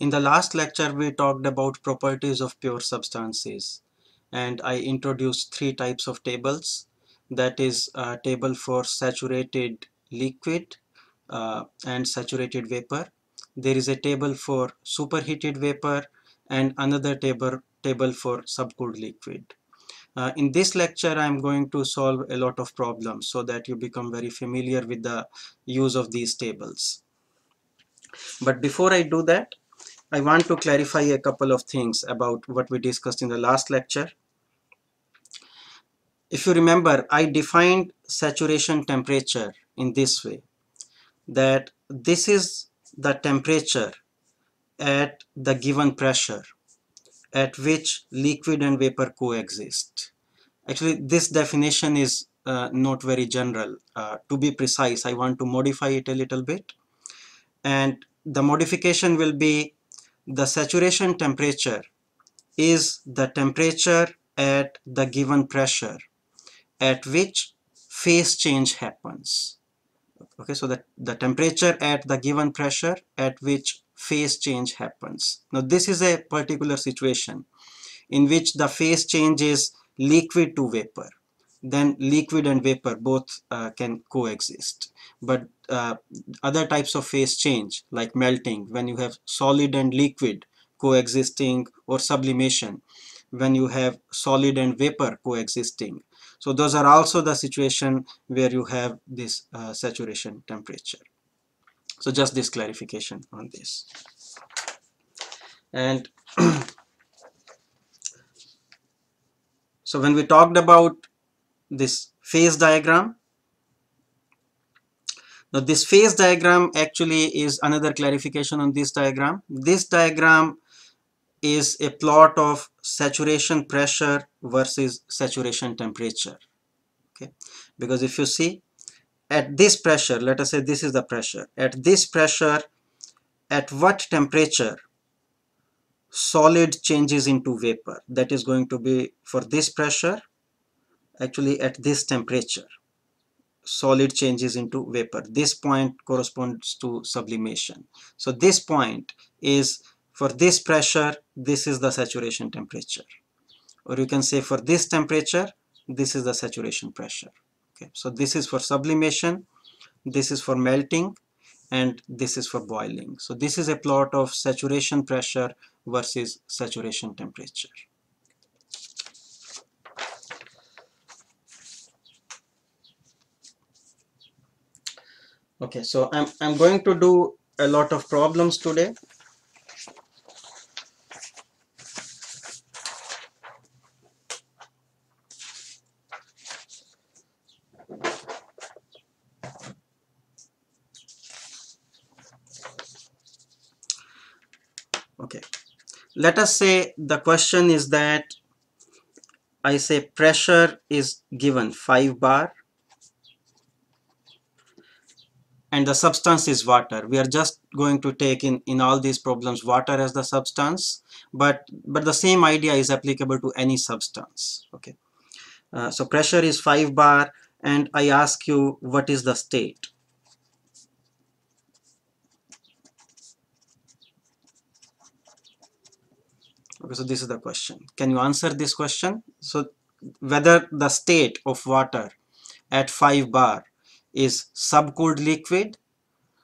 In the last lecture, we talked about properties of pure substances, and I introduced three types of tables. That is a table for saturated liquid and saturated vapor. There is a table for superheated vapor and another table for subcooled liquid. In this lecture, I am going to solve a lot of problems so that you become very familiar with the use of these tables. But before I do that, I want to clarify a couple of things about what we discussed in the last lecture. If you remember, I defined saturation temperature in this way, that this is the temperature at the given pressure at which liquid and vapor coexist. Actually, this definition is not very general. To be precise, I want to modify it a little bit. And the modification will be the saturation temperature is the temperature at the given pressure at which phase change happens. Okay, so the temperature at the given pressure at which phase change happens. Now this is a particular situation in which the phase change is liquid to vapor. Then liquid and vapor both can coexist. But other types of phase change like melting, when you have solid and liquid coexisting, or sublimation, when you have solid and vapor coexisting. So those are also the situation where you have this saturation temperature. So just this clarification on this. And so when we talked about this phase diagram, now this phase diagram actually is another clarification on this diagram. This diagram is a plot of saturation pressure versus saturation temperature. Okay, because if you see at this pressure, let us say this is the pressure, at this pressure, at what temperature solid changes into vapor, that is going to be for this pressure, actually at this temperature solid changes into vapor. This point corresponds to sublimation. So this point is for this pressure, this is the saturation temperature, or you can say for this temperature, this is the saturation pressure. Okay, so this is for sublimation, this is for melting, and this is for boiling. So this is a plot of saturation pressure versus saturation temperature. Okay, so I'm going to do a lot of problems today. Okay, let us say the question is that I say pressure is given 5 bar and the substance is water. We are just going to take in all these problems water as the substance, but the same idea is applicable to any substance. Okay, so pressure is 5 bar and I ask you what is the state. Okay, so this is the question. Can you answer this question? So whether the state of water at 5 bar is subcooled liquid,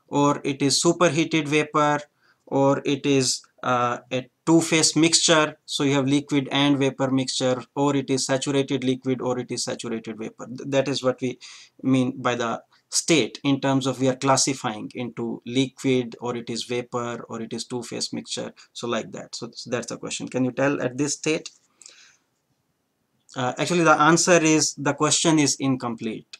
or it is superheated vapor, or it is a two-phase mixture, so you have liquid and vapor mixture, or it is saturated liquid, or it is saturated vapor. That is what we mean by the state, in terms of we are classifying into liquid, or it is vapor, or it is two-phase mixture, so like that. So that's the question. Can you tell at this state? Actually the answer is, the question is incomplete,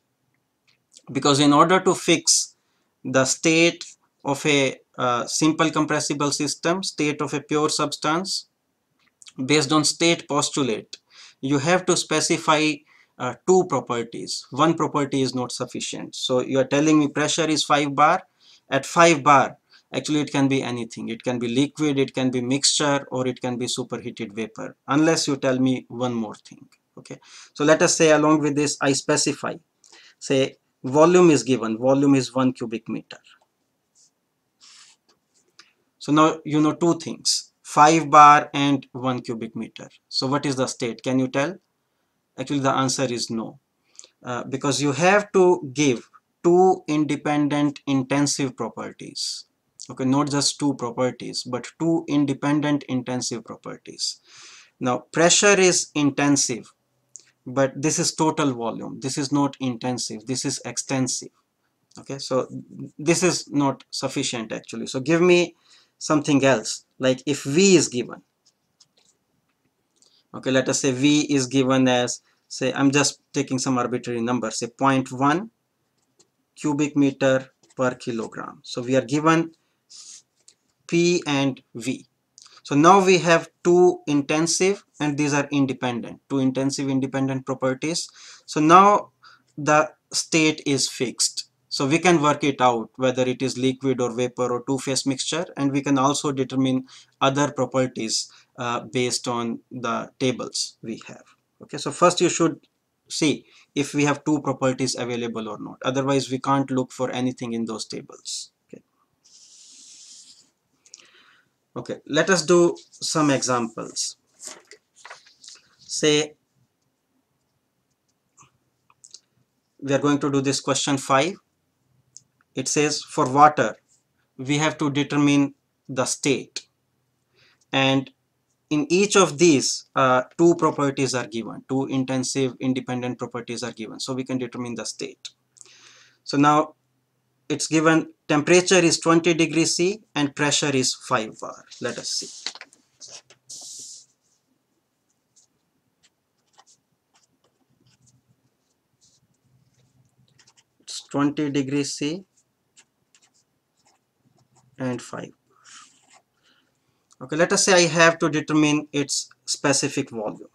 because in order to fix the state of a simple compressible system, state of a pure substance, based on state postulate, you have to specify two properties. One property is not sufficient. So you are telling me pressure is 5 bar. At 5 bar, actually it can be anything. It can be liquid, it can be mixture, or it can be superheated vapor, unless you tell me one more thing. Okay, so let us say along with this I specify, say volume is given, volume is 1 cubic meter. So now you know two things, 5 bar and 1 cubic meter. So what is the state? Can you tell? Actually, the answer is no, because you have to give two independent intensive properties. Okay, not just two properties, but two independent intensive properties. Now, pressure is intensive, but this is total volume. This is not intensive. This is extensive. Okay, so this is not sufficient actually. So give me something else, like if V is given. Okay, let us say V is given as, say, I'm just taking some arbitrary number, say 0.1 cubic meter per kilogram. So we are given P and V. So now we have two intensive and these are independent, two intensive independent properties. So now the state is fixed. So we can work it out whether it is liquid or vapor or two-phase mixture, and we can also determine other properties based on the tables we have. Okay, so first you should see if we have two properties available or not. Otherwise we can't look for anything in those tables. Okay, let us do some examples. Say we are going to do this question 5. It says for water, we have to determine the state. And in each of these, two properties are given, two intensive independent properties are given. So we can determine the state. So now it's given temperature is 20 degrees C and pressure is 5 bar. Let us see. It's 20 degrees C and 5. Okay, let us say I have to determine its specific volume.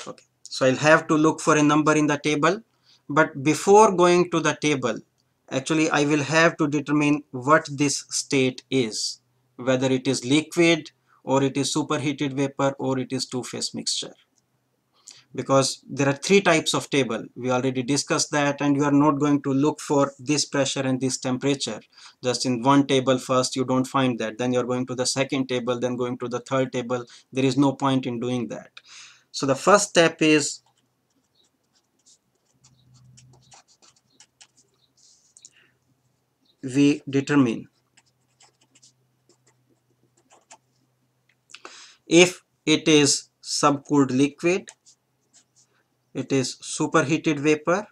Okay, so I'll have to look for a number in the table, but before going to the table, actually I will have to determine what this state is, whether it is liquid or it is superheated vapor or it is two-phase mixture. Because there are three types of table, we already discussed that, and you are not going to look for this pressure and this temperature just in one table. First you don't find that, then you're going to the second table, then going to the third table. There is no point in doing that. So the first step is we determine if it is subcooled liquid, it is superheated vapor,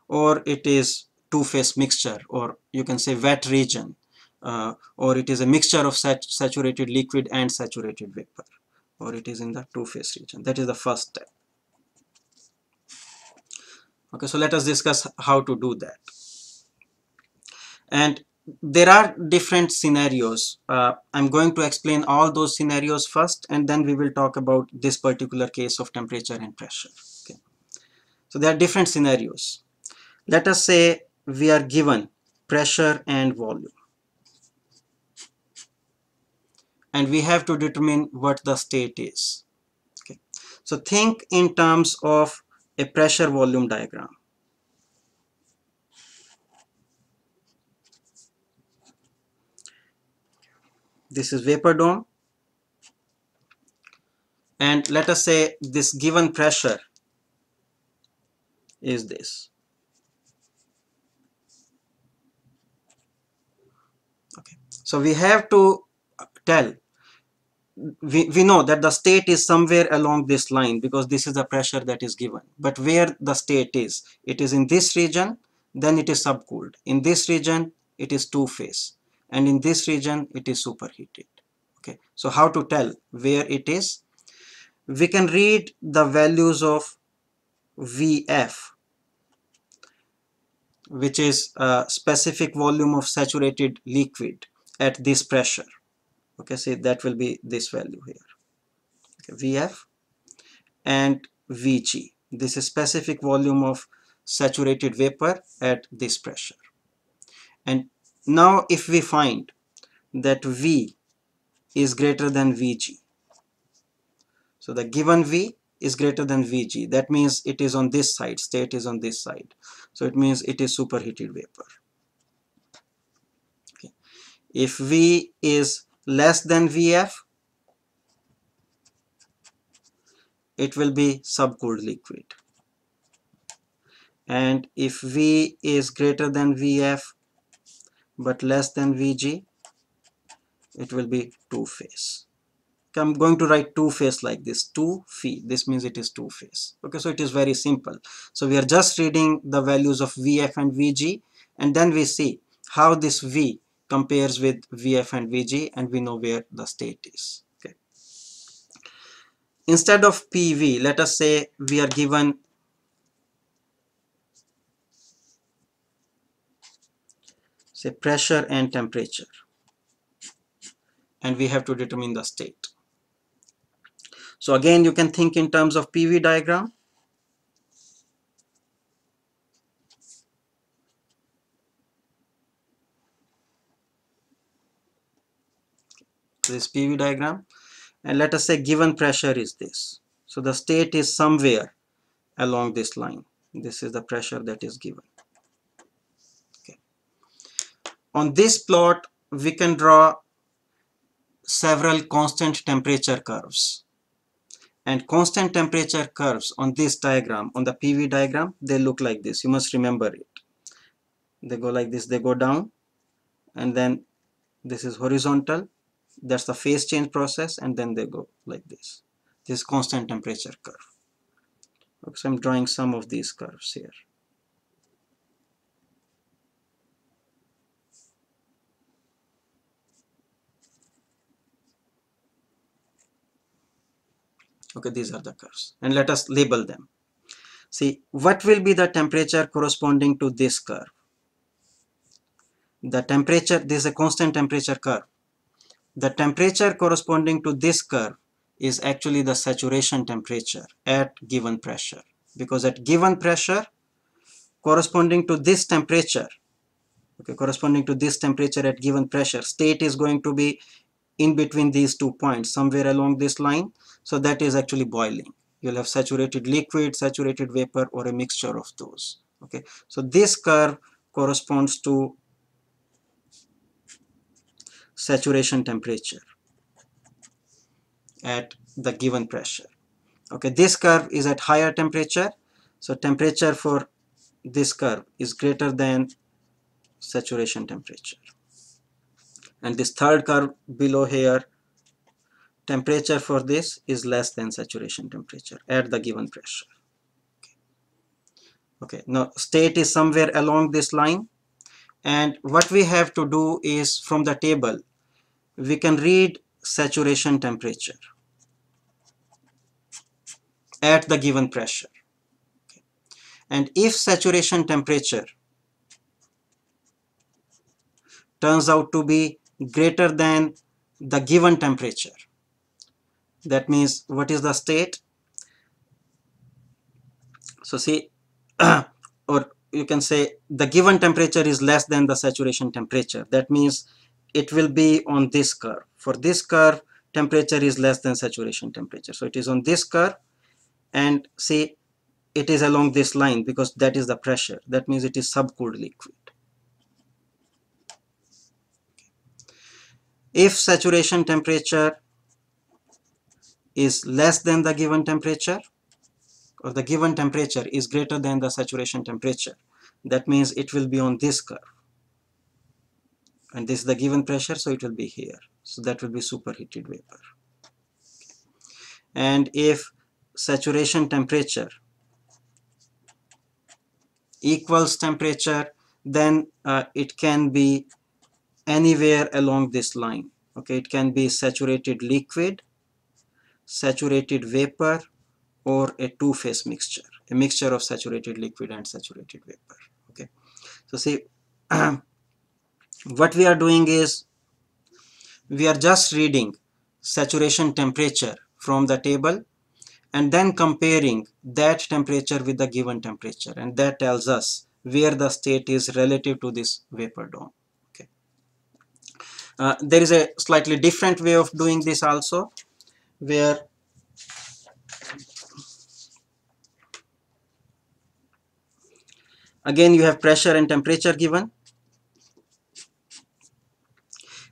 or it is two-phase mixture, or you can say wet region, or it is a mixture of saturated liquid and saturated vapor, or it is in the two-phase region. That is the first step. Okay, so let us discuss how to do that. And there are different scenarios. I'm going to explain all those scenarios first, and then we will talk about this particular case of temperature and pressure. Okay. So there are different scenarios. Let us say we are given pressure and volume, and we have to determine what the state is. Okay. So think in terms of a pressure volume diagram. This is vapor dome, and let us say this given pressure is this. Okay. So we have to tell, we know that the state is somewhere along this line because this is the pressure that is given, but where the state is, it is in this region, then it is subcooled. In this region, it is two-phase, and in this region, it is superheated. Okay, so how to tell where it is? We can read the values of VF, which is a specific volume of saturated liquid at this pressure. Okay, so that will be this value here. Okay, VF and Vg. This is specific volume of saturated vapor at this pressure. And now if we find that V is greater than Vg, so the given V is greater than Vg, that means it is on this side, state is on this side. So it means it is superheated vapor. Okay. If V is less than Vf, it will be subcooled liquid. And if V is greater than Vf but less than Vg, it will be two-phase. I'm going to write two-phase like this, 2-phi. This means it is two-phase. Okay, so it is very simple. So we are just reading the values of Vf and Vg, and then we see how this V compares with Vf and Vg, and we know where the state is. Okay. Instead of PV, let us say we are given say pressure and temperature, and we have to determine the state. So again, you can think in terms of PV diagram. This PV diagram, and let us say given pressure is this. So the state is somewhere along this line. This is the pressure that is given. Okay. On this plot, we can draw several constant temperature curves. And constant temperature curves on this diagram, on the PV diagram, they look like this. You must remember it. They go like this, they go down, and then this is horizontal. That's the phase change process, and then they go like this. This constant temperature curve. Okay, so I'm drawing some of these curves here. Okay, these are the curves, and let us label them. See, what will be the temperature corresponding to this curve? The temperature, this is a constant temperature curve. The temperature corresponding to this curve is actually the saturation temperature at given pressure, because at given pressure, corresponding to this temperature, okay, corresponding to this temperature at given pressure, state is going to be in between these 2 points, somewhere along this line. So that is actually boiling. You'll have saturated liquid, saturated vapor, or a mixture of those. Okay, so this curve corresponds to saturation temperature at the given pressure. Okay, this curve is at higher temperature, so temperature for this curve is greater than saturation temperature. And this third curve below here, temperature for this is less than saturation temperature at the given pressure. Okay, now state is somewhere along this line, and what we have to do is from the table we can read saturation temperature at the given pressure. Okay. And if saturation temperature turns out to be greater than the given temperature, that means what is the state? So see, or you can say the given temperature is less than the saturation temperature. That means it will be on this curve. For this curve, temperature is less than saturation temperature. So it is on this curve, and see, it is along this line because that is the pressure. That means it is subcooled liquid. If saturation temperature is less than the given temperature, or the given temperature is greater than the saturation temperature, that means it will be on this curve. And this is the given pressure, so it will be here. So that will be superheated vapor. And if saturation temperature equals temperature, then it can be anywhere along this line. Okay, it can be saturated liquid, saturated vapor, or a two-phase mixture, a mixture of saturated liquid and saturated vapor. Okay, so see, what we are doing is we are just reading saturation temperature from the table and then comparing that temperature with the given temperature, and that tells us where the state is relative to this vapor dome. Okay. There is a slightly different way of doing this also, where again you have pressure and temperature given,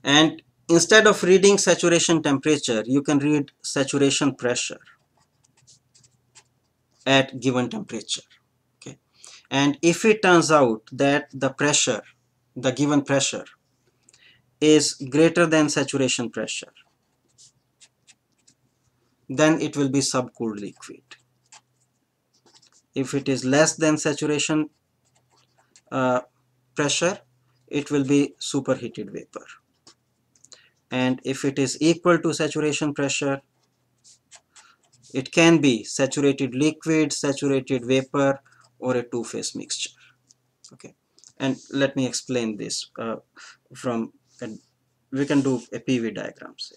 And instead of reading saturation temperature, you can read saturation pressure at given temperature. Okay. And if it turns out that the given pressure is greater than saturation pressure, then it will be subcooled liquid. If it is less than saturation pressure, it will be superheated vapor. And if it is equal to saturation pressure, it can be saturated liquid, saturated vapor, or a two-phase mixture. Okay, and let me explain this from, and we can do a PV diagram, say.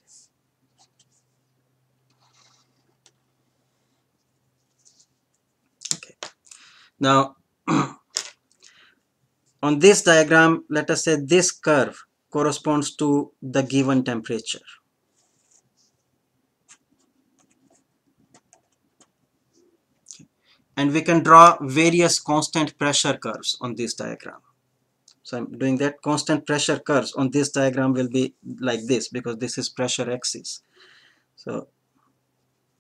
Okay, now on this diagram, let us say this curve corresponds to the given temperature. And we can draw various constant pressure curves on this diagram. So I'm doing that. Constant pressure curves on this diagram will be like this, because this is pressure axis. So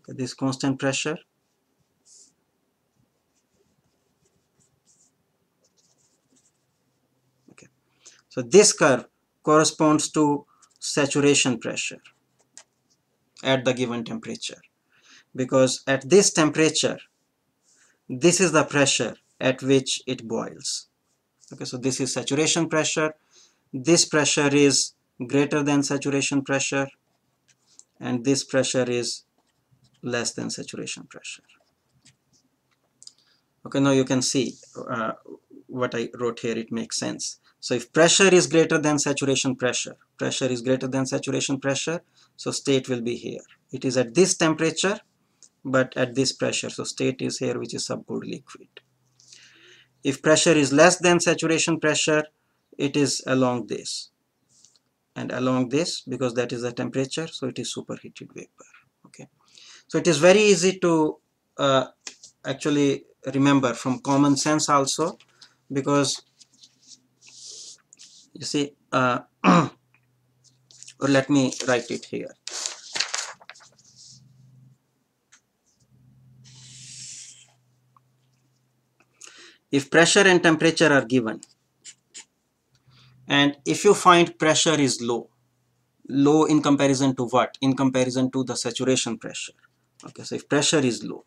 this constant pressure, okay. So this curve corresponds to saturation pressure at the given temperature, because at this temperature, this is the pressure at which it boils. Okay, so this is saturation pressure. This pressure is greater than saturation pressure, and this pressure is less than saturation pressure. Okay, now you can see what I wrote here, it makes sense. So if pressure is greater than saturation pressure, so state will be here. It is at this temperature, but at this pressure, so state is here, which is subcooled liquid. If pressure is less than saturation pressure, it is along this, and along this, because that is the temperature, so it is superheated vapor. Okay, so it is very easy to actually remember from common sense also, because you see, or let me write it here. If pressure and temperature are given, and if you find pressure is low in comparison to what? In comparison to the saturation pressure. Okay, so if pressure is low,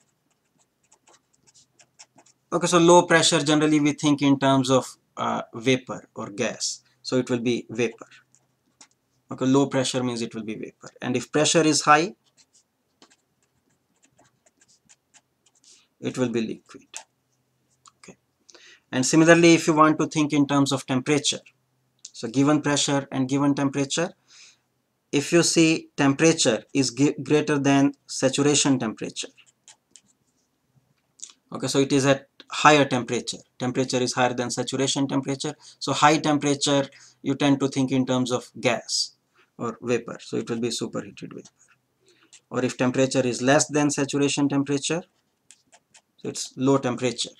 okay, so low pressure, generally we think in terms of vapor or gas, so it will be vapor. Okay, low pressure means it will be vapor. And if pressure is high, it will be liquid. Okay, and similarly, if you want to think in terms of temperature, so given pressure and given temperature, if you see temperature is greater than saturation temperature, okay, so it is at higher temperature is higher than saturation temperature, so high temperature you tend to think in terms of gas or vapor, so it will be superheated vapor. Or if temperature is less than saturation temperature, so it's low temperature,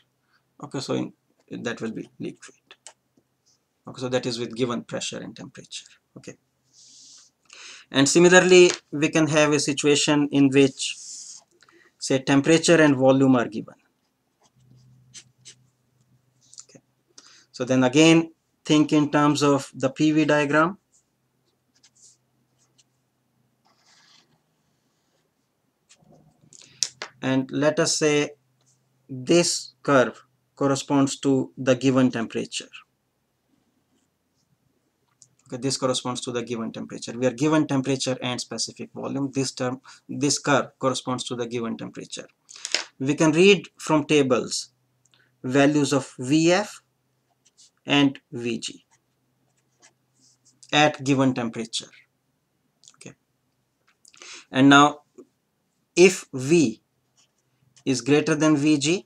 okay, so that will be liquid. Okay, so that is with given pressure and temperature. Okay, and similarly we can have a situation in which, say, temperature and volume are given. Okay, so then again think in terms of the PV diagram. And let us say this curve corresponds to the given temperature. Okay, this corresponds to the given temperature. We are given temperature and specific volume. This curve corresponds to the given temperature. We can read from tables values of Vf and Vg at given temperature. Okay, and now if V is greater than Vg,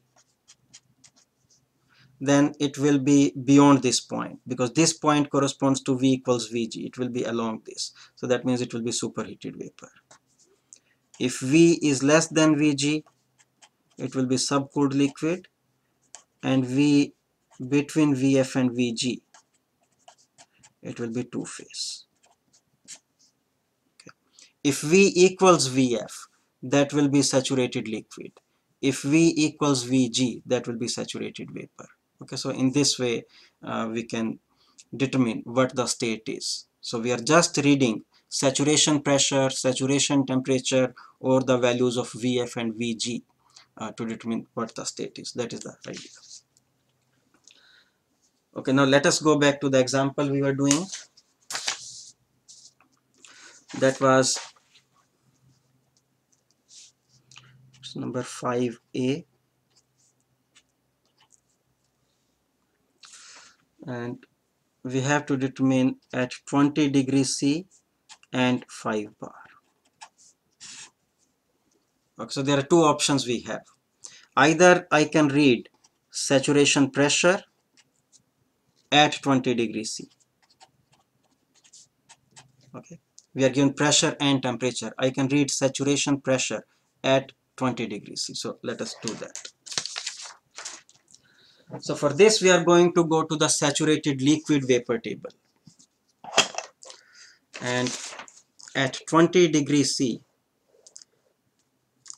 then it will be beyond this point, because this point corresponds to V equals Vg. It will be along this, so that means it will be superheated vapor. If V is less than Vg, it will be subcooled liquid, and V between Vf and Vg, it will be two-phase. If V equals Vf, that will be saturated liquid. If V equals Vg, that will be saturated vapor. Okay, so in this way we can determine what the state is. So we are just reading saturation pressure, saturation temperature, or the values of Vf and Vg to determine what the state is. That is the idea. Okay, now let us go back to the example we were doing. That was number 5a, and we have to determine at 20 degrees C and 5 bar. Okay, so there are two options we have. Either I can read saturation pressure at 20 degrees C. Okay, we are given pressure and temperature. I can read saturation pressure at 20 degrees C. So let us do that. So for this we are going to go to the saturated liquid vapor table, and at 20 degrees C,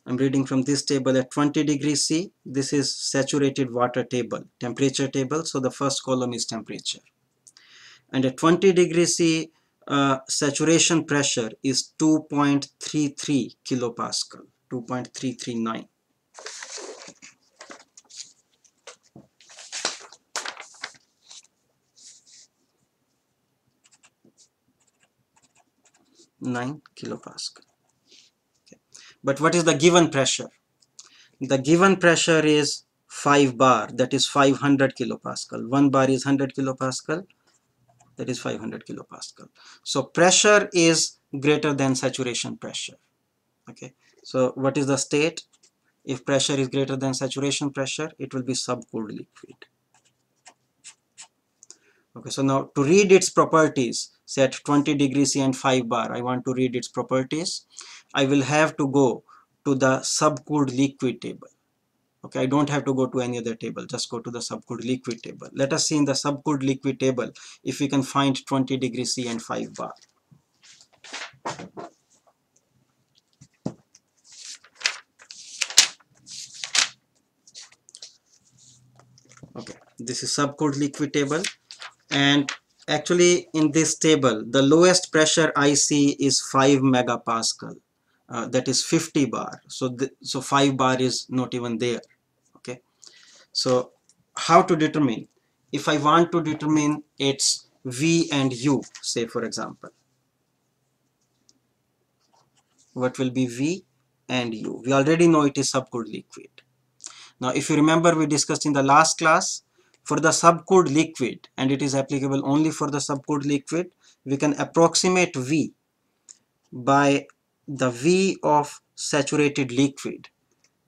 I'm reading from this table. At 20 degrees C, this is saturated water table, temperature table. So the first column is temperature. And at 20 degrees C, saturation pressure is 2.33 kilopascal, 2.339. Nine kilopascal. Okay. But what is the given pressure? The given pressure is 5 bar, that is 500 kilopascal. 1 bar is 100 kilopascal, that is 500 kilopascal. So pressure is greater than saturation pressure. Okay, so what is the state? If pressure is greater than saturation pressure, it will be subcooled liquid. Okay, so now to read its properties, say at 20 degrees C and 5 bar, I want to read its properties. I will have to go to the subcooled liquid table. Okay, I don't have to go to any other table, just go to the subcooled liquid table. Let us see in the subcooled liquid table if we can find 20 degrees C and 5 bar. Okay, this is subcooled liquid table, and actually in this table the lowest pressure I see is 5 megapascal, that is 50 bar. So 5 bar is not even there. Okay, so how to determine? If I want to determine its V and U, say for example, what will be V and U? We already know it is subcooled liquid. Now if you remember, we discussed in the last class, for the subcooled liquid, and it is applicable only for the subcooled liquid, we can approximate V by the V of saturated liquid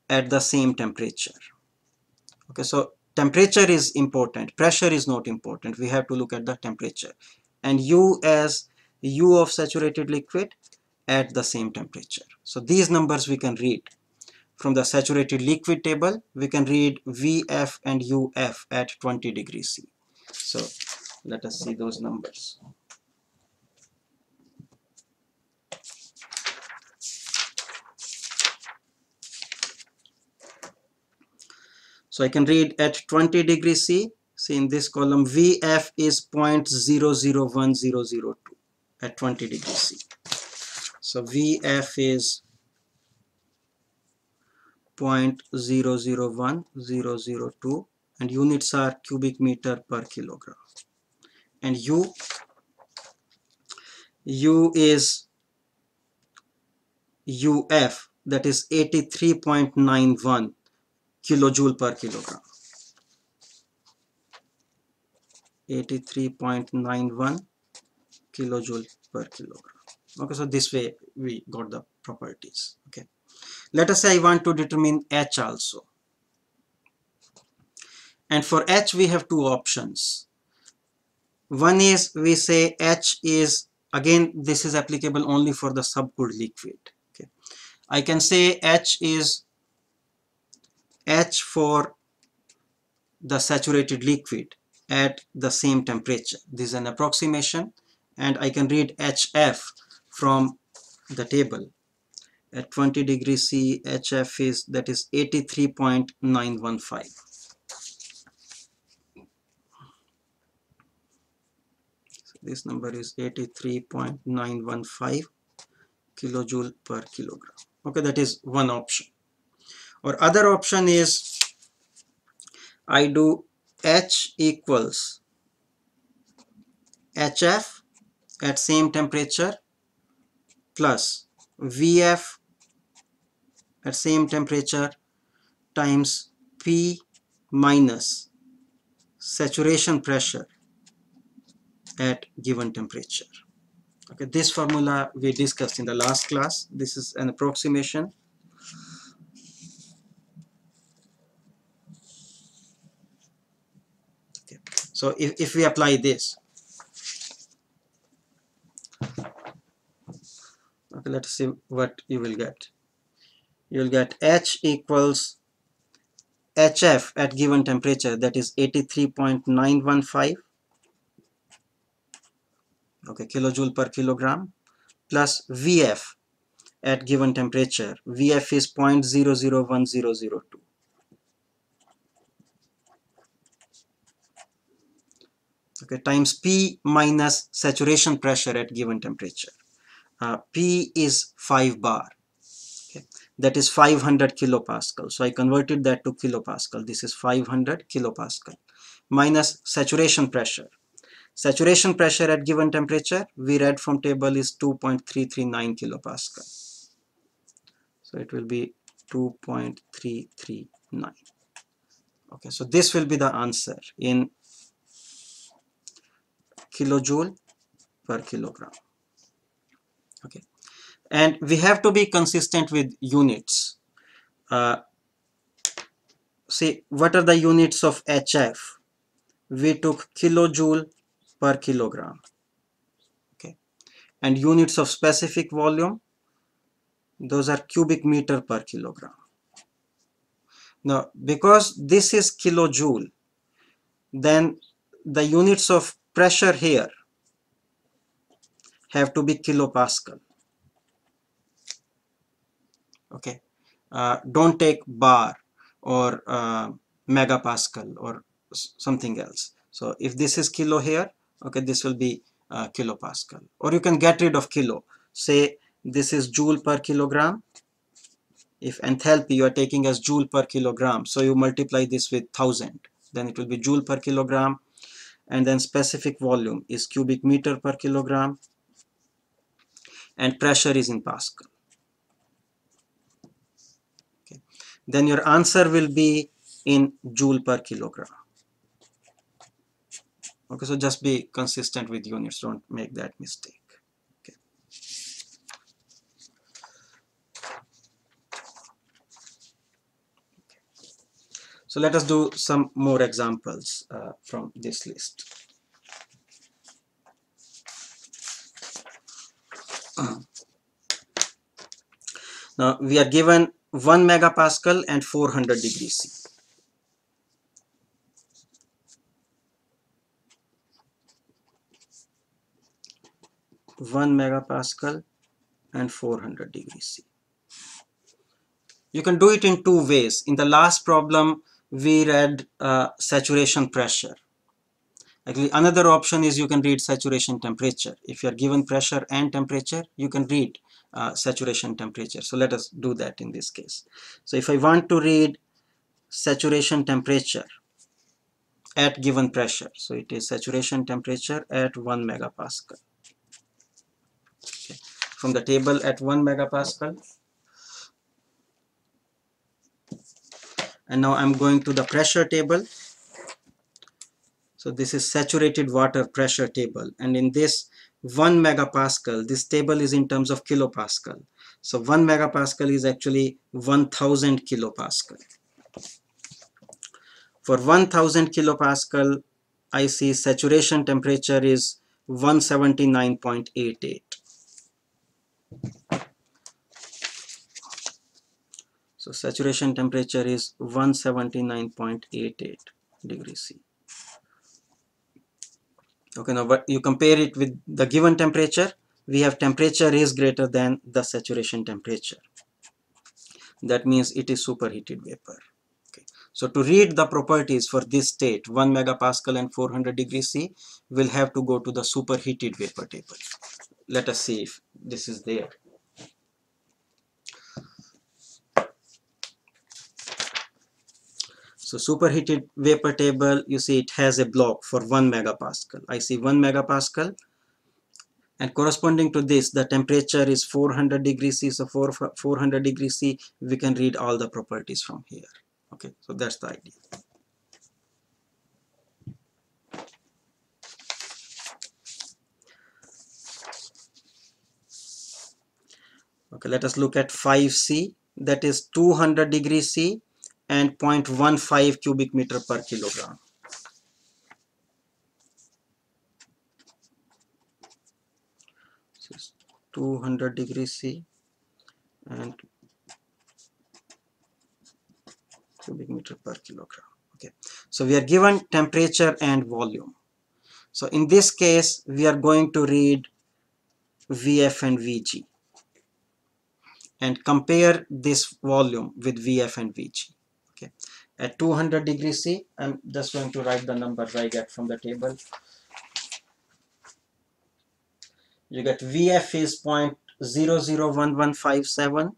at the same temperature. Okay, so temperature is important, pressure is not important. We have to look at the temperature, and U as U of saturated liquid at the same temperature. So these numbers we can read from the saturated liquid table. We can read Vf and Uf at 20 degrees C. So let us see those numbers. So I can read at 20 degrees C. See in this column, Vf is 0.001002 at 20 degrees C. So Vf is 0.001002, and units are cubic meter per kilogram. And U is UF, that is 83.91 kilojoule per kilogram. 83.91 kilojoule per kilogram. Okay, so this way we got the properties. Okay, let us say I want to determine H also, and for H we have two options. One is, we say H is, again this is applicable only for the subcooled liquid. Okay, I can say H is H for the saturated liquid at the same temperature. This is an approximation, and I can read HF from the table, at 20 degrees C, HF is, that is 83.915. So this number is 83.915 kilojoule per kilogram. Okay, that is one option. Or other option is I do H equals HF at same temperature plus VF at same temperature times P minus saturation pressure at given temperature. Okay, this formula we discussed in the last class. This is an approximation. Okay. So if we apply this, okay, let's see what you will get. You will get H equals HF at given temperature, that is 83.915, okay, kilojoule per kilogram, plus VF at given temperature. VF is 0.001002. Okay, times P minus saturation pressure at given temperature. P is 5 bar. Okay, that is 500 kilopascal. So I converted that to kilopascal. This is 500 kilopascal minus saturation pressure. Saturation pressure at given temperature, we read from table, is 2.339 kilopascal. So it will be 2.339. Okay, so this will be the answer in kilojoule per kilogram. Okay, and we have to be consistent with units. See, what are the units of HF? We took kilojoule per kilogram. Okay, and units of specific volume, those are cubic meter per kilogram. Now, because this is kilojoule, then the units of pressure here have to be kilopascal. Okay, don't take bar or megapascal or something else. So if this is kilo here, okay, this will be kilopascal. Or you can get rid of kilo. Say this is joule per kilogram. If enthalpy you are taking as joule per kilogram, so you multiply this with 1000, then it will be joule per kilogram, and then specific volume is cubic meter per kilogram, and pressure is in Pascal. Okay, then your answer will be in joule per kilogram. Okay, so just be consistent with units, don't make that mistake. Okay. So let us do some more examples from this list. Now we are given 1 megapascal and 400 degrees C. 1 megapascal and 400 degrees C. You can do it in two ways. In the last problem, we read saturation pressure. Actually, another option is you can read saturation temperature. If you are given pressure and temperature, you can read saturation temperature. So let us do that in this case. So if I want to read saturation temperature at given pressure, so it is saturation temperature at 1 megapascal. Okay. From the table at 1 megapascal. And now I'm going to the pressure table. So this is saturated water pressure table, and in this 1 megapascal, this table is in terms of kilopascal. So 1 megapascal is actually 1000 kilopascal. For 1000 kilopascal, I see saturation temperature is 179.88. So saturation temperature is 179.88 degrees C. Okay, now but you compare it with the given temperature, we have temperature is greater than the saturation temperature. That means it is superheated vapor. Okay. So to read the properties for this state, 1 megapascal and 400 degrees C, we'll have to go to the superheated vapor table. Let us see if this is there. So superheated vapor table, you see it has a block for 1 megapascal. I see 1 megapascal, and corresponding to this, the temperature is 400 degrees C. So for 400 degrees C, we can read all the properties from here. Okay, so that's the idea. Okay, let us look at 5C, that is 200 degrees C and 0.15 cubic meter per kilogram. So 200 degrees C and cubic meter per kilogram. Okay, so we are given temperature and volume. So in this case, we are going to read VF and VG and compare this volume with VF and VG. Okay, at 200 degrees C, I'm just going to write the numbers I get from the table. You get VF is 0.001157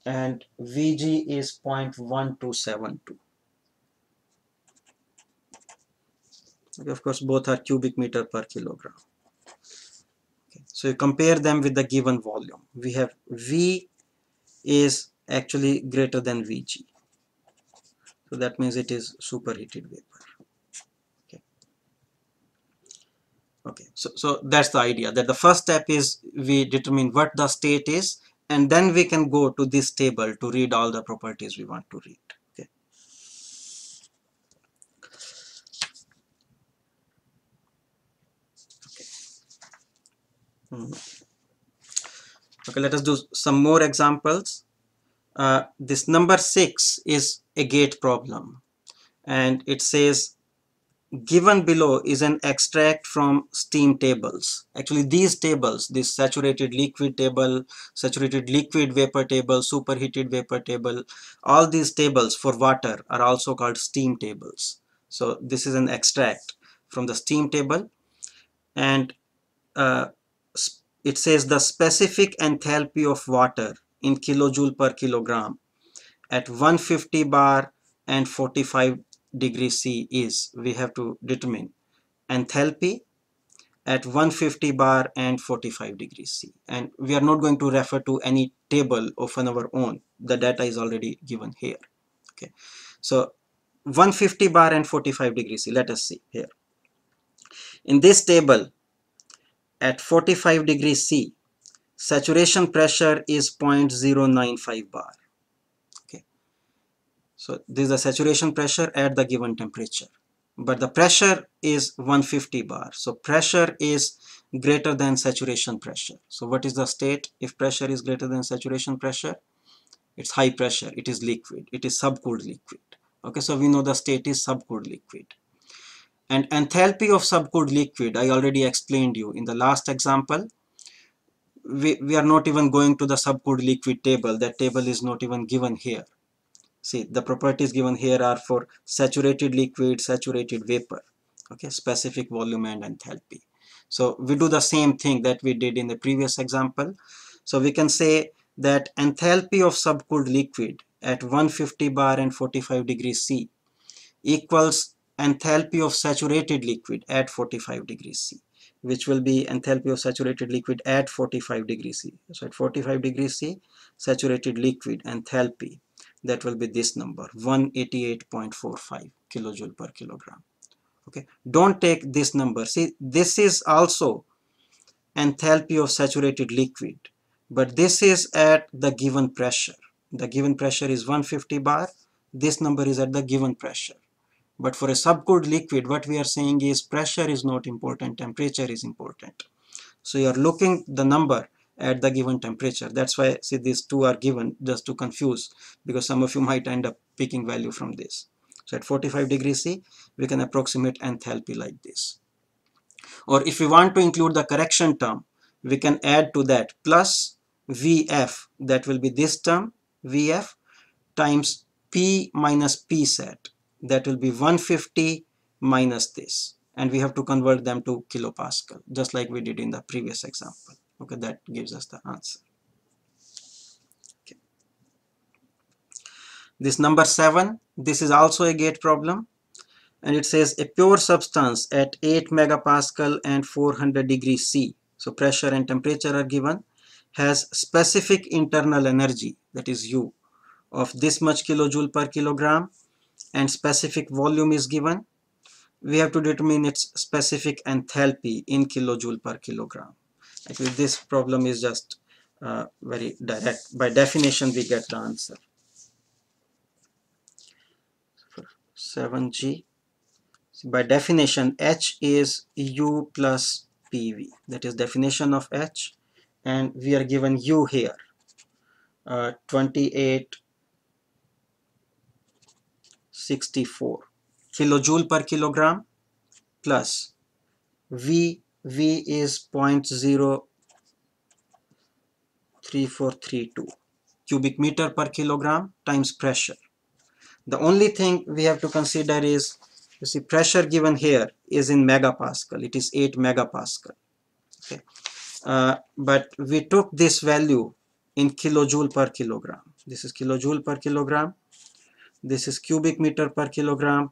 and VG is 0.1272. Okay, of course, both are cubic meter per kilogram. Okay, so you compare them with the given volume. We have V is actually greater than VG. So that means it is superheated vapor. Okay. Okay, so that's the idea, that the first step is we determine what the state is, and then we can go to this table to read all the properties we want to read. Okay. Okay, let us do some more examples. This number 6 is a gate problem, and it says given below is an extract from steam tables. Actually, these tables, this saturated liquid table, saturated liquid vapor table, superheated vapor table, all these tables for water are also called steam tables. So this is an extract from the steam table, and it says the specific enthalpy of water in kilojoule per kilogram at 150 bar and 45 degrees C is, we have to determine enthalpy at 150 bar and 45 degrees C. And we are not going to refer to any table of our own. The data is already given here. Okay, so 150 bar and 45 degrees C. Let us see here. In this table, at 45 degrees C, saturation pressure is 0.095 bar. Okay, so this is the saturation pressure at the given temperature, but the pressure is 150 bar. So pressure is greater than saturation pressure. So what is the state if pressure is greater than saturation pressure? It's high pressure, it is liquid, it is subcooled liquid. Okay, so we know the state is subcooled liquid. And enthalpy of subcooled liquid, I already explained you in the last example. We are not even going to the subcooled liquid table. That table is not even given here. See, the properties given here are for saturated liquid, saturated vapor, okay, specific volume and enthalpy. So we do the same thing that we did in the previous example. So we can say that enthalpy of subcooled liquid at 150 bar and 45 degrees C equals enthalpy of saturated liquid at 45 degrees C, which will be enthalpy of saturated liquid at 45 degrees C. So at 45 degrees C, saturated liquid enthalpy, that will be this number, 188.45 kilojoule per kilogram. Okay, don't take this number. See, this is also enthalpy of saturated liquid, but this is at the given pressure. The given pressure is 150 bar. This number is at the given pressure. But for a subcooled liquid, what we are saying is pressure is not important, temperature is important. So you are looking the number at the given temperature. That's why, see, these two are given just to confuse, because some of you might end up picking value from this. So at 45 degrees C, we can approximate enthalpy like this. Or if we want to include the correction term, we can add to that plus Vf, that will be this term Vf times P minus P set, that will be 150 minus this, and we have to convert them to kilopascal just like we did in the previous example. Okay, that gives us the answer. Okay. This number 7, this is also a gate problem, and it says a pure substance at 8 megapascal and 400 degrees C, so pressure and temperature are given, has specific internal energy, that is U, of this much kilojoule per kilogram, and specific volume is given. We have to determine its specific enthalpy in kilojoule per kilogram. Actually, this problem is just very direct. By definition, we get the answer. 7G. By definition, H is U plus PV. That is definition of H. And we are given U here. 2864 kilojoule per kilogram plus V is 0.03432 cubic meter per kilogram times pressure. The only thing we have to consider is, you see, pressure given here is in megapascal. It is 8 megapascal. Okay. But we took this value in kilojoule per kilogram. This is kilojoule per kilogram. This is cubic meter per kilogram.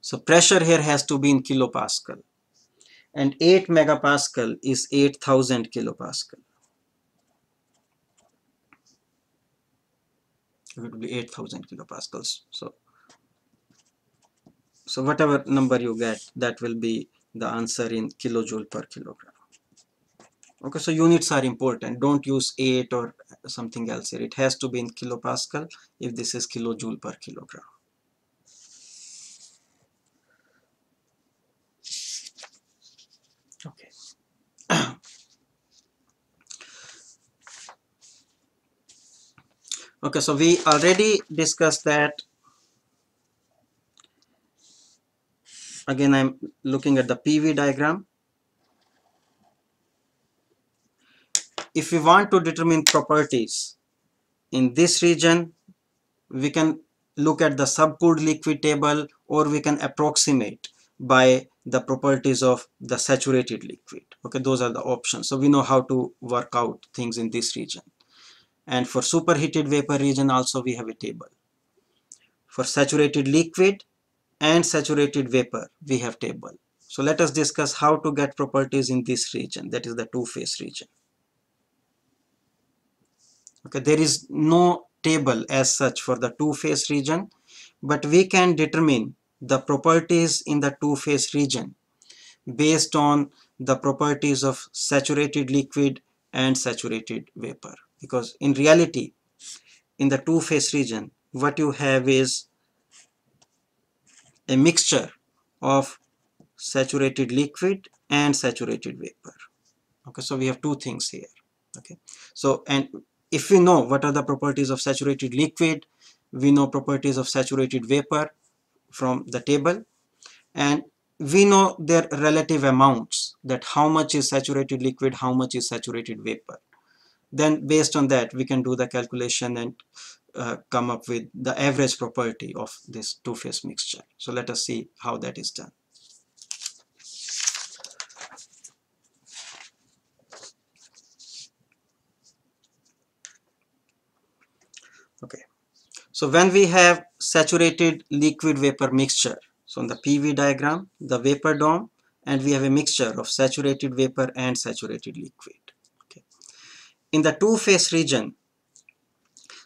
So pressure here has to be in kilopascal. And 8 megapascal is 8000 kilopascal. It will be 8000 kilopascals. So whatever number you get, that will be the answer in kilojoule per kilogram. Okay, so units are important. Don't use 8 or something else here. It has to be in kilopascal if this is kilojoule per kilogram. Okay. Okay, so we already discussed that. Again, I'm looking at the PV diagram. If we want to determine properties in this region, we can look at the subcooled liquid table, or we can approximate by the properties of the saturated liquid. Okay, those are the options. So we know how to work out things in this region. And for superheated vapor region also we have a table. For saturated liquid and saturated vapor we have table. So let us discuss how to get properties in this region, that is the two-phase region. Okay, there is no table as such for the two-phase region, but we can determine the properties in the two-phase region based on the properties of saturated liquid and saturated vapor. Because in reality, in the two-phase region, what you have is a mixture of saturated liquid and saturated vapor. Okay, so we have two things here. Okay, so and if we know what are the properties of saturated liquid, we know properties of saturated vapor from the table, and we know their relative amounts, that how much is saturated liquid, how much is saturated vapor. Then based on that we can do the calculation and come up with the average property of this two-phase mixture. So let us see how that is done. Okay, so when we have saturated liquid vapor mixture, so in the PV diagram, the vapor dome, and we have a mixture of saturated vapor and saturated liquid. Okay, in the two-phase region,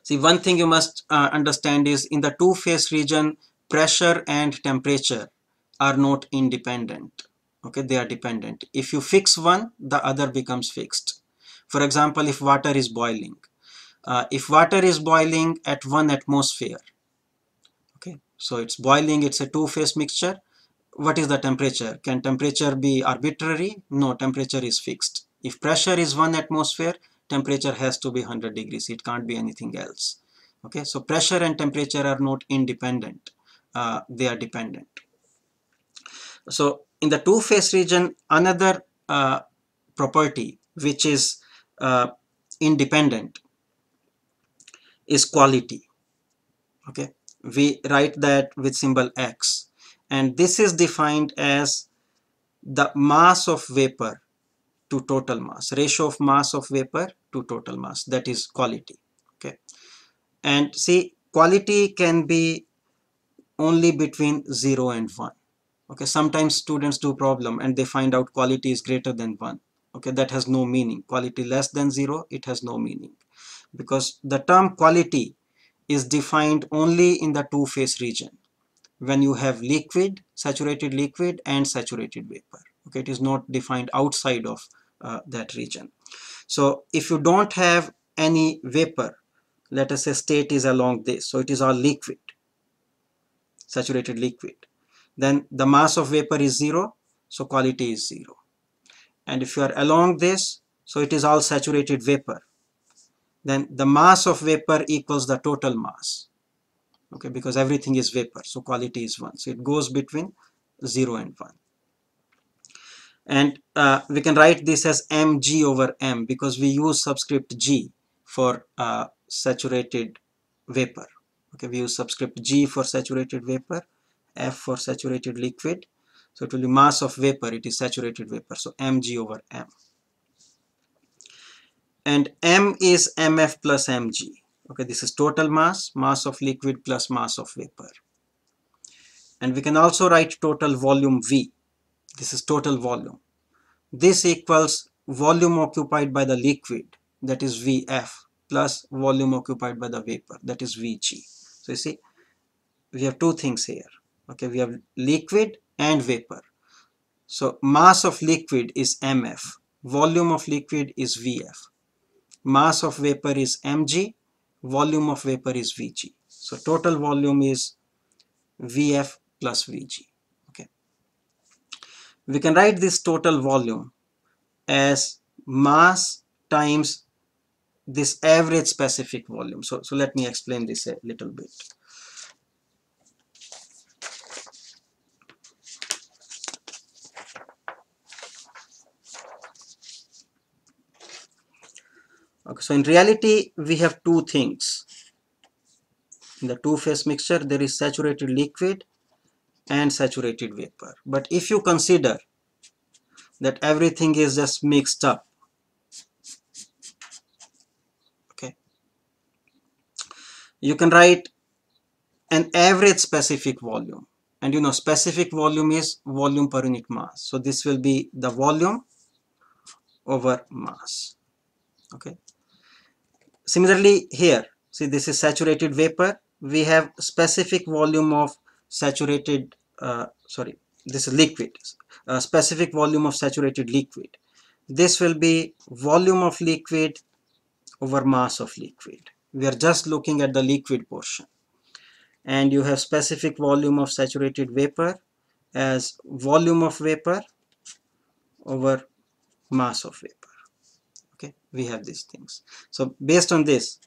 see, one thing you must understand is in the two-phase region, pressure and temperature are not independent. Okay, they are dependent. If you fix one, the other becomes fixed. For example, if water is boiling, at 1 atmosphere, okay, so it's boiling, it's a two-phase mixture. What is the temperature? Can temperature be arbitrary? No, temperature is fixed. If pressure is 1 atmosphere, temperature has to be 100 degrees. It can't be anything else. Okay, so pressure and temperature are not independent. They are dependent. So in the two-phase region, another property which is independent is quality. Okay, we write that with symbol X, and this is defined as the mass of vapor to total mass, ratio of mass of vapor to total mass, that is quality. Okay, and see, quality can be only between 0 and 1. Okay, sometimes students do problem and they find out quality is greater than 1. Okay, that has no meaning. Quality less than 0, it has no meaning, because the term quality is defined only in the two-phase region when you have liquid, saturated liquid and saturated vapor. Okay, it is not defined outside of that region. So if you don't have any vapor, let us say state is along this, so it is all liquid, saturated liquid, then the mass of vapor is 0, so quality is 0. And if you are along this, so it is all saturated vapor, then the mass of vapor equals the total mass. Okay, because everything is vapor, so quality is 1. So it goes between 0 and 1. And we can write this as mg over m, because we use subscript g for saturated vapor. Okay, we use subscript g for saturated vapor, f for saturated liquid. So it will be mass of vapor, it is saturated vapor, so mg over m. And m is mf plus mg. Okay, this is total mass, mass of liquid plus mass of vapor. And we can also write total volume V. This is total volume. This equals volume occupied by the liquid, that is Vf, plus volume occupied by the vapor, that is Vg. So you see, we have two things here. Okay, we have liquid and vapor. So mass of liquid is mf, volume of liquid is Vf, mass of vapor is mg, volume of vapor is Vg. So total volume is Vf plus Vg. Okay, we can write this total volume as mass times this average specific volume. So let me explain this a little bit. Okay, so in reality, we have two things. In the two-phase mixture, there is saturated liquid and saturated vapor. But if you consider that everything is just mixed up, okay, you can write an average specific volume. And you know, specific volume is volume per unit mass. So this will be the volume over mass. Okay. Similarly here, see, this is saturated vapor. We have specific volume of saturated, this is liquid, specific volume of saturated liquid. This will be volume of liquid over mass of liquid. We are just looking at the liquid portion. And you have specific volume of saturated vapor as volume of vapor over mass of vapor. Okay, we have these things. So based on this,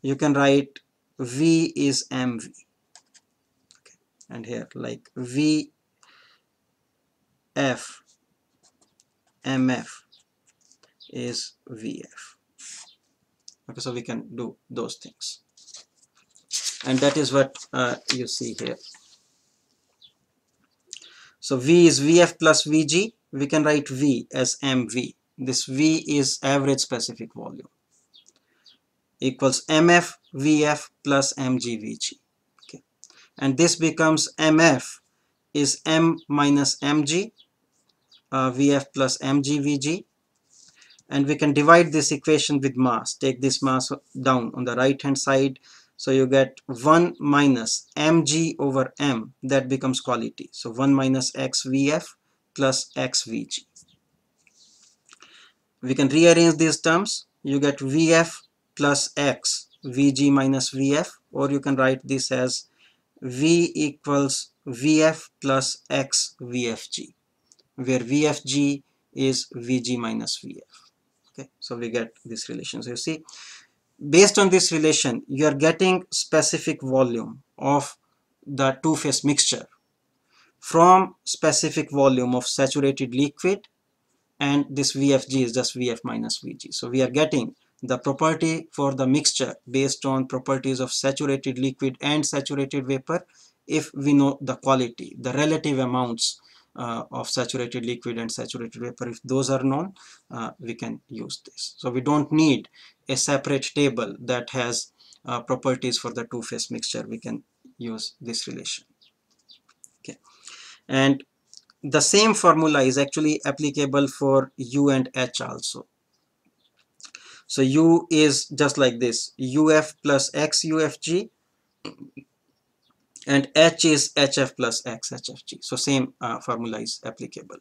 you can write V is mV. Okay. And here like VF MF is VF. Okay, so we can do those things. And that is what you see here. So V is VF plus VG. We can write V as mV. This V is average specific volume, equals MF VF plus mg VG. Okay. And this becomes MF is M minus mg Vf plus mg Vg, and we can divide this equation with mass. Take this mass down on the right hand side, so you get 1 minus mg over m, that becomes quality. So 1 minus x Vf plus x Vg. We can rearrange these terms. You get Vf plus x Vg minus Vf, or you can write this as V equals Vf plus x Vfg, where Vfg is Vg minus Vf. Okay, so we get this relation. So you see, based on this relation, you are getting specific volume of the two-phase mixture from specific volume of saturated liquid, and this VFG is just VF minus VG. So we are getting the property for the mixture based on properties of saturated liquid and saturated vapor if we know the quality, the relative amounts of saturated liquid and saturated vapor. If those are known, we can use this. So we don't need a separate table that has properties for the two-phase mixture. We can use this relation. Okay, and the same formula is actually applicable for U and H also. So U is just like this, UF plus X UFG, and H is HF plus X HFG. So same formula is applicable.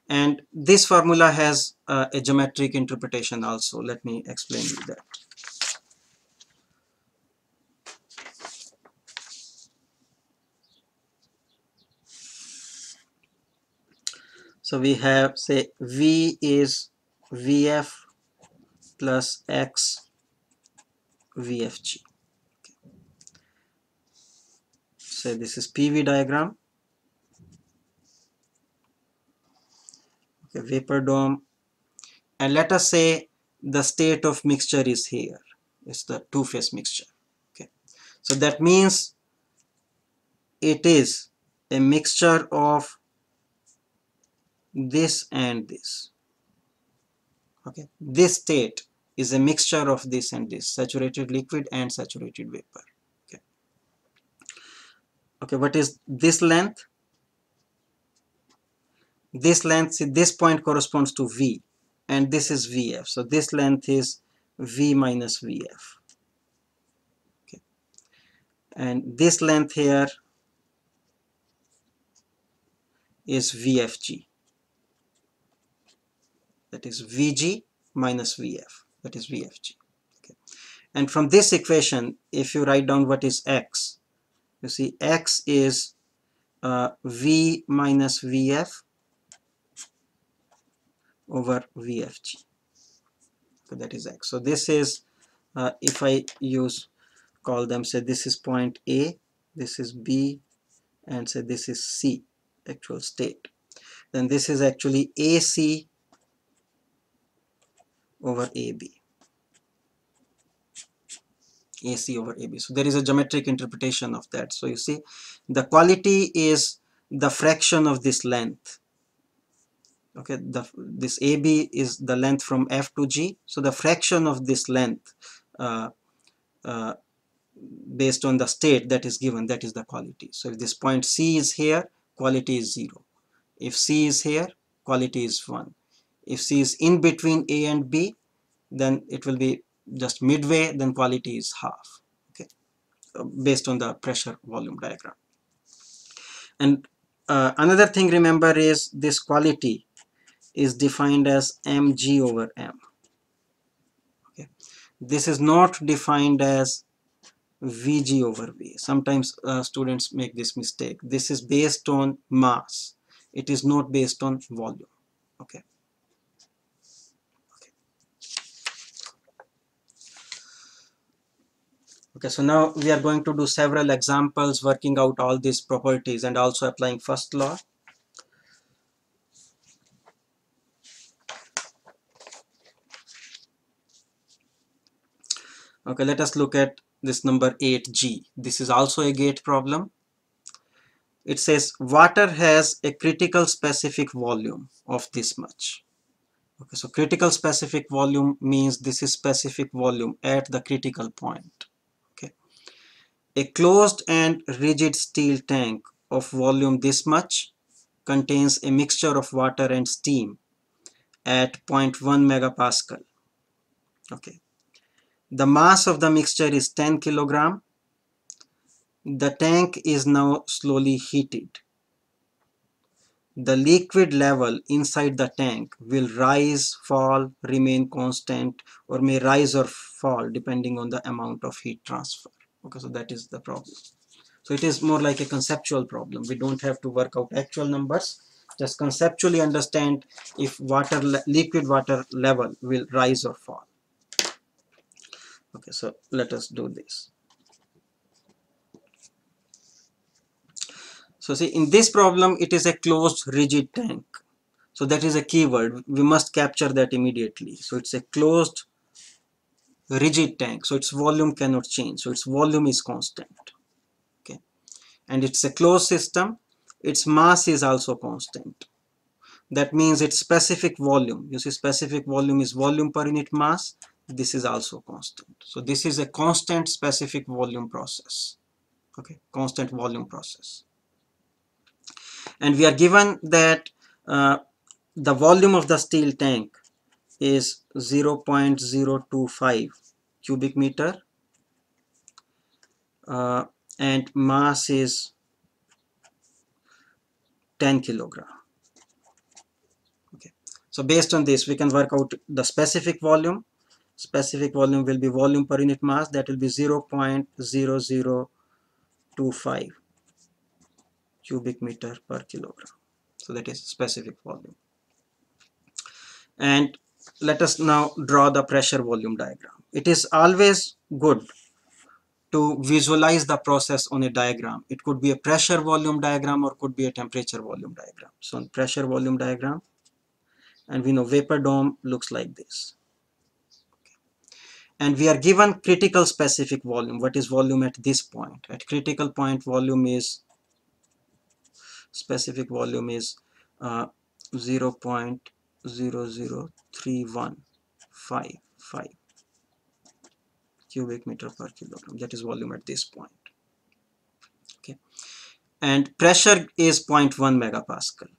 And this formula has a geometric interpretation also. Let me explain you that. So we have, say, V is VF plus X VFG. So this is PV diagram. Okay, vapor dome. And let us say the state of mixture is here. It's the two-phase mixture. Okay, so that means it is a mixture of this and this. Okay, this state is a mixture of this and this, saturated liquid and saturated vapor. Okay, okay, what is this length? This length, see, this point corresponds to V, and this is VF. So this length is V minus VF. Okay, and this length here is VFG. That is VG minus VF. That is VFG. Okay, and from this equation, if you write down what is X, you see X is V minus VF over VFG. So that is X. So this is, if I call them, say this is point A, this is B, and say this is C, actual state. Then this is actually AC over AB. AC over AB. So there is a geometric interpretation of that. So you see, the quality is the fraction of this length. Okay, this AB is the length from F to G. So the fraction of this length based on the state that is given, that is the quality. So if this point C is here, quality is 0. If C is here, quality is 1. If C is in between A and B, then it will be just midway, then quality is half. Okay, based on the pressure volume diagram. And another thing remember is this quality is defined as mg over m. Okay, this is not defined as Vg over V. Sometimes students make this mistake. This is based on mass. It is not based on volume. Okay. Okay, so now we are going to do several examples working out all these properties and also applying first law. Okay, let us look at this number 8G. This is also a gate problem. It says water has a critical specific volume of this much. Okay, so critical specific volume means this is specific volume at the critical point. Okay, a closed and rigid steel tank of volume this much contains a mixture of water and steam at 0.1 megapascal. Okay, the mass of the mixture is 10 kilogram. The tank is now slowly heated. The liquid level inside the tank will rise, fall, remain constant, or may rise or fall depending on the amount of heat transfer. Okay, so that is the problem. So it is more like a conceptual problem. We don't have to work out actual numbers. Just conceptually understand if liquid water level will rise or fall. Okay, so let us do this. So see, in this problem, it is a closed rigid tank. So that is a keyword. We must capture that immediately. So it's a closed rigid tank. So its volume cannot change. So its volume is constant. Okay. And it's a closed system. Its mass is also constant. That means its specific volume. You see, specific volume is volume per unit mass. This is also constant. So this is a constant specific volume process. Okay, constant volume process. And we are given that the volume of the steel tank is 0.025 cubic meter and mass is 10 kilogram. Okay, so based on this we can work out the specific volume. Specific volume will be volume per unit mass, that will be 0.0025 cubic meter per kilogram. So that is specific volume. And let us now draw the pressure volume diagram. It is always good to visualize the process on a diagram. It could be a pressure volume diagram or could be a temperature volume diagram. So pressure volume diagram, and we know vapor dome looks like this. And we are given critical specific volume. What is volume at this point? At critical point, volume is specific volume is 0.00315 cubic meter per kilogram. That is volume at this point. Okay, and pressure is 0.1 megapascal.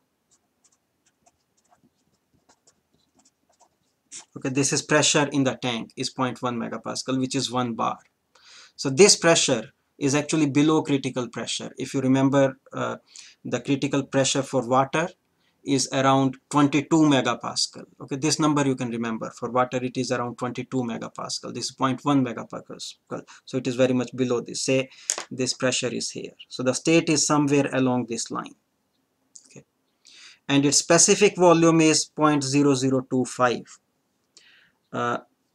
Okay, this is pressure in the tank is 0.1 megapascal, which is 1 bar. So this pressure is actually below critical pressure. If you remember, the critical pressure for water is around 22 megapascal. Okay, this number you can remember. For water it is around 22 megapascal. This is 0.1 megapascal. So it is very much below this. Say this pressure is here. So the state is somewhere along this line. Okay, and its specific volume is 0.0025,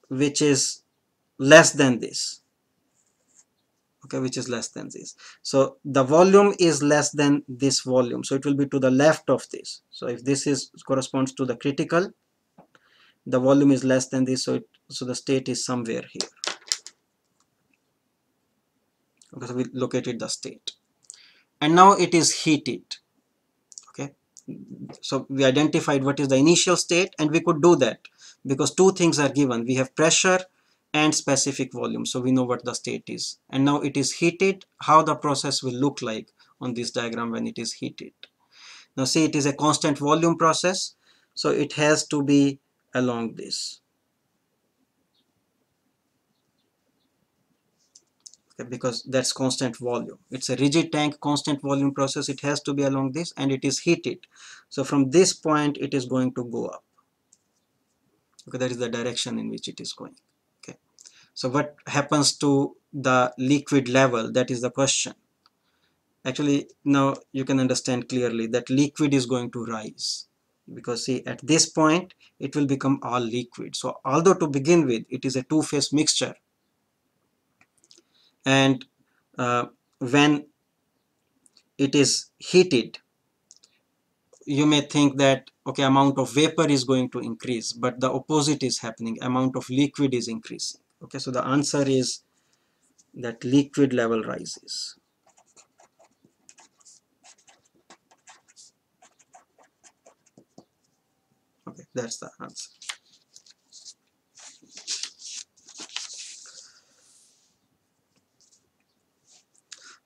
which is less than this. Okay, which is less than this. So the volume is less than this volume, so it will be to the left of this. So if this is corresponds to the critical, the volume is less than this, so the state is somewhere here. Okay, so we located the state, and now it is heated. Okay, so we identified what is the initial state, and we could do that because two things are given. We have pressure and specific volume, so we know what the state is. And now it is heated. How the process will look like on this diagram when it is heated. Now see, it is a constant volume process, so it has to be along this. Okay, because that's constant volume. It's a rigid tank, constant volume process. It has to be along this, and it is heated. So from this point it is going to go up. Okay, that is the direction in which it is going. Okay, so what happens to the liquid level? That is the question. Actually, now you can understand clearly that liquid is going to rise, because see, at this point it will become all liquid. So although to begin with it is a two-phase mixture, and when it is heated, you may think that okay, amount of vapor is going to increase, but the opposite is happening. Amount of liquid is increasing. Okay, so the answer is that liquid level rises. Okay, that's the answer.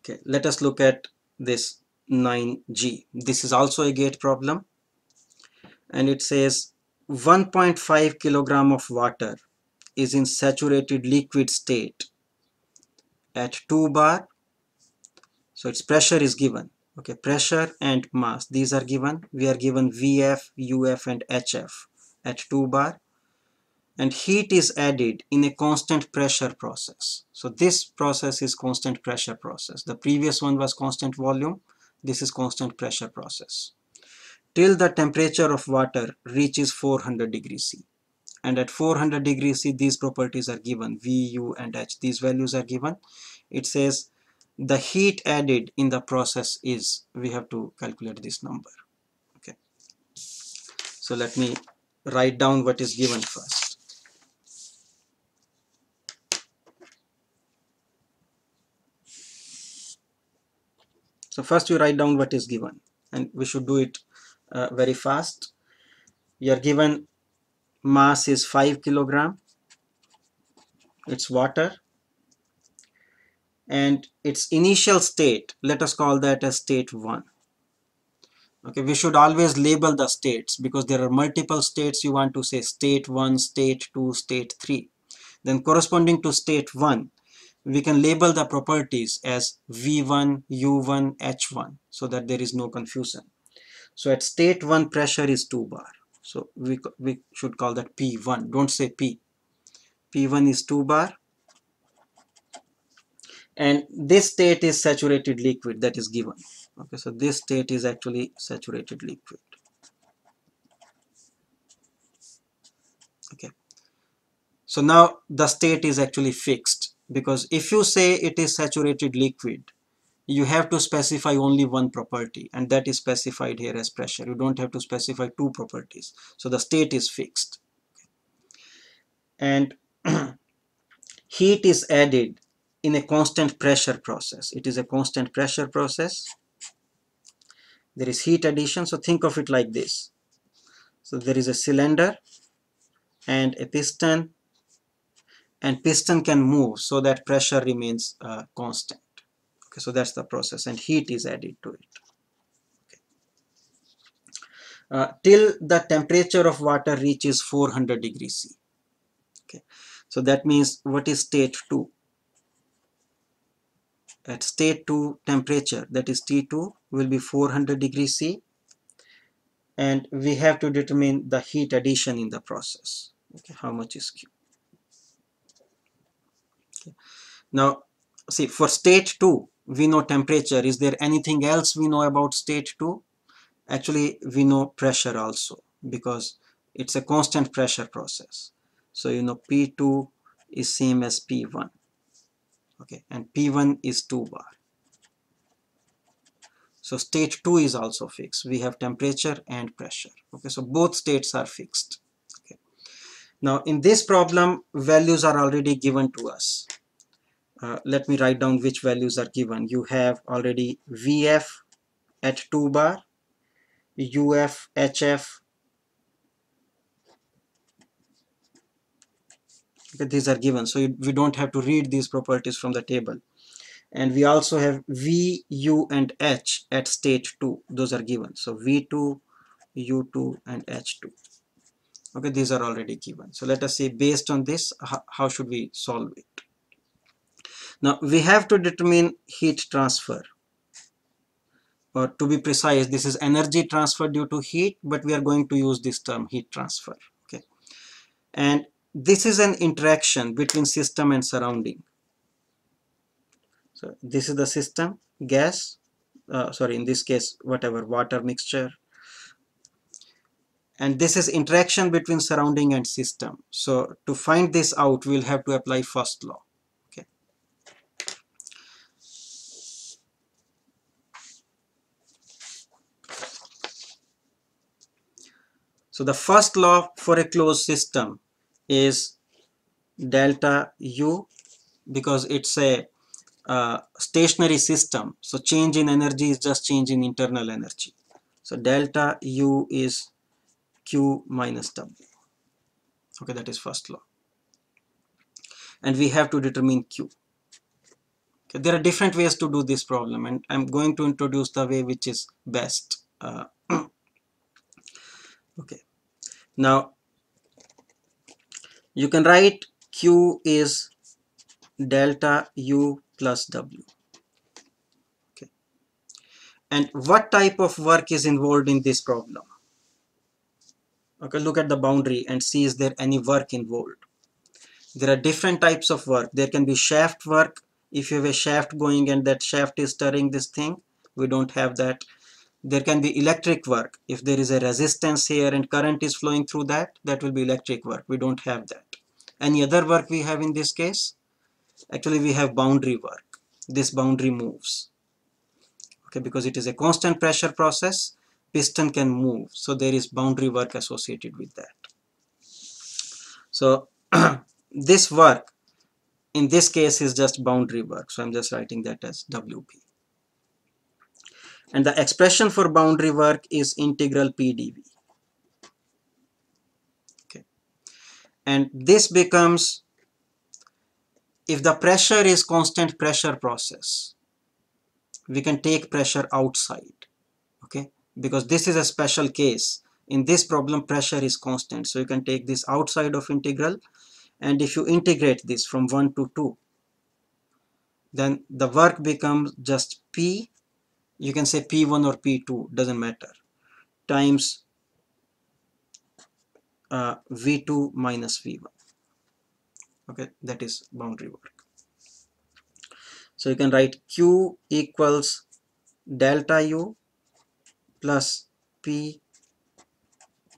Okay, let us look at this 9G. This is also a gate problem, and it says 1.5 kilogram of water is in saturated liquid state at 2 bar. So its pressure is given. Okay, pressure and mass, these are given. We are given VF, UF and HF at 2 bar, and heat is added in a constant pressure process. So this process is constant pressure process. The previous one was constant volume. This is constant pressure process till the temperature of water reaches 400 degrees C. And at 400 degrees C, these properties are given, V, U and H. These values are given. It says the heat added in the process is, we have to calculate this number. Okay, so let me write down what is given first. So first you write down what is given, and we should do it very fast. You are given mass is 5 kilogram, it's water, and its initial state, let us call that as state 1. Okay, we should always label the states because there are multiple states. You want to say state 1, state 2, state 3. Then corresponding to state 1, we can label the properties as V1, U1, H1 so that there is no confusion. So at state 1, pressure is 2 bar. So we should call that P1. Don't say P. P1 is 2 bar. And this state is saturated liquid, that is given. Okay, so this state is actually saturated liquid. Okay, so now the state is actually fixed, because if you say it is saturated liquid, you have to specify only one property, and that is specified here as pressure. You don't have to specify two properties. So the state is fixed. And heat is added in a constant pressure process. It is a constant pressure process. There is heat addition. So think of it like this. So there is a cylinder and a piston, and piston can move so that pressure remains constant. Okay, so that's the process, and heat is added to it. Okay. Till the temperature of water reaches 400 degrees C. Okay, so that means what is state 2? At state 2 temperature, that is T2, will be 400 degrees C, and we have to determine the heat addition in the process. Okay, how much is Q? Okay. Now see, for state 2 we know temperature. Is there anything else we know about state 2? Actually we know pressure also, because it's a constant pressure process. So you know P2 is same as P1. Okay, and P1 is 2 bar. So state 2 is also fixed. We have temperature and pressure. Okay, so both states are fixed. Okay. Now in this problem, values are already given to us. Let me write down which values are given. You have already VF at 2 bar, UF, HF. Okay, these are given, so we don't have to read these properties from the table. And we also have V, U, and H at state 2. Those are given. So V2, U2, and H2. Okay, these are already given. So let us see, based on this, how should we solve it? Now we have to determine heat transfer. Or to be precise, this is energy transfer due to heat, but we are going to use this term heat transfer. Okay, and this is an interaction between system and surrounding. So this is the system, gas, sorry, in this case, whatever, water mixture. And this is interaction between surrounding and system. So to find this out, we'll have to apply first law. Okay. So the first law for a closed system is delta U, because it's a stationary system. So change in energy is just change in internal energy. So delta U is Q minus W. Okay, that is first law. And we have to determine Q. Okay, there are different ways to do this problem, and I'm going to introduce the way which is best. Okay, now you can write Q is delta U plus W. Okay, and what type of work is involved in this problem? Okay, look at the boundary and see, is there any work involved? There are different types of work. There can be shaft work. If you have a shaft going and that shaft is stirring this thing, we don't have that. There can be electric work. If there is a resistance here and current is flowing through that, that will be electric work. We don't have that. Any other work we have in this case? Actually, we have boundary work. this boundary moves. Okay, because it is a constant pressure process, piston can move, so there is boundary work associated with that. So this work in this case is just boundary work, so I'm just writing that as WP. And the expression for boundary work is integral PdV. Okay, and this becomes, if the pressure is constant pressure process, we can take pressure outside. Okay, because this is a special case. In this problem, pressure is constant, so you can take this outside of integral, and if you integrate this from 1 to 2, then the work becomes just P, you can say P1 or P2, doesn't matter, times V2 minus V1. Okay, that is boundary work. So you can write Q equals delta U plus P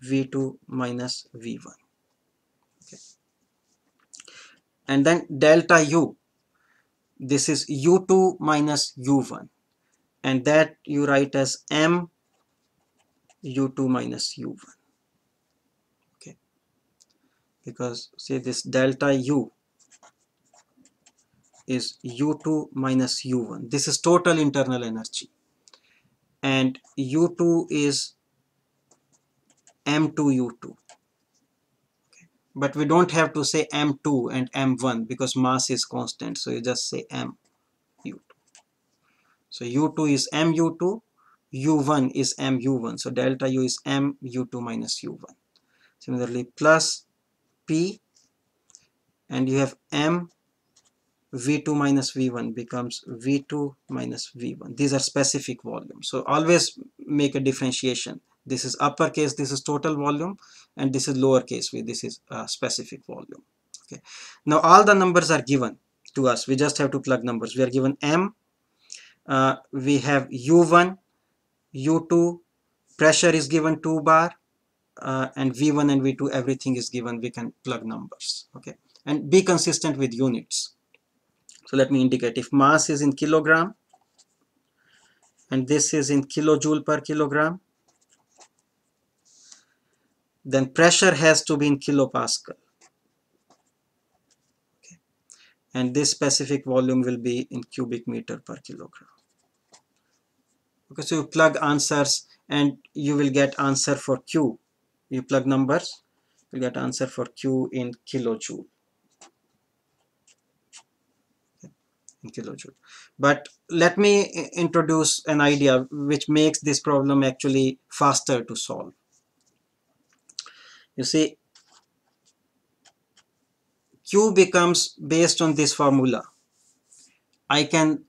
V2 minus V1. Okay. And then delta U, this is U2 minus U1, and that you write as M U2 minus U1. Okay, because say this delta U is U2 minus U1. This is total internal energy, and U2 is M2U2. But we don't have to say M2 and M1 because mass is constant, so you just say MU2. So U2 is MU2, U1 is MU1, so delta U is MU2 minus U1. Similarly, plus P, and you have M V2 minus V1 becomes V2 minus V1. These are specific volumes, so always make a differentiation. This is uppercase, this is total volume, and this is lowercase v, this is specific volume. Okay, now all the numbers are given to us, we just have to plug numbers. We are given M, we have U1, U2, pressure is given 2 bar, and V1 and V2, everything is given, we can plug numbers. Okay, and be consistent with units. So let me indicate, if mass is in kilogram and this is in kilojoule per kilogram, then pressure has to be in kilopascal. Okay, and this specific volume will be in cubic meter per kilogram. Okay, so you plug answers and you will get answer for Q. You plug numbers, you get answer for Q in kilojoule. In kilojoule. But let me introduce an idea which makes this problem actually faster to solve. You see, Q becomes based on this formula. I can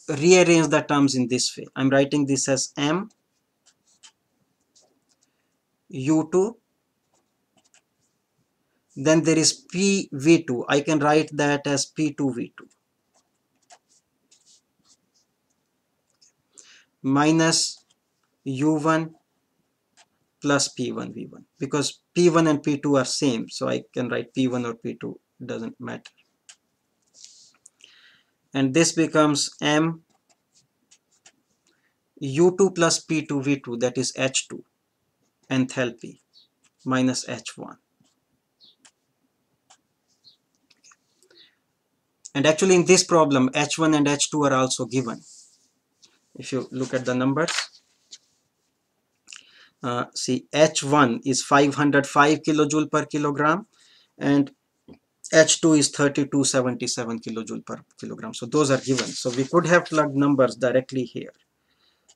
rearrange the terms in this way. I'm writing this as M U2, then there is P V2. I can write that as P2 V2 minus U1 plus P1 V1, because P1 and P2 are same, so I can write P1 or P2, doesn't matter. And this becomes M U2 plus P2 V2, that is H2 enthalpy minus H1. And actually in this problem, H1 and H2 are also given. If you look at the numbers, see, H1 is 505 kilojoule per kilogram and H2 is 3277 kilojoule per kilogram. So those are given. So we could have plugged numbers directly here.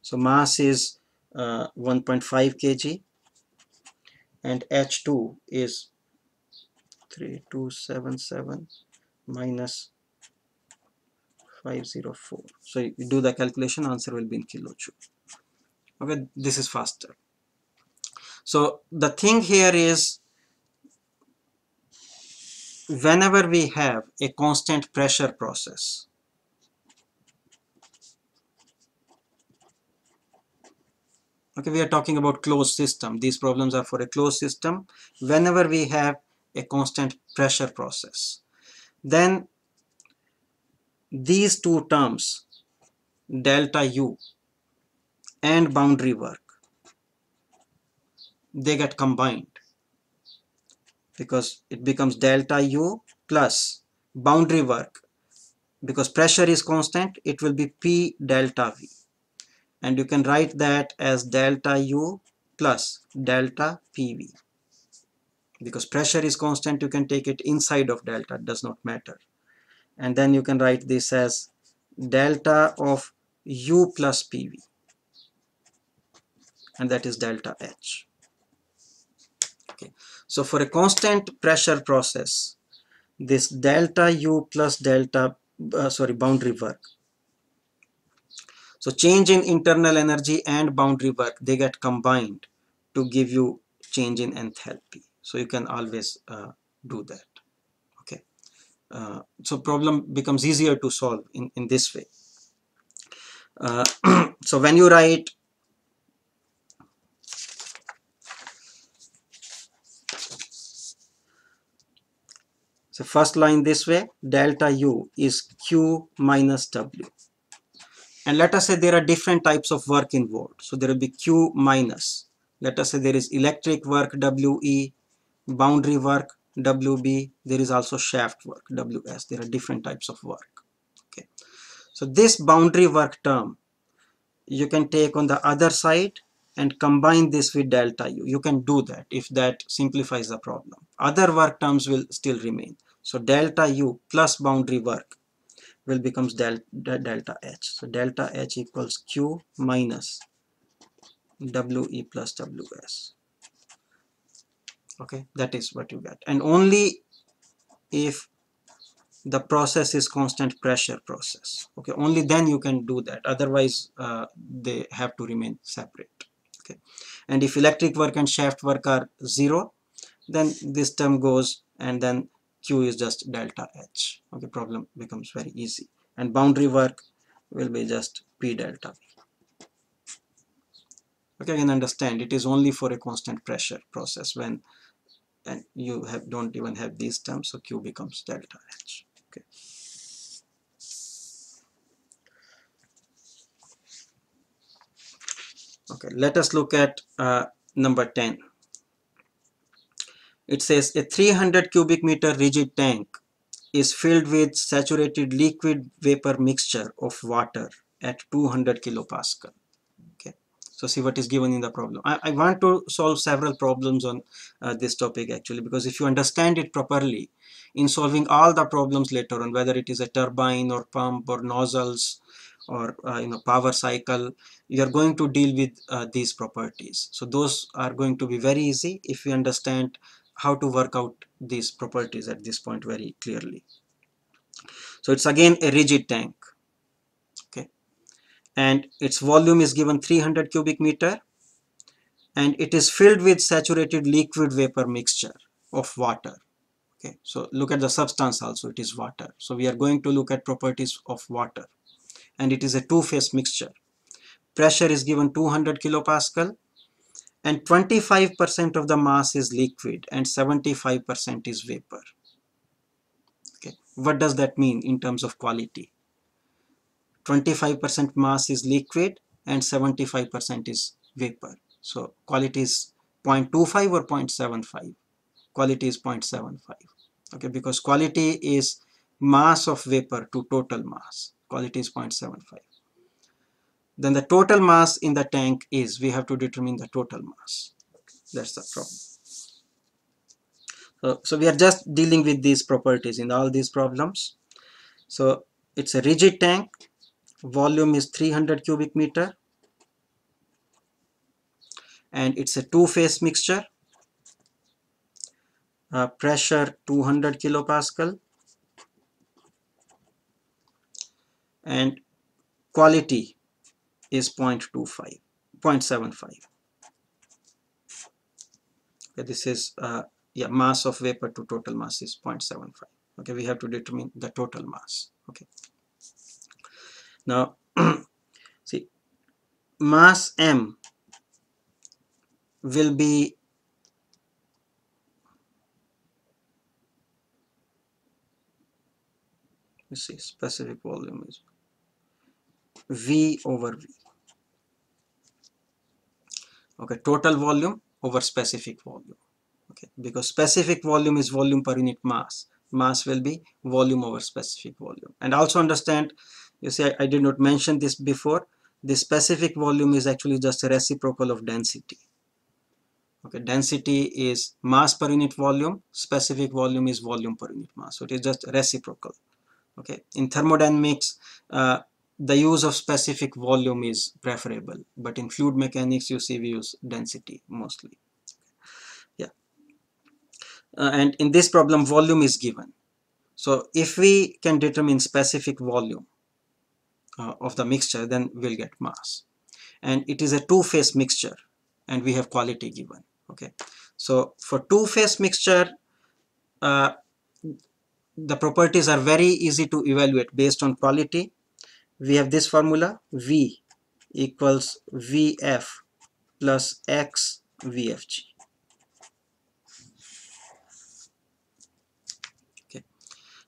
So mass is 1.5 kg and H2 is 3277 minus 504. So you do the calculation, answer will be in kilojoule. Okay, this is faster. So the thing here is, whenever we have a constant pressure process, okay, we are talking about closed system. These problems are for a closed system. Whenever we have a constant pressure process, then these two terms, delta U and boundary work, they get combined, because it becomes delta U plus boundary work. Because pressure is constant, it will be P delta V. And you can write that as delta U plus delta PV. Because pressure is constant, you can take it inside of delta, it does not matter. And then you can write this as delta of U plus PV, and that is delta H. Okay. So for a constant pressure process, this delta U plus delta boundary work, so change in internal energy and boundary work, they get combined to give you change in enthalpy. So you can always do that. Okay. So problem becomes easier to solve in this way. So when you write first line this way, delta U is Q minus W. And let us say there are different types of work involved. So there will be Q minus. Let us say there is electric work WE, boundary work WB, there is also shaft work WS. There are different types of work. Okay. So this boundary work term you can take on the other side and combine this with delta U. You can do that if that simplifies the problem. Other work terms will still remain. So delta U plus boundary work will becomes delta H. So delta H equals Q minus WE plus WS. Okay, that is what you get. And only if the process is constant pressure process, okay, only then you can do that. Otherwise they have to remain separate. Okay. And if electric work and shaft work are 0, then this term goes, and then Q is just delta H. Okay, problem becomes very easy. And boundary work will be just P delta V. Okay, you can understand it is only for a constant pressure process when and you don't even have these terms, so Q becomes delta H. Okay. Okay, let us look at number 10. It says a 300 cubic meter rigid tank is filled with saturated liquid vapor mixture of water at 200 kilopascal. Okay, so see what is given in the problem. I want to solve several problems on this topic actually, because if you understand it properly, in solving all the problems later on, whether it is a turbine or pump or nozzles or power cycle, you are going to deal with these properties. So those are going to be very easy if you understand how to work out these properties at this point very clearly. So it's again a rigid tank. Okay, and its volume is given 300 cubic meter, and it is filled with saturated liquid vapor mixture of water. Okay, so look at the substance also, it is water. So we are going to look at properties of water, and it is a two-phase mixture. Pressure is given 200 kilopascal, and 25% of the mass is liquid and 75% is vapor. Okay, what does that mean in terms of quality? 25% mass is liquid and 75% is vapor. So quality is 0.25 or 0.75. Quality is 0.75. Okay, because quality is mass of vapor to total mass. Quality is 0.75. Then the total mass in the tank is, we have to determine the total mass. That's the problem. So we are just dealing with these properties in all these problems. So it's a rigid tank. Volume is 300 cubic meter. And it's a two-phase mixture. Pressure 200 kilopascal. And quality is 0.25, 0.75. Okay, this is mass of vapor to total mass is 0.75. Okay, we have to determine the total mass. Okay, now see, mass M will be You see, specific volume is V over V. Okay, total volume over specific volume. Okay, because specific volume is volume per unit mass. Mass will be volume over specific volume. And also understand, you see, I did not mention this before. The specific volume is actually just a reciprocal of density. Okay, density is mass per unit volume, specific volume is volume per unit mass. So it is just reciprocal. Okay, in thermodynamics, the use of specific volume is preferable, but in fluid mechanics, you see, we use density mostly. Yeah, and in this problem, volume is given. So if we can determine specific volume of the mixture, then we'll get mass. And it is a two-phase mixture, and we have quality given. Okay, so for two-phase mixture, uh, the properties are very easy to evaluate based on quality. We have this formula: V equals Vf plus X Vfg. Okay,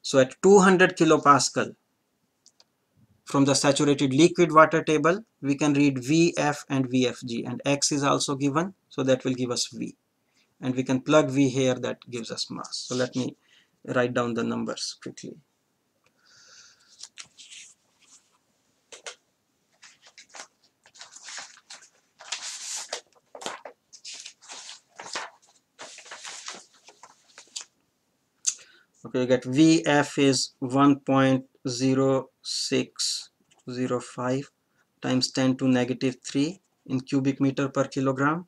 so at 200 kilopascal from the saturated liquid water table, we can read Vf and Vfg, and X is also given, so that will give us V. And we can plug V here, that gives us mass. So let me write down the numbers quickly. Okay, you get Vf is 1.0605 times 10 to negative 3 in cubic meter per kilogram.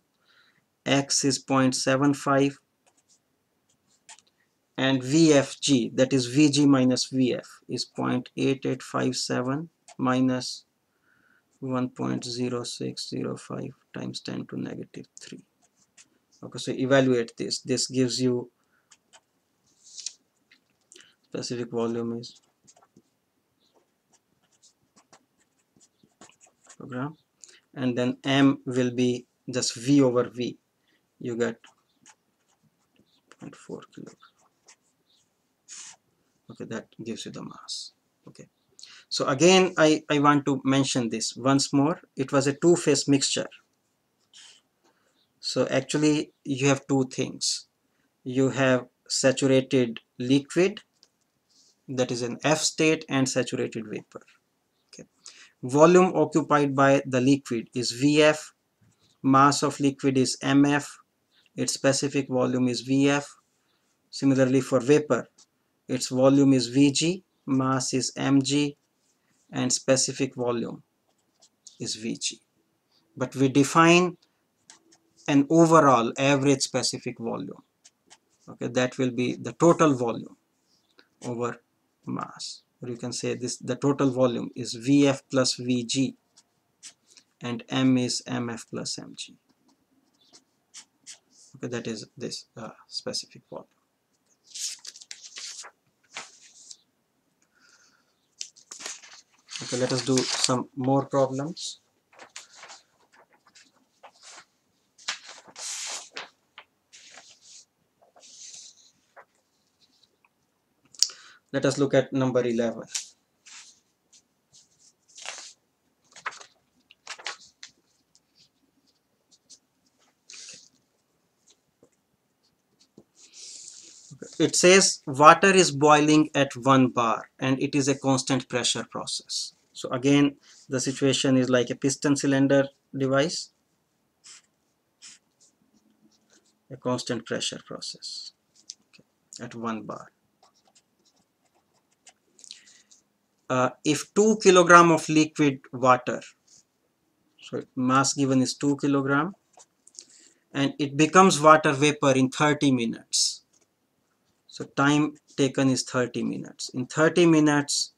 X is 0.75, and Vfg, that is Vg minus Vf, is 0.8857 minus 1.0605 times 10 to negative 3. Okay, so evaluate this. This gives you specific volume is program, and then M will be just V over V. You get 0.4 kilo. Okay, that gives you the mass. Okay, so again, I want to mention this once more. It was a two-phase mixture. So actually, you have two things. You have saturated liquid, that is an F state, and saturated vapor. Okay, volume occupied by the liquid is Vf, mass of liquid is Mf, its specific volume is Vf. Similarly for vapor, its volume is Vg, mass is Mg, and specific volume is Vg. But we define an overall average specific volume. Okay, that will be the total volume over mass. Or you can say this: the total volume is Vf plus Vg, and M is Mf plus Mg. Okay, that is this specific volume. Okay, let us do some more problems. Let us look at number 11. It says water is boiling at 1 bar and it is a constant pressure process. So again, the situation is like a piston cylinder device, a constant pressure process, okay, at 1 bar. If 2 kilogram of liquid water, so mass given is 2 kilogram, and it becomes water vapor in 30 minutes. So time taken is 30 minutes. In 30 minutes,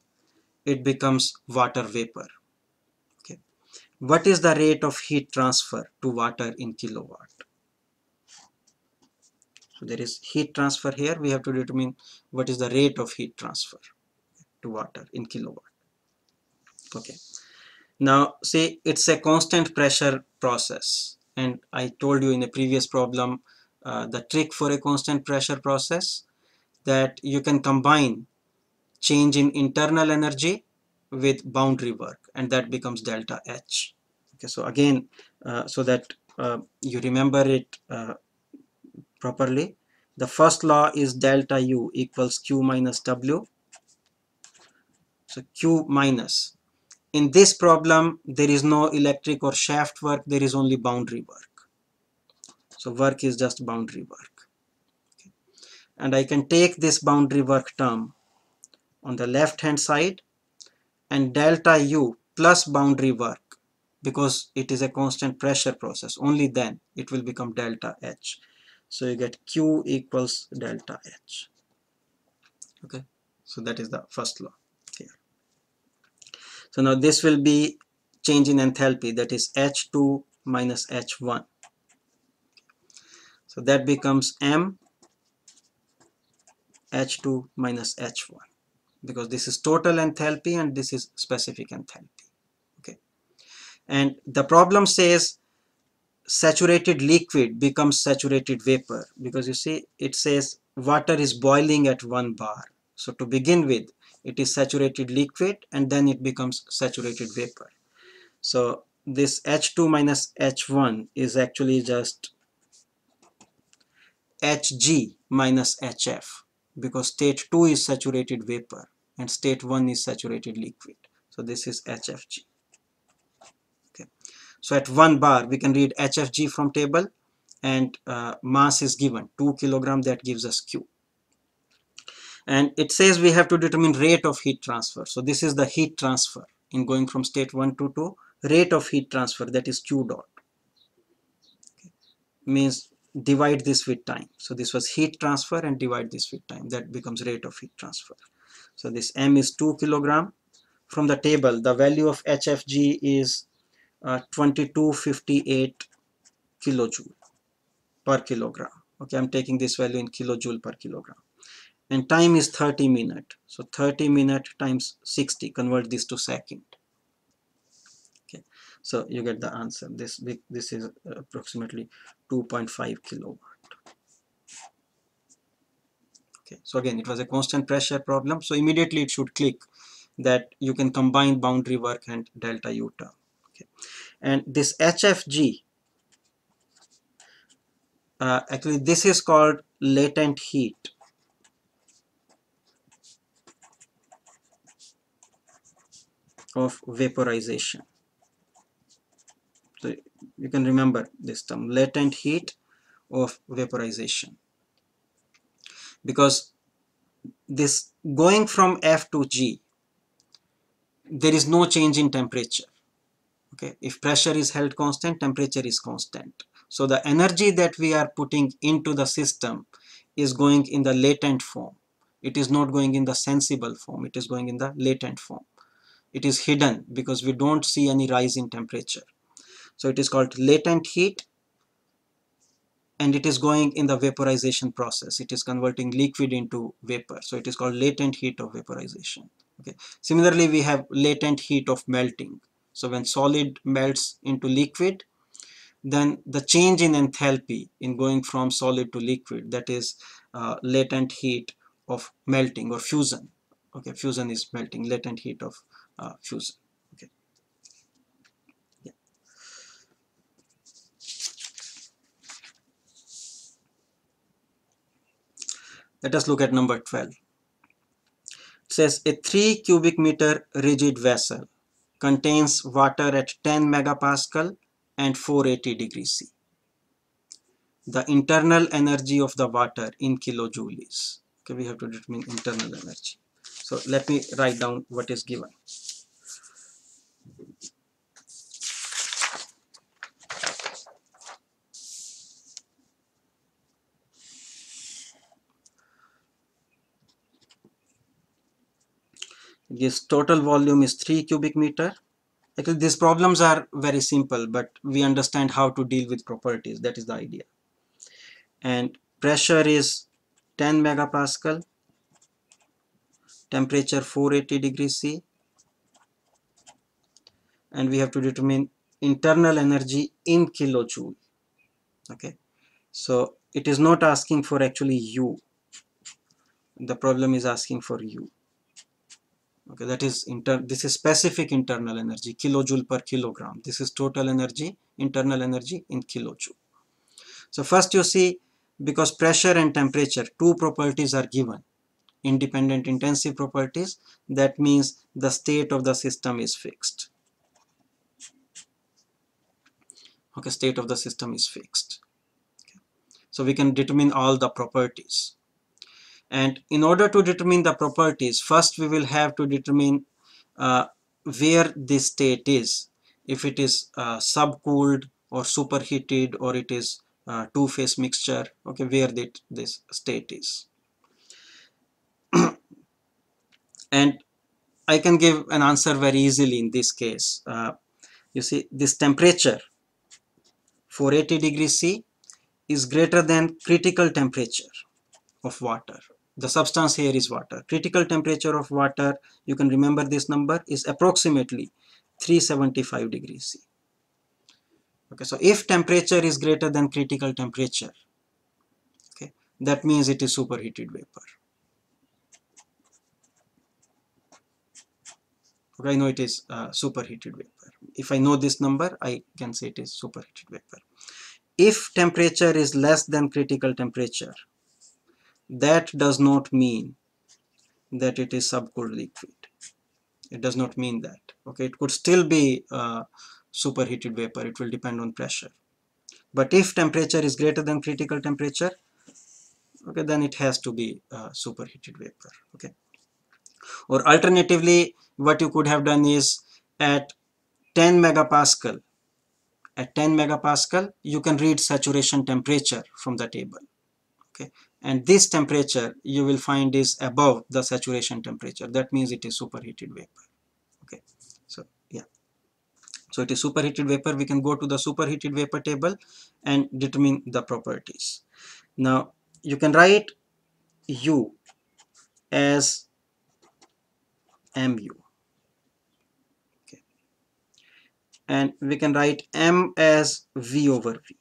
it becomes water vapor. Okay. What is the rate of heat transfer to water in kilowatt? So there is heat transfer here. We have to determine what is the rate of heat transfer to water in kilowatt. Okay. Now see, it's a constant pressure process, and I told you in a previous problem the trick for a constant pressure process, that you can combine change in internal energy with boundary work, and that becomes delta H. Okay, so again, so that you remember it properly, the first law is delta U equals Q minus W. So Q minus. In this problem, there is no electric or shaft work, there is only boundary work. So work is just boundary work. Okay. And I can take this boundary work term on the left hand side, and delta U plus boundary work, because it is a constant pressure process, only then it will become delta H. So you get Q equals delta H. Okay, so that is the first law here. So now this will be change in enthalpy, that is H2 minus H1. So that becomes M H2 minus H1, because this is total enthalpy and this is specific enthalpy. Okay, and the problem says saturated liquid becomes saturated vapor, because you see it says water is boiling at 1 bar. So to begin with, it is saturated liquid and then it becomes saturated vapor. So this H2 minus H1 is actually just Hg minus Hf, because state 2 is saturated vapor and state 1 is saturated liquid. So this is Hfg. Okay. So at 1 bar we can read Hfg from table, and mass is given 2 kilogram, that gives us Q. And it says we have to determine rate of heat transfer. So this is the heat transfer in going from state 1 to 2, rate of heat transfer, that is Q dot. Okay. Means divide this with time. So this was heat transfer and divide this with time, that becomes rate of heat transfer. So this M is 2 kilogram. From the table, the value of HFG is 2258 kilojoule per kilogram. Okay, I'm taking this value in kilojoule per kilogram. And time is 30 minutes. So 30 minutes times 60, convert this to second. Okay, so you get the answer. This is approximately 2.5 kilowatt. Okay, so again, it was a constant pressure problem. So immediately it should click that you can combine boundary work and delta U term. Okay, and this HFG, actually this is called latent heat of vaporization. So you can remember this term, latent heat of vaporization, because this going from F to G, there is no change in temperature. Okay, if pressure is held constant, temperature is constant. So the energy that we are putting into the system is going in the latent form. It is not going in the sensible form, it is going in the latent form. It is hidden because we don't see any rise in temperature. So it is called latent heat, and it is going in the vaporization process. It is converting liquid into vapor. So it is called latent heat of vaporization. Okay. Similarly, we have latent heat of melting. So when solid melts into liquid, then the change in enthalpy in going from solid to liquid, that is latent heat of melting or fusion. Okay, fusion is melting, latent heat of fusion. Okay. Yeah. Let us look at number 12. It says a 3 cubic meter rigid vessel contains water at 10 megapascal and 480 degrees C. The internal energy of the water in kilojoule is. Okay, we have to determine internal energy. So let me write down what is given. This total volume is 3 cubic meter. Actually, these problems are very simple, but we understand how to deal with properties. That is the idea. And pressure is 10 megapascal, temperature 480 degrees C, and we have to determine internal energy in kilojoule. Okay, so it is not asking for actually U. The problem is asking for U. Okay, that is this is specific internal energy, kilojoule per kilogram. This is total energy, internal energy in kilojoule. So first you see, because pressure and temperature, two properties are given, independent intensive properties, that means the state of the system is fixed. Okay, state of the system is fixed. Okay. So we can determine all the properties. And in order to determine the properties, first we will have to determine where this state is. If it is subcooled or superheated, or it is two-phase mixture, okay, where this state is. And I can give an answer very easily in this case. You see, this temperature 480 degrees C is greater than critical temperature of water. The substance here is water. Critical temperature of water, you can remember this number, is approximately 375 degrees C. Okay, so if temperature is greater than critical temperature, okay, that means it is superheated vapor. Okay, I know it is superheated vapor. If I know this number, I can say it is superheated vapor. If temperature is less than critical temperature, that does not mean that it is subcooled liquid. It does not mean that. Okay, it could still be superheated vapor. It will depend on pressure. But if temperature is greater than critical temperature, okay, then it has to be superheated vapor. Okay. Or alternatively, what you could have done is at 10 megapascal. At 10 megapascal, you can read saturation temperature from the table. Okay, and this temperature you will find is above the saturation temperature. That means it is superheated vapor. Okay, so yeah, so it is superheated vapor. We can go to the superheated vapor table and determine the properties. Now you can write U as mu, okay, and we can write M as V over V.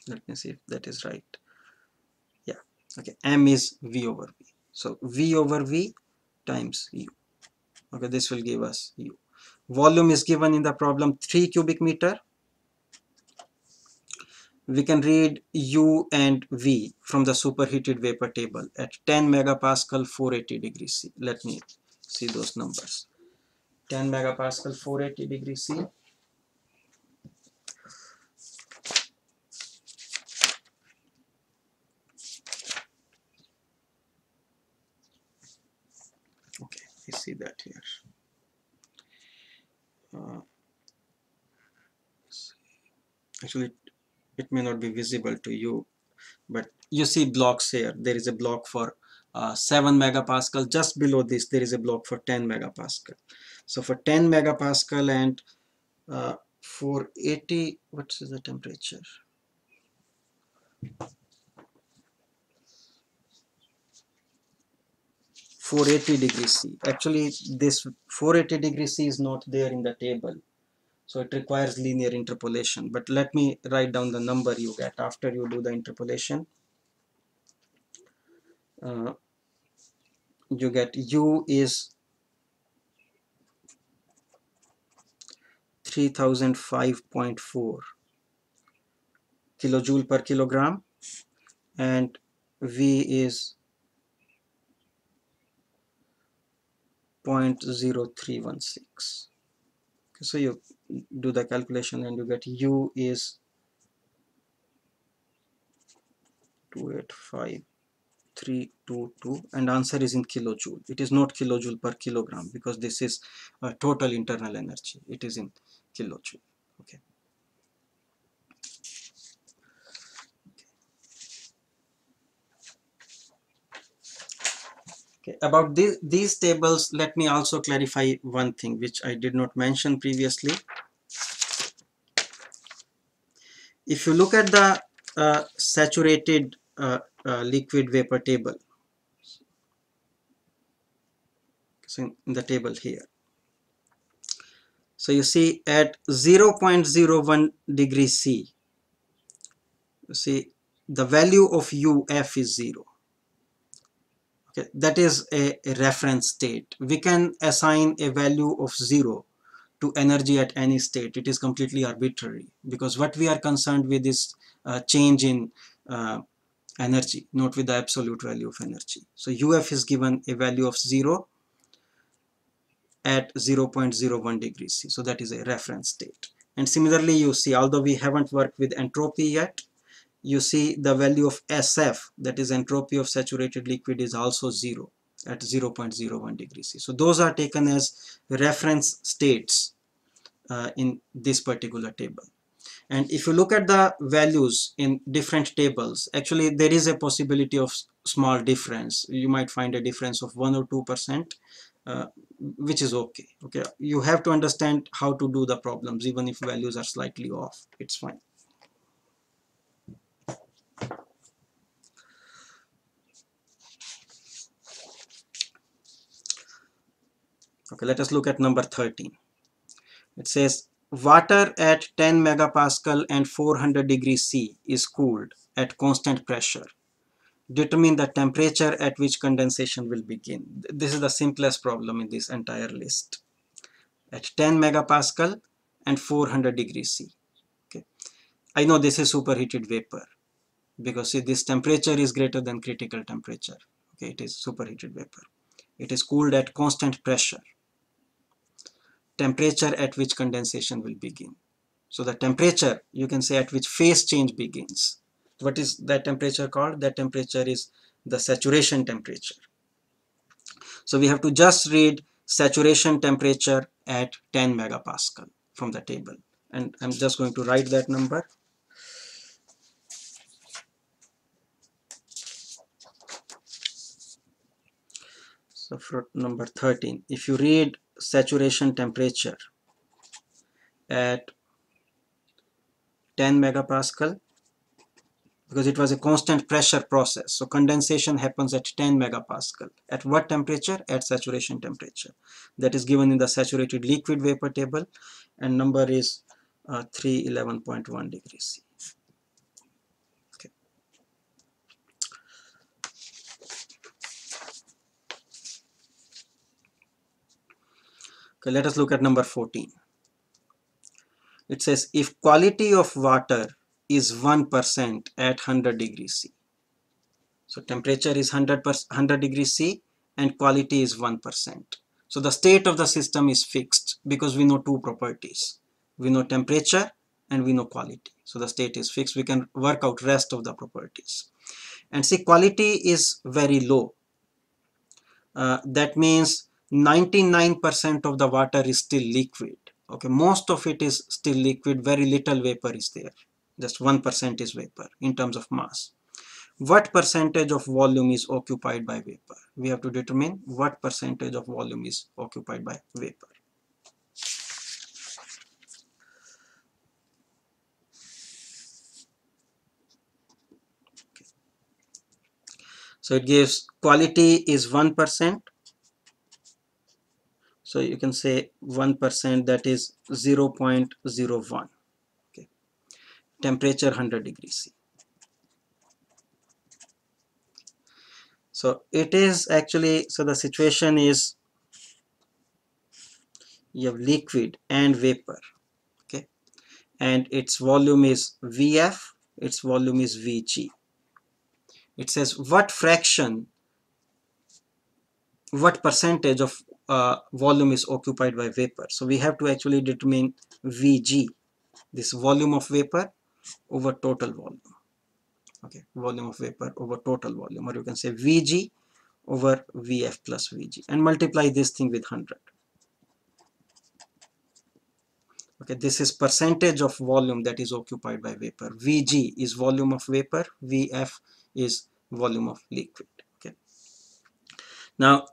Let me see if that is right. Yeah, okay, M is V over V. So V over V times U. Okay, this will give us U. Volume is given in the problem 3 cubic meter. We can read U and V from the superheated vapor table at 10 megapascal 480 degrees C. Let me see those numbers. 10 megapascal 480 degrees C. Okay, we see that here. Actually, it may not be visible to you, but you see blocks here. There is a block for 7 megapascal. Just below this, there is a block for 10 megapascal. So for 10 megapascal and 480, what is the temperature? 480 degrees C. Actually, this 480 degrees C is not there in the table, so it requires linear interpolation. But let me write down the number you get after you do the interpolation. You get U is 3005.4 kilojoule per kilogram, and V is 0.0316. Okay, so you do the calculation and you get U is 285,322, and answer is in kilojoule. It is not kilojoule per kilogram because this is total internal energy. It is in kilojoule. Okay. Okay. About these tables, let me also clarify one thing which I did not mention previously. If you look at the saturated liquid vapor table, so in the table here, so you see at 0.01 degrees C, you see the value of UF is 0. Okay, that is a reference state. We can assign a value of 0 to energy at any state. It is completely arbitrary, because what we are concerned with is change in energy, not with the absolute value of energy. So UF is given a value of 0 at 0.01 degrees C. So that is a reference state. And similarly, you see, although we haven't worked with entropy yet, you see the value of SF, that is entropy of saturated liquid, is also 0 at 0.01 degrees C. So those are taken as reference states in this particular table. And if you look at the values in different tables, actually there is a possibility of small difference. You might find a difference of 1 or 2%, which is okay. Okay, you have to understand how to do the problems. Even if values are slightly off, it's fine. Okay, let us look at number 13. It says water at 10 megapascal and 400 degrees C is cooled at constant pressure. Determine the temperature at which condensation will begin. This is the simplest problem in this entire list. At 10 megapascal and 400 degrees C. Okay, I know this is superheated vapor, because see, this temperature is greater than critical temperature. Okay, it is superheated vapor. It is cooled at constant pressure. Temperature at which condensation will begin. So the temperature, you can say, at which phase change begins. What is that temperature called? That temperature is the saturation temperature. So we have to just read saturation temperature at 10 megapascal from the table. And I'm just going to write that number. So for number 13, if you read saturation temperature at 10 megapascal, because it was a constant pressure process, so condensation happens at 10 megapascal. At what temperature? At saturation temperature. That is given in the saturated liquid vapor table, and number is 311.1 degrees C. Okay. Okay, let us look at number 14. It says if quality of water is 1% at 100 degrees C. So temperature is 100 degrees C and quality is 1%. So the state of the system is fixed, because we know two properties. We know temperature and we know quality. So the state is fixed. We can work out rest of the properties. And see, quality is very low. That means 99% of the water is still liquid. Okay, most of it is still liquid. Very little vapor is there. Just 1% is vapor in terms of mass. What percentage of volume is occupied by vapor? We have to determine what percentage of volume is occupied by vapor. Okay. So it gives quality is 1%. So you can say 1%, that is 0.01. Okay. Temperature 100 degrees C. So it is actually, so the situation is you have liquid and vapor, okay, and its volume is Vf, its volume is Vg. It says what fraction, what percentage of volume is occupied by vapor. So we have to actually determine Vg, this volume of vapor over total volume. Okay, volume of vapor over total volume, or you can say Vg over Vf plus Vg, and multiply this thing with 100. Okay, this is percentage of volume that is occupied by vapor. Vg is volume of vapor, Vf is volume of liquid. Okay. Now,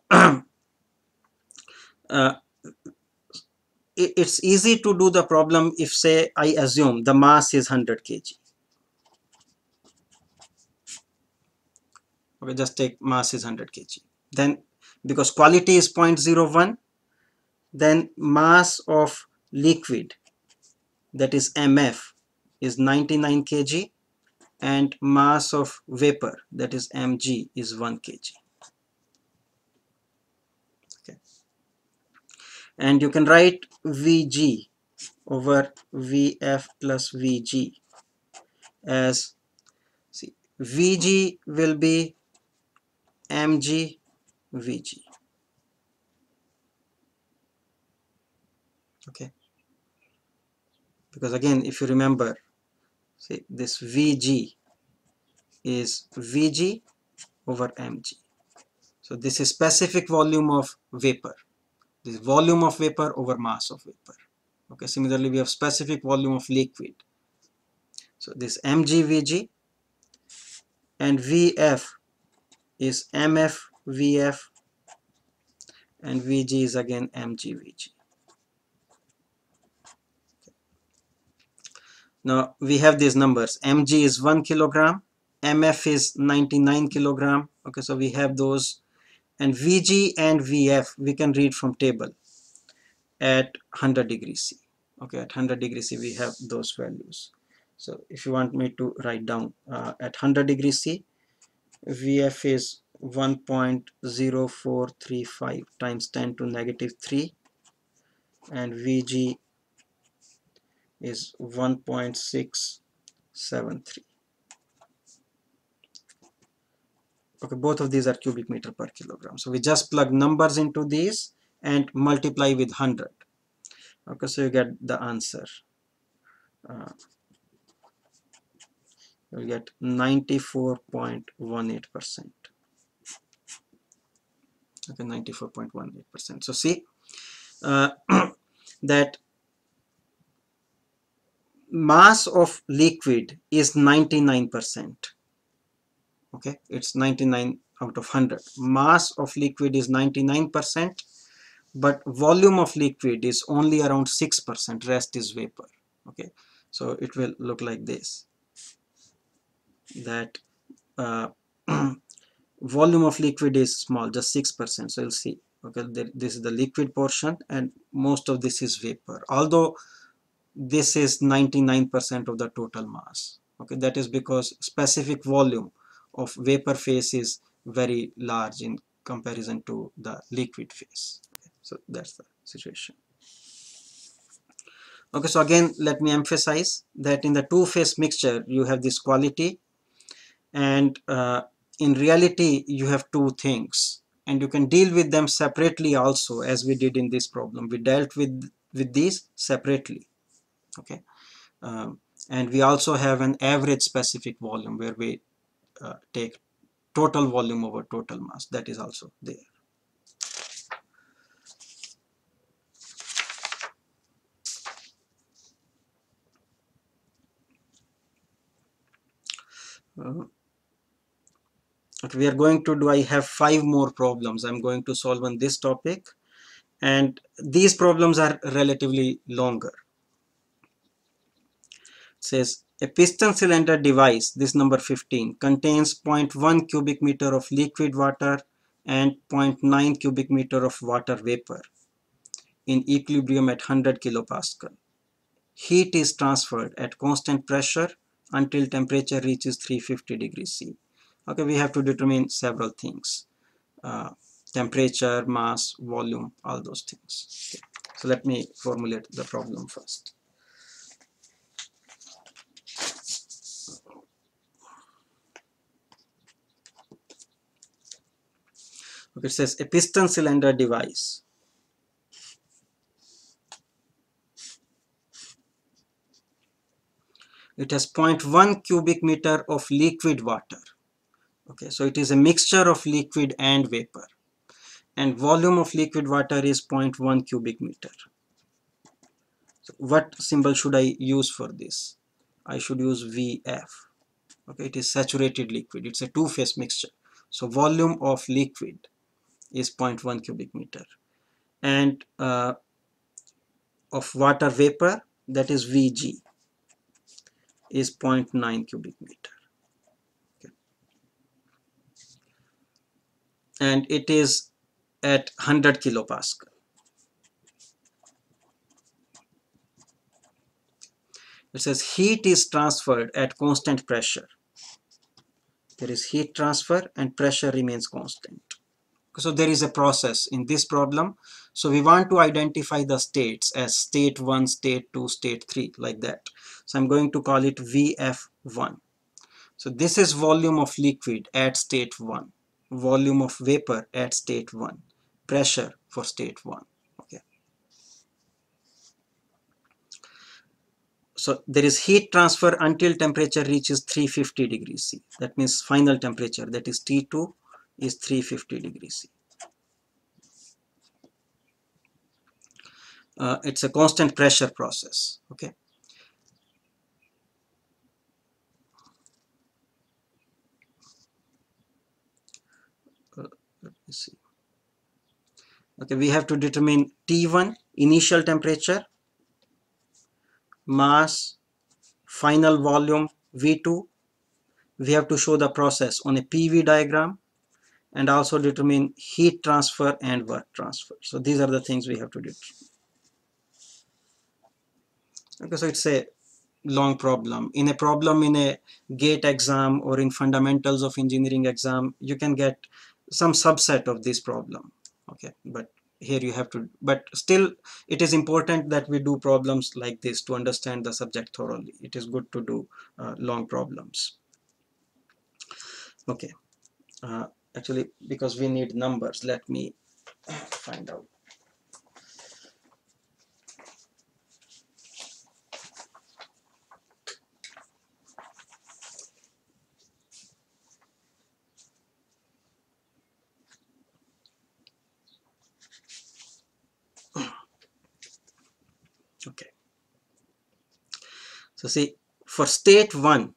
it's easy to do the problem if, say, I assume the mass is 100 kg. Okay, just take mass is 100 kg. Then, because quality is 0.01, then mass of liquid, that is MF, is 99 kg, and mass of vapor, that is Mg, is 1 kg. And you can write Vg over Vf plus Vg as, see, Vg will be mg Vg. Okay, because again, if you remember, see, this Vg is Vg over mg. So this is specific volume of vapor. This is volume of vapor over mass of vapor. Okay, similarly we have specific volume of liquid. So this mg Vg, and Vf is mf Vf, and Vg is again mg Vg. Now we have these numbers. Mg is 1 kilogram, mf is 99 kilogram. Okay, so we have those, and Vg and Vf we can read from table at 100 degrees C. Okay, at 100 degrees C we have those values. So if you want me to write down, at 100 degrees C, Vf is 1.0435 times 10 to negative 3, and Vg is 1.673. Okay, both of these are cubic meter per kilogram. So we just plug numbers into these and multiply with 100. Okay, so you get the answer. You'll get 94.18%. Okay, 94.18%. So see that mass of liquid is 99%. Okay, it's 99 out of 100. Mass of liquid is 99%, but volume of liquid is only around 6%. Rest is vapor. Okay, so it will look like this, that volume of liquid is small, just 6%. So you'll see, okay, this is the liquid portion and most of this is vapor, although this is 99% of the total mass. Okay, that is because specific volume of vapor phase is very large in comparison to the liquid phase. Okay, so that's the situation. Okay, so again let me emphasize that in the two-phase mixture you have this quality, and in reality you have two things, and you can deal with them separately also, as we did in this problem. We dealt with these separately. Okay, and we also have an average specific volume where we take total volume over total mass. That is also there. What we are going to do, I have 5 more problems I'm going to solve on this topic, and these problems are relatively longer. It says a piston cylinder device, this number 15, contains 0.1 cubic meter of liquid water and 0.9 cubic meter of water vapor in equilibrium at 100 kilopascal. Heat is transferred at constant pressure until temperature reaches 350 degrees C. Okay, we have to determine several things. Temperature, mass, volume, all those things. Okay. So let me formulate the problem first. Okay, it says a piston cylinder device. It has 0.1 cubic meter of liquid water. Okay, so it is a mixture of liquid and vapor, and volume of liquid water is 0.1 cubic meter. So what symbol should I use for this? I should use VF. Okay, it is saturated liquid. It's a two-phase mixture. So volume of liquid is 0.1 cubic meter, and of water vapor, that is Vg, is 0.9 cubic meter. Okay. And it is at 100 kilopascal. It says heat is transferred at constant pressure. There is heat transfer and pressure remains constant. So there is a process in this problem. So we want to identify the states as state 1, state 2, state 3, like that. So I'm going to call it VF1. So this is volume of liquid at state 1, volume of vapor at state 1, pressure for state 1. Okay. So there is heat transfer until temperature reaches 350 degrees C. That means final temperature, that is T2, is 350 degrees C. It's a constant pressure process. Okay. Let me see. Okay, we have to determine T1, initial temperature, mass, final volume, V2. We have to show the process on a PV diagram and also determine heat transfer and work transfer. So these are the things we have to do. Okay, so it's a long problem. In a gate exam or in fundamentals of engineering exam, you can get some subset of this problem. Okay, but here you have to, but still it is important that we do problems like this to understand the subject thoroughly. It is good to do long problems. Okay, actually, because we need numbers, let me find out. Okay, so see, for state 1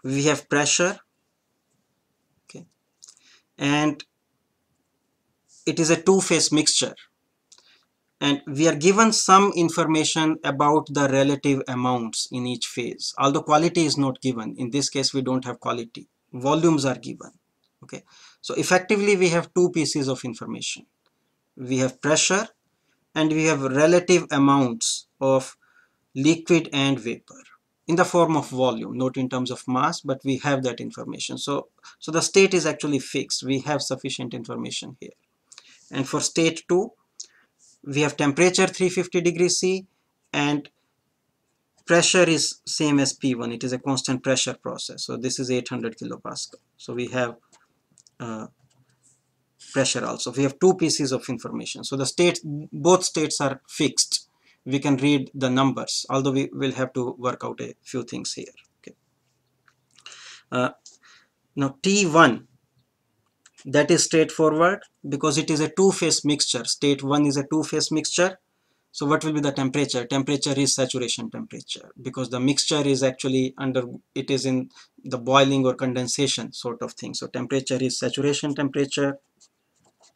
we have pressure. Okay, and it is a two-phase mixture, and we are given some information about the relative amounts in each phase, although quality is not given. In this case we don't have quality, volumes are given. Okay, so effectively we have two pieces of information. We have pressure and we have relative amounts of liquid and vapor in the form of volume, not in terms of mass, but we have that information. So the state is actually fixed. We have sufficient information here. And for state 2 we have temperature 350 degrees C and pressure is same as P1. It is a constant pressure process. So this is 800 kilopascal. So we have pressure also. We have two pieces of information. So the states, both states are fixed. We can read the numbers, although we will have to work out a few things here. Okay. Now T1, that is straightforward because it is a two-phase mixture. State 1 is a two-phase mixture. So what will be the temperature? Temperature is saturation temperature because the mixture is actually it is in the boiling or condensation sort of thing. So temperature is saturation temperature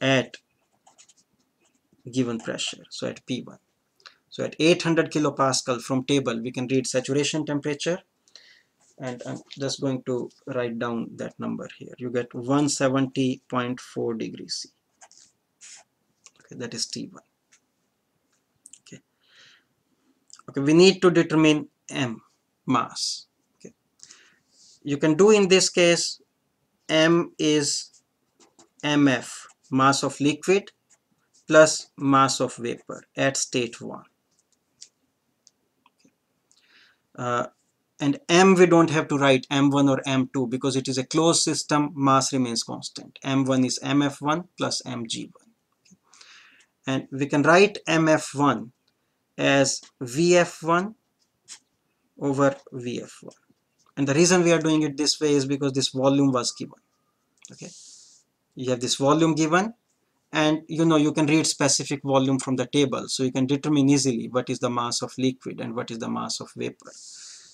at given pressure. So at P1. So at 800 kilopascal from table, we can read saturation temperature. And I'm just going to write down that number here. You get 170.4 degrees C. Okay, that is T1. Okay. Okay, we need to determine M, mass. Okay. You can do in this case, M is MF, mass of liquid, plus mass of vapor at state 1. And M we don't have to write M1 or M2 because it is a closed system, mass remains constant. M1 is MF1 plus MG1. And we can write MF1 as VF1 over VF1. And the reason we are doing it this way is because this volume was given. Okay, you have this volume given, and you can read specific volume from the table, so you can determine easily what is the mass of liquid and what is the mass of vapor.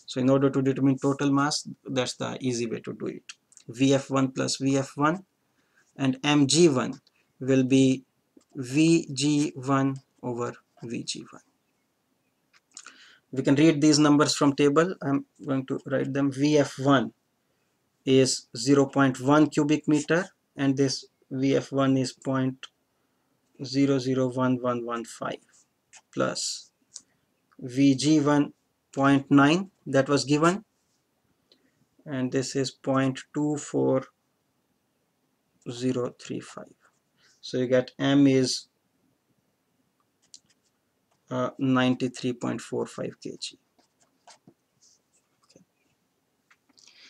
So in order to determine total mass, that's the easy way to do it. VF1 plus VF1, and mg1 will be vg1 over vg1. We can read these numbers from table. I'm going to write them. VF1 is 0.1 cubic meter and this VF1 is 0.001115 plus VG1 0.9 that was given, and this is 0.24035. So you get M is 93.45 kg.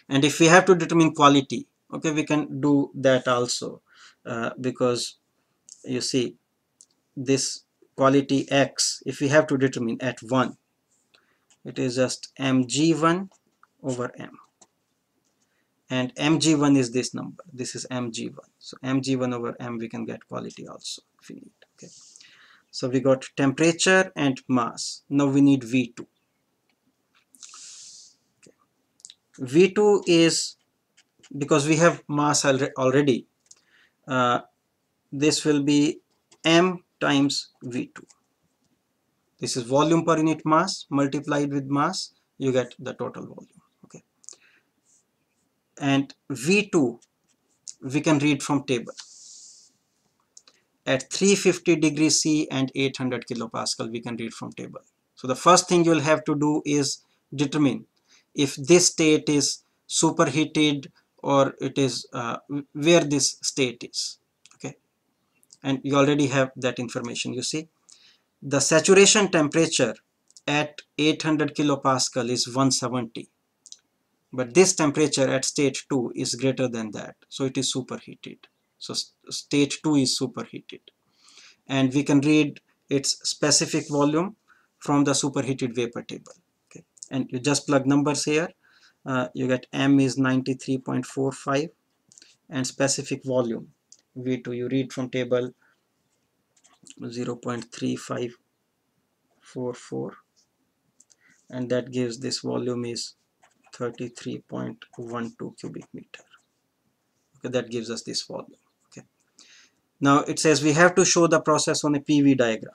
And if we have to determine quality, okay, we can do that also, because you see this quality X, if we have to determine at 1, it is just mg1 over m, and mg1 is this number, this is mg1, so mg1 over m we can get quality also if we need. Okay, so we got temperature and mass. Now we need V2. V2 is, because we have mass already, this will be m times V2. This is volume per unit mass multiplied with mass, you get the total volume. Okay, and V2 we can read from table. At 350 degrees C and 800 kilopascal we can read from table. So the first thing you will have to do is determine if this state is superheated or it is where this state is. Okay, and you already have that information. You see, the saturation temperature at 800 kilopascal is 170, but this temperature at state 2 is greater than that, so it is superheated. So state 2 is superheated, and we can read its specific volume from the superheated vapor table. Okay, and you just plug numbers here, you get m is 93.45 and specific volume V2 you read from table 0.3544, and that gives this volume is 33.12 cubic meter. Okay, that gives us this volume. Okay, now it says we have to show the process on a PV diagram.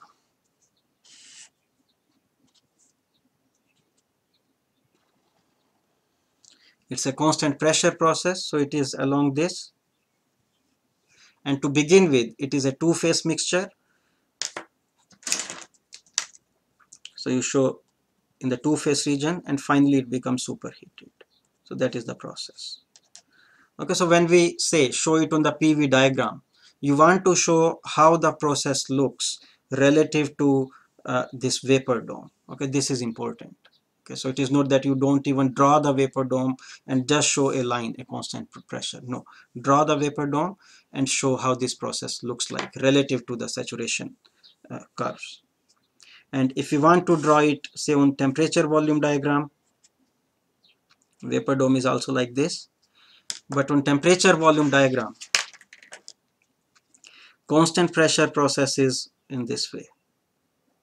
It's a constant pressure process, so it is along this, and to begin with it is a two-phase mixture, so you show in the two-phase region, and finally it becomes superheated. So that is the process. Okay, so when we say show it on the PV diagram, you want to show how the process looks relative to this vapor dome. Okay, this is important. Okay, so it is not that you don't even draw the vapor dome and just show a line, a constant pressure. No, draw the vapor dome and show how this process looks like relative to the saturation curves. And if you want to draw it, say on temperature volume diagram, vapor dome is also like this, but on temperature volume diagram, constant pressure process is in this way.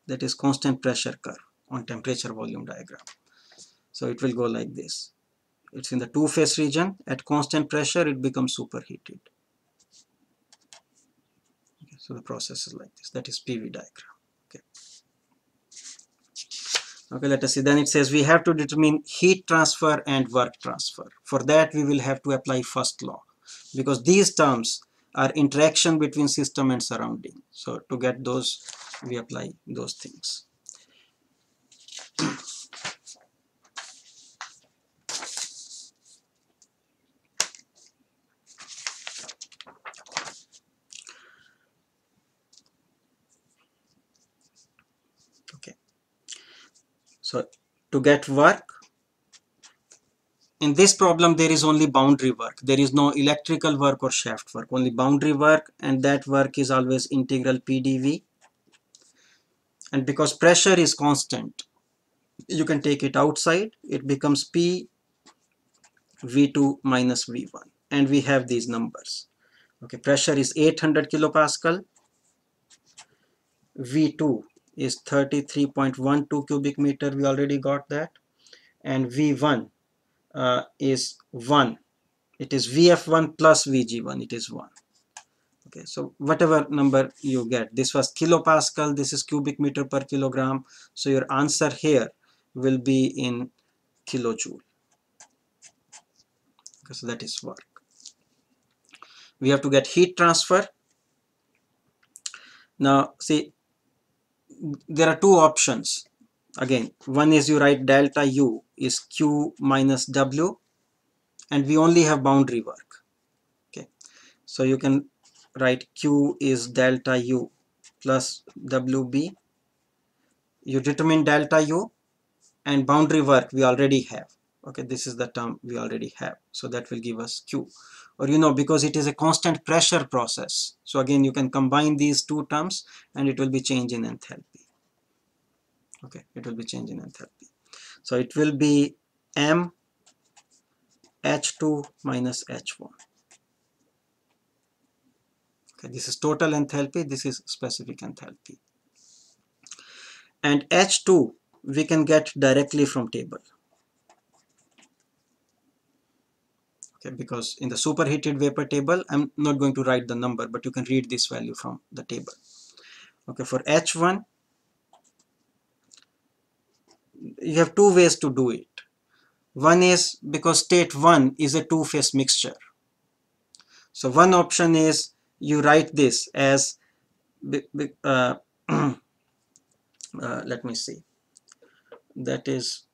That is constant pressure curve on temperature volume diagram. So it will go like this. It's in the two-phase region. At constant pressure, it becomes superheated. Okay, so the process is like this. That is PV diagram. Okay. Okay, let us see. Then it says we have to determine heat transfer and work transfer. For that, we will have to apply first law, because these terms are interaction between system and surrounding. So to get those, we apply those things. Okay. So to get work, in this problem there is only boundary work. There is no electrical work or shaft work, only boundary work, and that work is always integral PdV. And because pressure is constant, you can take it outside. It becomes P V2 minus V1, and we have these numbers. Okay, pressure is 800 kilopascal, V2 is 33.12 cubic meter, we already got that, and V1 is 1. It is Vf1 plus Vg1, it is 1. Okay, so whatever number you get, this was kilopascal, this is cubic meter per kilogram, so your answer here will be in kilojoule. Okay, so that is work. We have to get heat transfer. Now see, there are two options. Again, one is you write delta U is Q minus W, and we only have boundary work. Okay, so you can write Q is delta U plus WB, you determine delta U, and boundary work we already have. Okay, this is the term we already have, so that will give us Q. Or because it is a constant pressure process, so again you can combine these two terms and it will be change in enthalpy. Okay, it will be change in enthalpy. So it will be M H2 minus H1. Okay, this is total enthalpy, this is specific enthalpy. And H2 we can get directly from table. Okay, because in the superheated vapor table, I'm not going to write the number, but you can read this value from the table. Okay, for H1, you have two ways to do it. One is because state 1 is a two-phase mixture. So one option is you write this as, let me see, that is,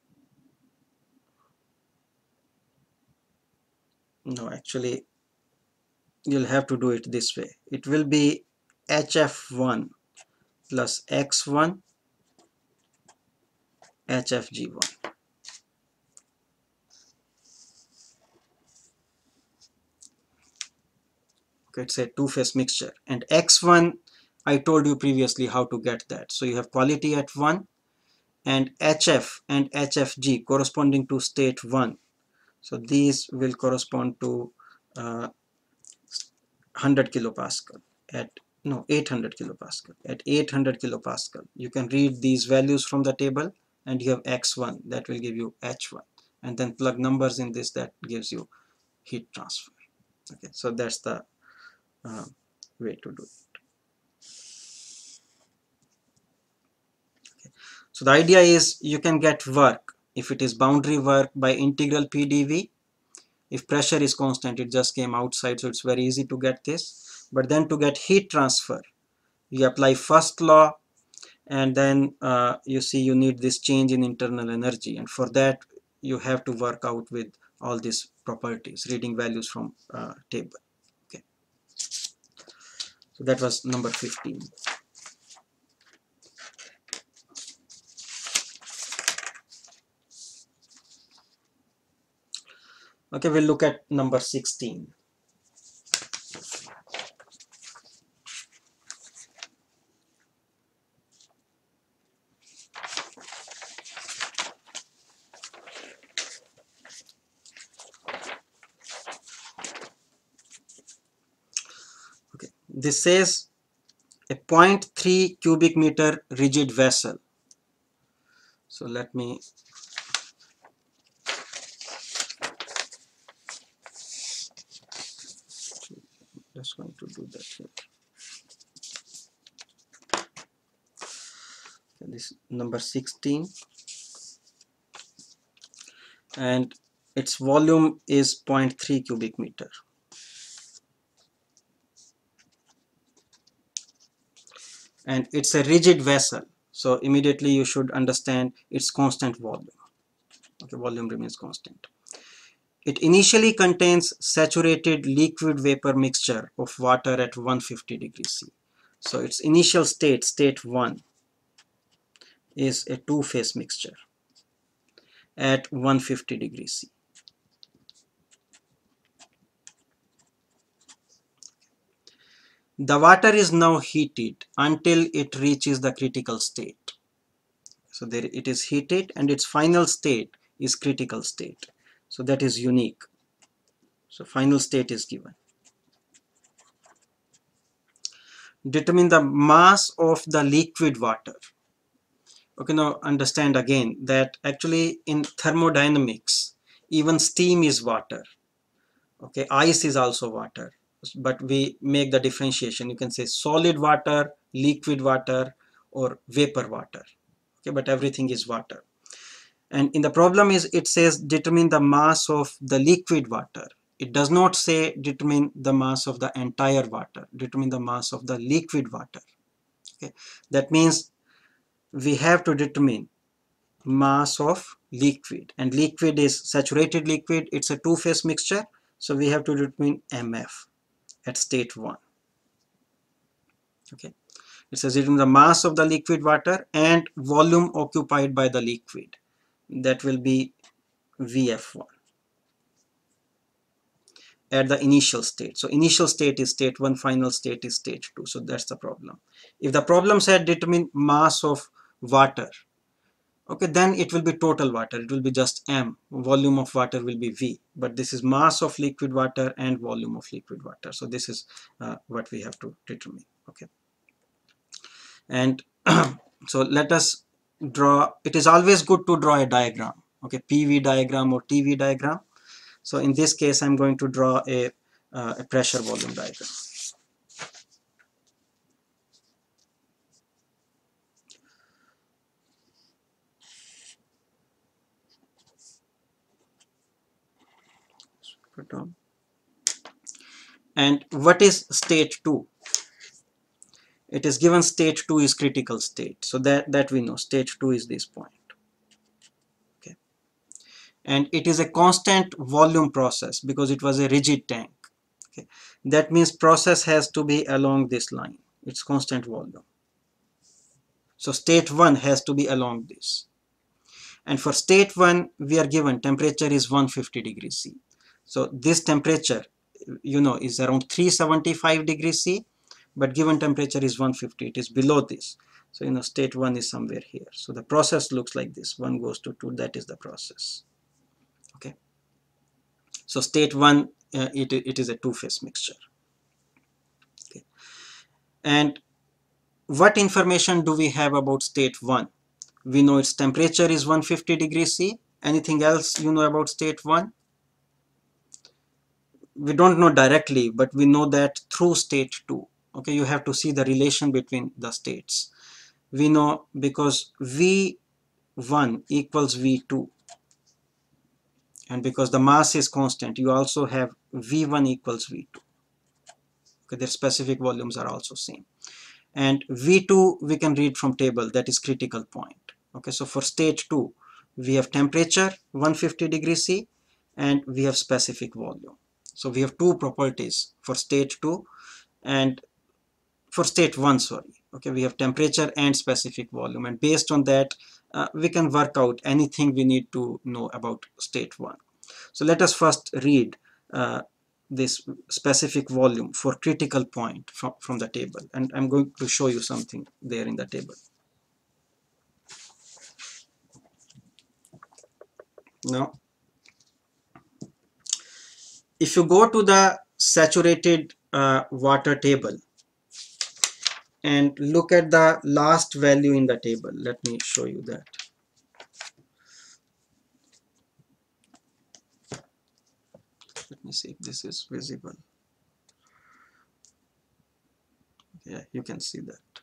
no, actually, you'll have to do it this way. It will be HF1 plus X1 HFG1. Okay, it's a two-phase mixture. And X1, I told you previously how to get that. So you have quality at 1 and HF and HFG corresponding to state 1. So these will correspond to 100 kilopascal at, no, 800 kilopascal. At 800 kilopascal, you can read these values from the table and you have X1, that will give you H1. And then plug numbers in this, that gives you heat transfer. Okay, so that's the way to do it. Okay. So the idea is you can get work if it is boundary work by integral PdV. If pressure is constant, it just came outside, so it's very easy to get this. But then to get heat transfer, you apply first law, and then you see you need this change in internal energy, and for that you have to work out with all these properties, reading values from table. Okay, so that was number 15. Okay, we'll look at number 16. Okay, this says a 0.3 cubic meter rigid vessel. So let me just going to do that here. Okay, this number 16, and its volume is 0.3 cubic meter. And it's a rigid vessel, so immediately you should understand its constant volume. Okay, volume remains constant. It initially contains saturated liquid vapor mixture of water at 150 degrees C. So its initial state, state 1, is a two-phase mixture at 150 degrees C. The water is now heated until it reaches the critical state. So there it is heated and its final state is critical state. So that is unique. So final state is given. Determine the mass of the liquid water. Okay, now understand again that actually in thermodynamics, even steam is water. Okay, ice is also water, but we make the differentiation. You can say solid water, liquid water, or vapor water. Okay, but everything is water. And in the problem is it says determine the mass of the liquid water. It does not say determine the mass of the entire water, determine the mass of the liquid water. Okay, that means we have to determine mass of liquid, and liquid is saturated liquid, it's a two-phase mixture, so we have to determine MF at state 1. Okay, It says it in the mass of the liquid water and volume occupied by the liquid. That will be VF1 at the initial state. So initial state is state 1, final state is state 2. So that's the problem. If the problem said determine mass of water, okay, then it will be total water. It will be just M. Volume of water will be V. But this is mass of liquid water and volume of liquid water. So this is what we have to determine. Okay. And so let us draw. It is always good to draw a diagram. Okay, PV diagram or TV diagram. So in this case, I'm going to draw a pressure volume diagram. Put on. And what is state 2? It is given state 2 is critical state. So that we know. State 2 is this point. Okay. And it is a constant volume process because it was a rigid tank. Okay. That means process has to be along this line. It's constant volume. So state 1 has to be along this. And for state 1, we are given temperature is 150 degrees C. So this temperature, you know, is around 375 degrees C, but given temperature is 150. It is below this. So, you know, state 1 is somewhere here. So the process looks like this. 1 goes to 2. That is the process. Okay. So state 1, it is a two-phase mixture. Okay. And what information do we have about state 1? We know its temperature is 150 degrees C. Anything else you know about state 1? We don't know directly, but we know that through state 2. Okay, you have to see the relation between the states. We know because V1 equals V2, and because the mass is constant, you also have V1 equals V2. Okay, their specific volumes are also same. And V2 we can read from table, that is critical point. Okay, so for state 2, we have temperature 150 degrees C and we have specific volume. So we have two properties for state 2 and for state 1, sorry. Okay, we have temperature and specific volume, and based on that we can work out anything we need to know about state 1. So let us first read this specific volume for critical point from the table, and I'm going to show you something there in the table. Now, if you go to the saturated water table and look at the last value in the table, let me show you that. Let me see if this is visible. Yeah, you can see that.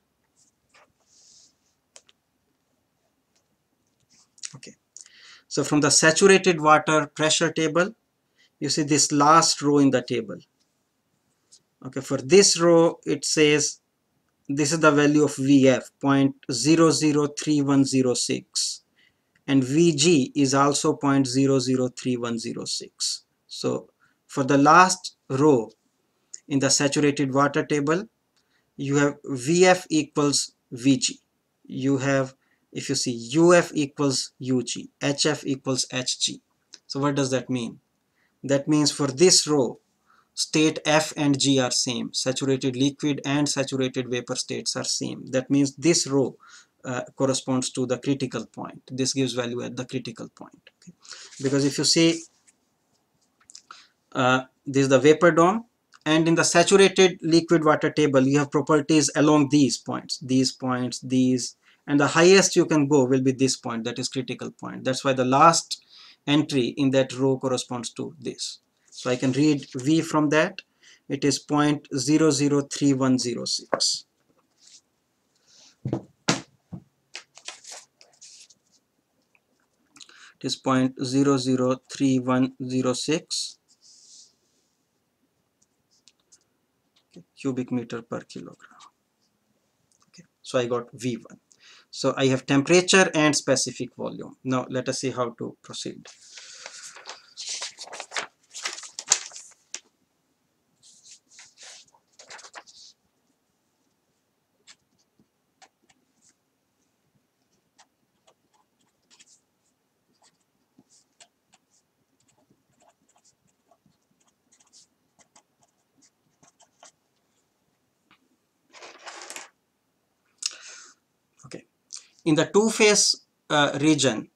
Okay, so from the saturated water pressure table, you see this last row in the table. Okay, for this row it says this is the value of VF 0.003106 and VG is also 0.003106. So for the last row in the saturated water table, you have VF equals VG. You have, if you see, UF equals UG, HF equals HG. So what does that mean? That means for this row, state F and G are same. Saturated liquid and saturated vapor states are same. That means this row corresponds to the critical point. This gives value at the critical point. Okay? Because if you see, this is the vapor dome, and in the saturated liquid water table you have properties along these points, these, and the highest you can go will be this point, that is critical point. That's why the last entry in that row corresponds to this. So I can read V from that. It is 0.003106. It is 0.003106 cubic meter per kilogram. Okay, so I got V1. So I have temperature and specific volume. Now let us see how to proceed. in the two-phase region,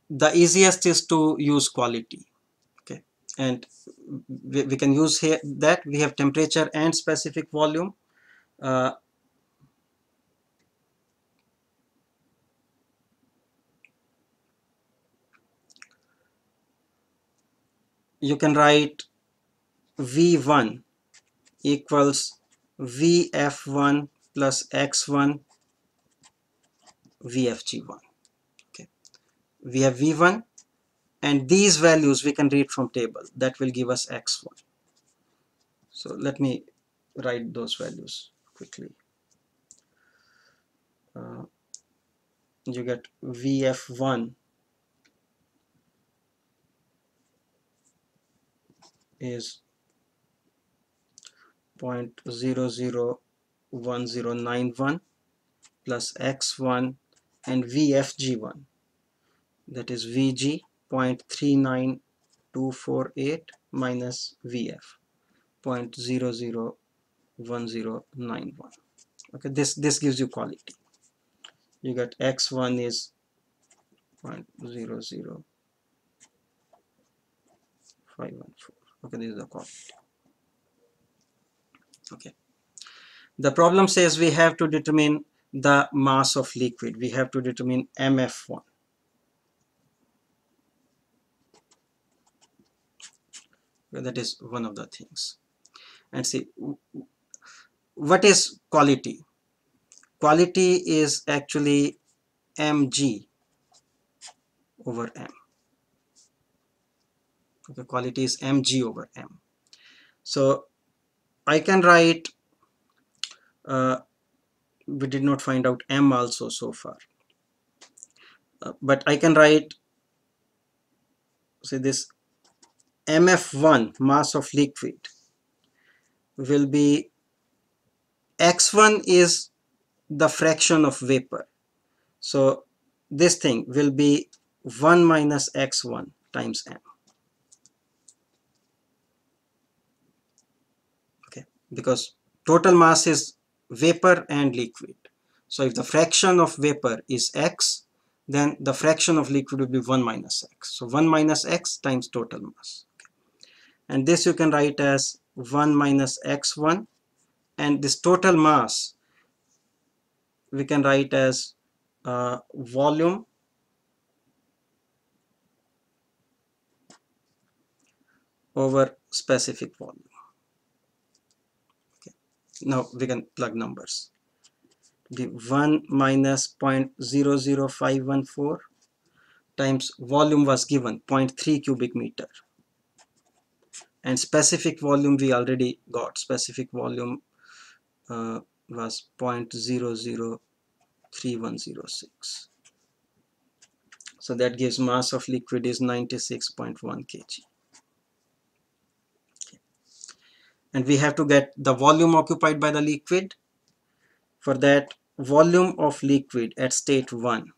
the easiest is to use quality. Okay, and we can use here that we have temperature and specific volume. You can write V1 equals VF1 plus X1 VFG1. Okay, we have V1, and these values we can read from table. That will give us X1. So let me write those values quickly. You get VF1 is 0.001091 plus X1, and VFG1, that is VG 0.39248 minus VF 0.001091. Okay, this gives you quality. You get X1 is 0.00514. Okay, this is the quality. Okay, the problem says we have to determine the mass of liquid. We have to determine MF1. That is one of the things. And see, what is quality? Quality is actually mg over m. Okay, quality is mg over m. So I can write, we did not find out m also so far, but I can write, say, this mf1 mass of liquid will be, x1 is the fraction of vapor, so this thing will be 1 minus x1 times m. Okay, because total mass is vapor and liquid. So if the fraction of vapor is x, then the fraction of liquid will be 1 minus x. So 1 minus x times total mass. And this you can write as 1 minus x1, and this total mass we can write as volume over specific volume. Okay. Now we can plug numbers. The 1 minus 0.00514 times volume was given 0.3 cubic meter, and specific volume we already got. Specific volume was 0.003106. So that gives mass of liquid is 96.1 kg. And we have to get the volume occupied by the liquid. For that, volume of liquid at state 1,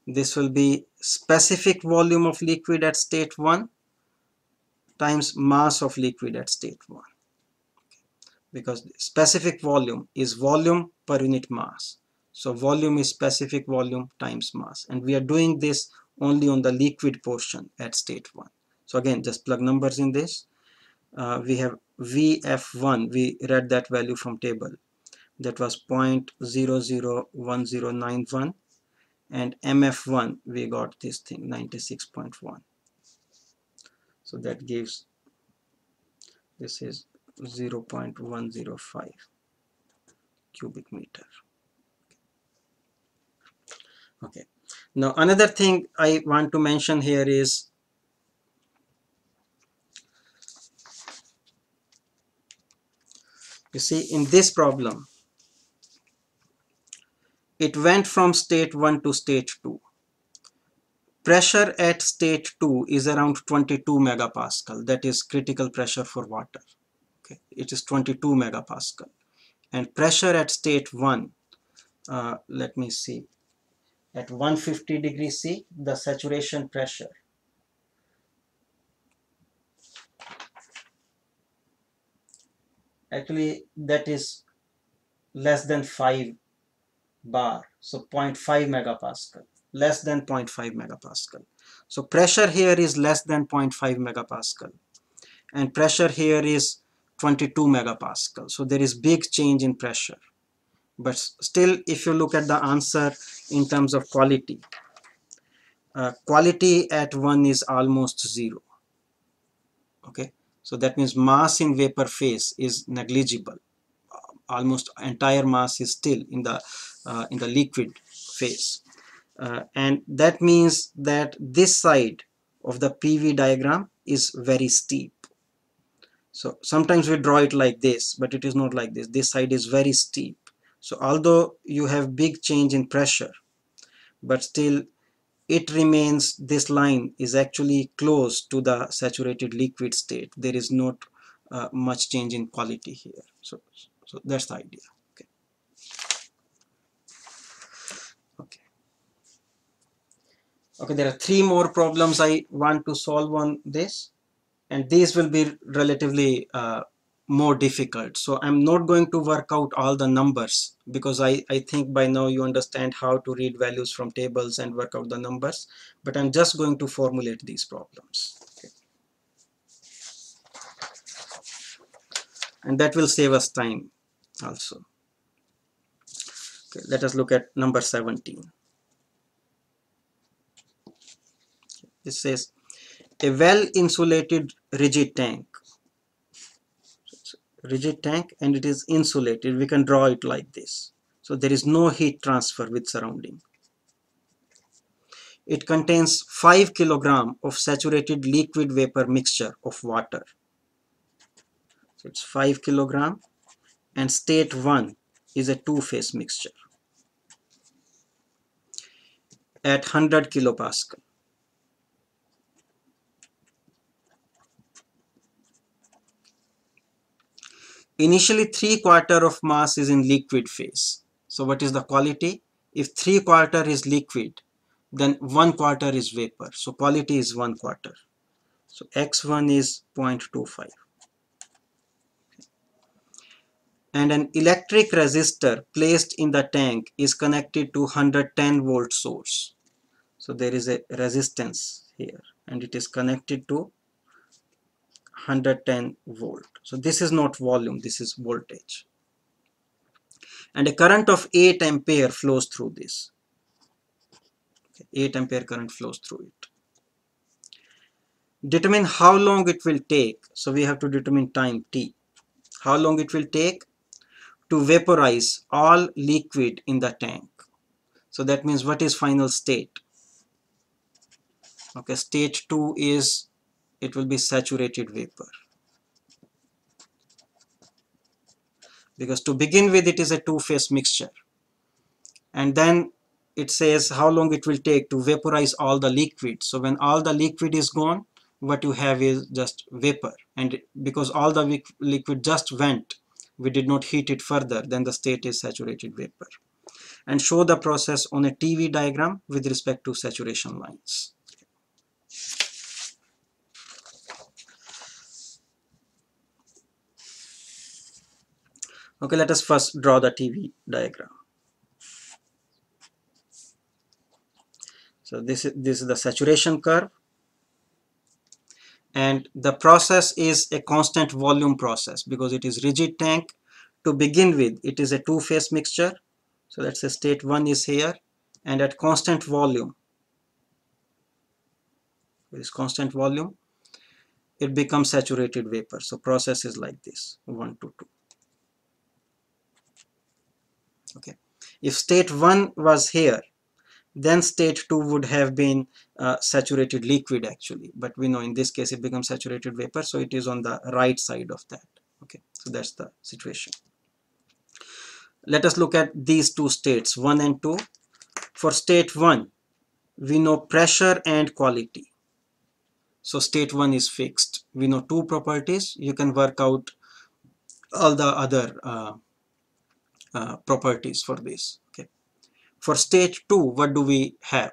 this will be specific volume of liquid at state 1 times mass of liquid at state 1, because specific volume is volume per unit mass. So volume is specific volume times mass, and we are doing this only on the liquid portion at state 1. So again, just plug numbers in this. We have VF1, we read that value from table, that was 0.001091, and MF1 we got this thing 96.1. So that gives, this is 0.105 cubic meter. Okay, now another thing I want to mention here is, you see, in this problem it went from state 1 to state 2. Pressure at state 2 is around 22 megapascal. That is critical pressure for water. Okay, it is 22 megapascal. And pressure at state 1, let me see, at 150 degrees C, the saturation pressure actually that is less than 5 bar, so 0.5 megapascal, less than 0.5 megapascal. So pressure here is less than 0.5 megapascal, and pressure here is 22 megapascal. So there is big change in pressure. But still, if you look at the answer in terms of quality, quality at 1 is almost 0. Okay, so that means mass in vapor phase is negligible. Almost entire mass is still in the liquid phase, and that means that this side of the PV diagram is very steep. So sometimes we draw it like this, but it is not like this. This side is very steep. So although you have big change in pressure, but still it remains, this line is actually close to the saturated liquid state. There is not much change in quality here. So that's the idea. Okay. Okay. Okay, there are 3 more problems I want to solve on this, and these will be relatively more difficult. So I'm not going to work out all the numbers, because I think by now you understand how to read values from tables and work out the numbers, but I'm just going to formulate these problems. Okay. And that will save us time also. Okay, let us look at number 17. It says a well insulated rigid tank, and it is insulated. We can draw it like this. So there is no heat transfer with surrounding. It contains 5 kilogram of saturated liquid vapor mixture of water. So it's 5 kilogram, and state 1 is a two-phase mixture at 100 kilopascal. Initially 3/4 of mass is in liquid phase. So what is the quality? If 3/4 is liquid, then 1/4 is vapor. So quality is 1/4. So X1 is 0.25. And an electric resistor placed in the tank is connected to 110 volt source. So there is a resistance here, and it is connected to 110 volt. So this is not volume, this is voltage. And a current of 8 ampere flows through this. Okay, 8 ampere current flows through it. Determine how long it will take. So we have to determine time t. How long it will take to vaporize all liquid in the tank. So that means what is final state? Okay, state 2 is, it will be saturated vapor. Because to begin with, it is a two-phase mixture. And then it says how long it will take to vaporize all the liquid. So when all the liquid is gone, what you have is just vapor. And because all the liquid just went, we did not heat it further, then the state is saturated vapor. And show the process on a TV diagram with respect to saturation lines. Okay, let us first draw the TV diagram. So this is the saturation curve, and the process is a constant volume process because it is rigid tank. To begin with, it is a two-phase mixture. So let's say state 1 is here, and at constant volume, it becomes saturated vapor. So process is like this, 1 to 2. Okay, if state 1 was here, then state 2 would have been saturated liquid actually, but we know in this case it becomes saturated vapor, so it is on the right side of that. Okay, so that's the situation. Let us look at these two states, 1 and 2. For state 1, we know pressure and quality. So state 1 is fixed. We know two properties. You can work out all the other properties for this. Okay. For state 2, what do we have?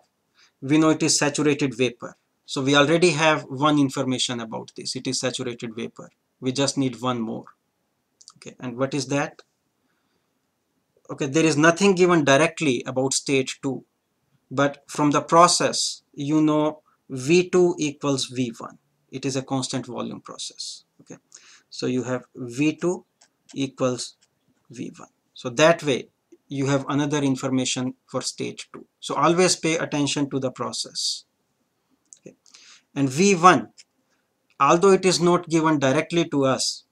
We know it is saturated vapor. So we already have one information about this. It is saturated vapor. We just need one more. Okay, and what is that? Okay, there is nothing given directly about state 2, but from the process, you know V2 equals V1. It is a constant volume process. Okay, so you have V2 equals V1. So that way you have another information for stage 2. So always pay attention to the process. Okay. And V1, although it is not given directly to us,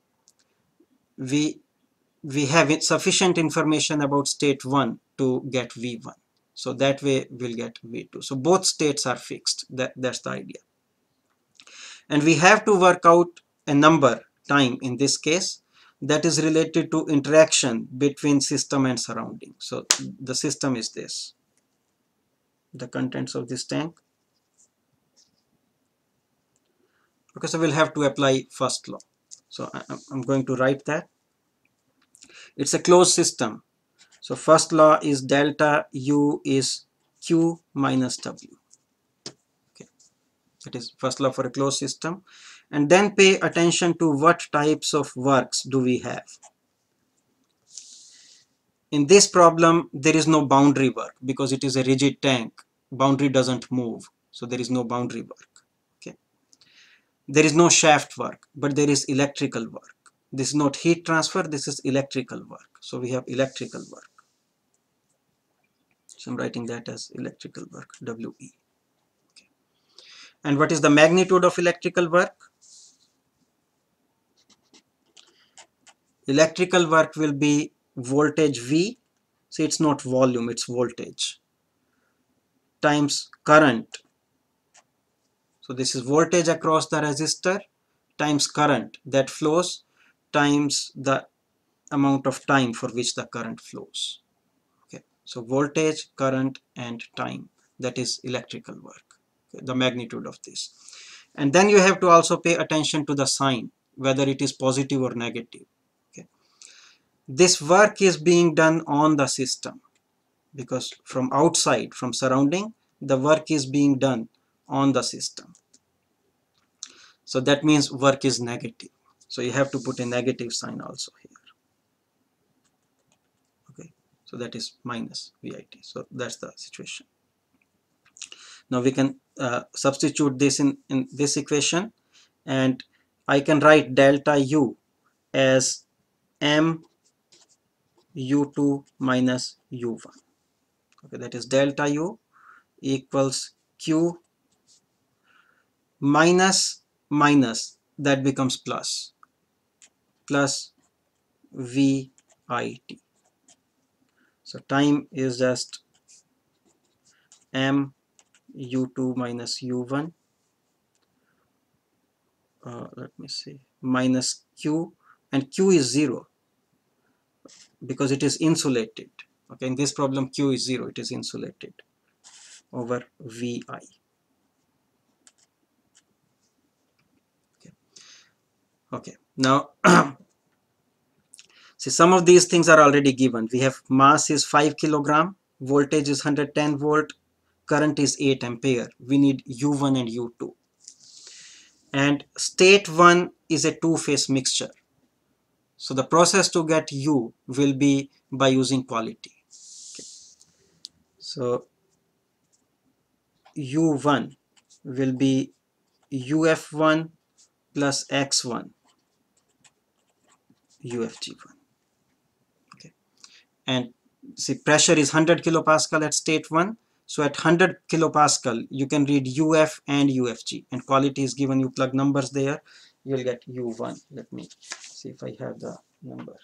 we have sufficient information about state 1 to get V1. So that way we'll get V2. So both states are fixed. That's the idea. And we have to work out a number, time in this case, that is related to interaction between system and surrounding. So the system is this, the contents of this tank. Okay, so we'll have to apply first law. So I'm going to write that. It's a closed system. So first law is delta U is Q minus W. Okay, that is first law for a closed system. And then pay attention to what types of works do we have. In this problem, there is no boundary work because it is a rigid tank. Boundary doesn't move, so there is no boundary work. Okay. There is no shaft work, but there is electrical work. This is not heat transfer, this is electrical work. So we have electrical work. So I'm writing that as electrical work, WE. Okay. And what is the magnitude of electrical work? Electrical work will be voltage V. See, it's not volume, it's voltage, times current. So this is voltage across the resistor times current that flows times the amount of time for which the current flows. Okay, so voltage, current, and time, that is electrical work. Okay, the magnitude of this. And then you have to also pay attention to the sign, whether it is positive or negative. Okay. This work is being done on the system because from outside, from surrounding, the work is being done on the system. So that means work is negative. So you have to put a negative sign also here. Okay, so that is minus VIT. So that's the situation. Now we can substitute this in this equation, and I can write delta U as M U2 minus U1. Okay, that is delta U equals Q minus minus, that becomes plus VIT. So time is just M U2 minus U1, let me see, minus Q, and Q is 0 because it is insulated. Okay, in this problem Q is 0, it is insulated, over VI. Okay, now see, some of these things are already given. We have mass is 5 kilogram, voltage is 110 volt, current is 8 ampere. We need U1 and U2. And state 1 is a two-phase mixture. So the process to get U will be by using quality. Okay. So U1 will be UF1 plus X1 UFG1. Okay. And see, pressure is 100 kilopascal at state 1. So at 100 kilopascal, you can read UF and UFG, and quality is given. You plug numbers there, you'll get U1. Let me see if I have the number.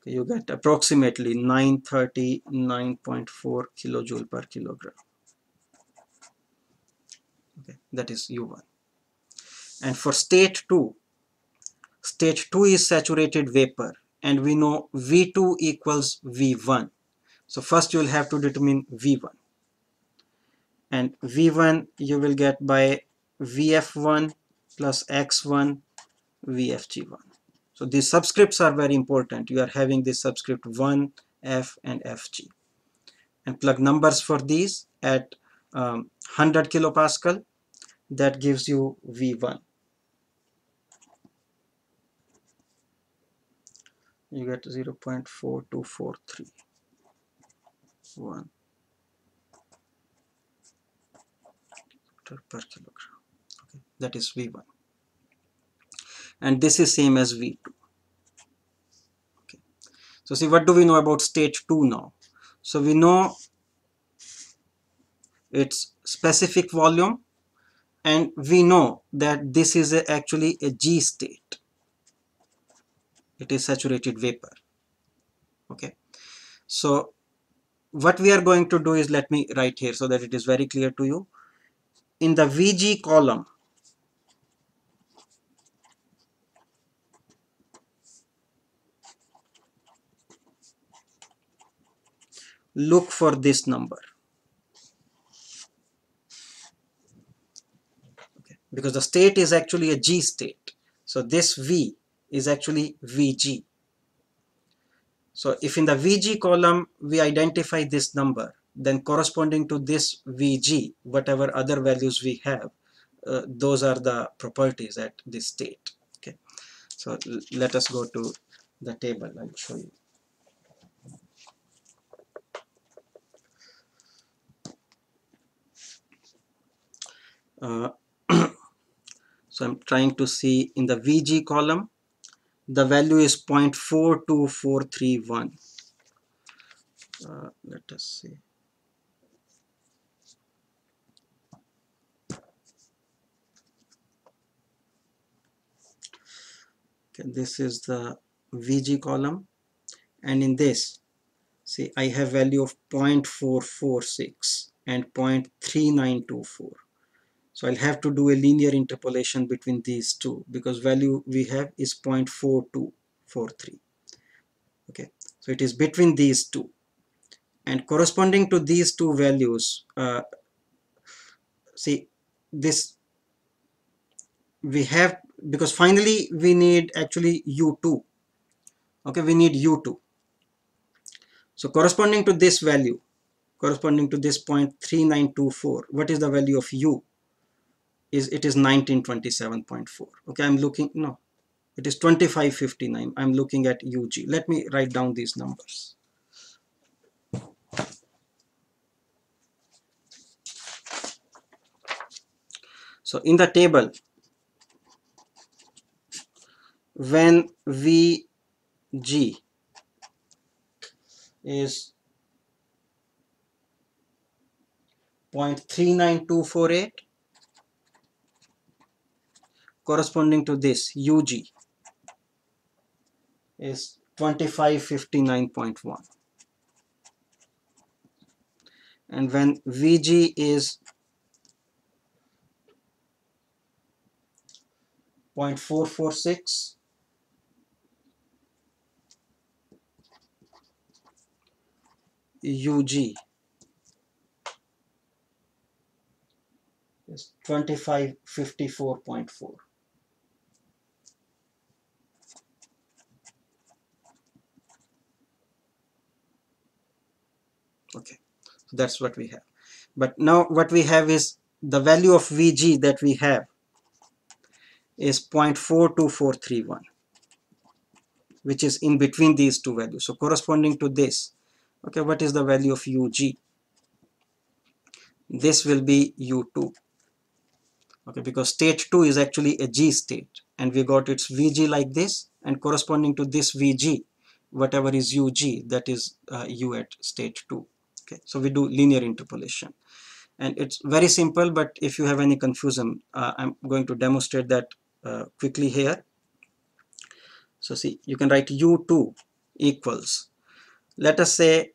Okay, you get approximately 939.4 kilojoule per kilogram. Okay, that is U1. And for state 2 is saturated vapor, and we know V2 equals V1. So first you will have to determine V1, and V1 you will get by VF1 plus X1 VFG1. So these subscripts are very important. You are having this subscript 1, F, and FG, and plug numbers for these at 100 kilopascal. That gives you V1. you get 0.42431 per kilogram. Okay, that is V1, and this is same as V2. Okay, so see, what do we know about state 2 now? So we know its specific volume, and we know that this is actually a G state. It is saturated vapor. Okay, so what we are going to do is, let me write here so that it is very clear to you. In the Vg column, look for this number, okay, because the state is actually a G state. So this V is actually Vg. So if in the Vg column we identify this number, then corresponding to this Vg, whatever other values we have, those are the properties at this state. Okay, so let us go to the table. I'll show you. Uh, so I'm trying to see in the Vg column, the value is 0.42431. Let us see. Okay, this is the Vg column, and in this, see, I have value of 0.446 and 0.3924. So I'll have to do a linear interpolation between these two, because value we have is 0.4243. Okay, so it is between these two, and corresponding to these two values, see, this we have, because finally we need actually U2. Okay, we need U2. So corresponding to this value, corresponding to this 0.3924, what is the value of U? It is 1927.4. Okay, I'm looking, no, it is 2559. I'm looking at UG. Let me write down these numbers. So in the table, when VG is 0.39248, corresponding to this UG is 2559.1, and when VG is 0.446, UG is 2554.4. Okay, so that's what we have. But now what we have is the value of Vg that we have is 0.42431, which is in between these two values. So corresponding to this, okay, what is the value of Ug? This will be U2. Okay, because state 2 is actually a G state, and we got its Vg like this, and corresponding to this Vg, whatever is Ug, that is U at state 2. Okay, so we do linear interpolation, and it's very simple, but if you have any confusion, I'm going to demonstrate that quickly here. So see, you can write U2 equals, let us say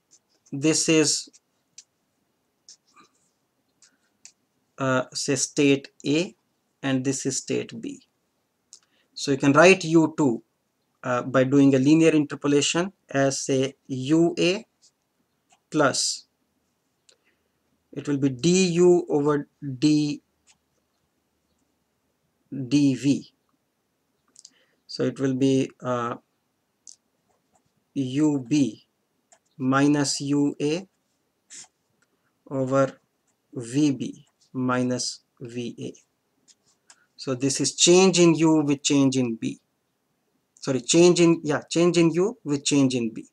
this is say state A, and this is state B. So you can write U2 by doing a linear interpolation as, say, UA plus, it will be du over dv. So it will be ub minus ua over vb minus va. So this is change in u with change in b. sorry, change in, yeah, change in U with change in B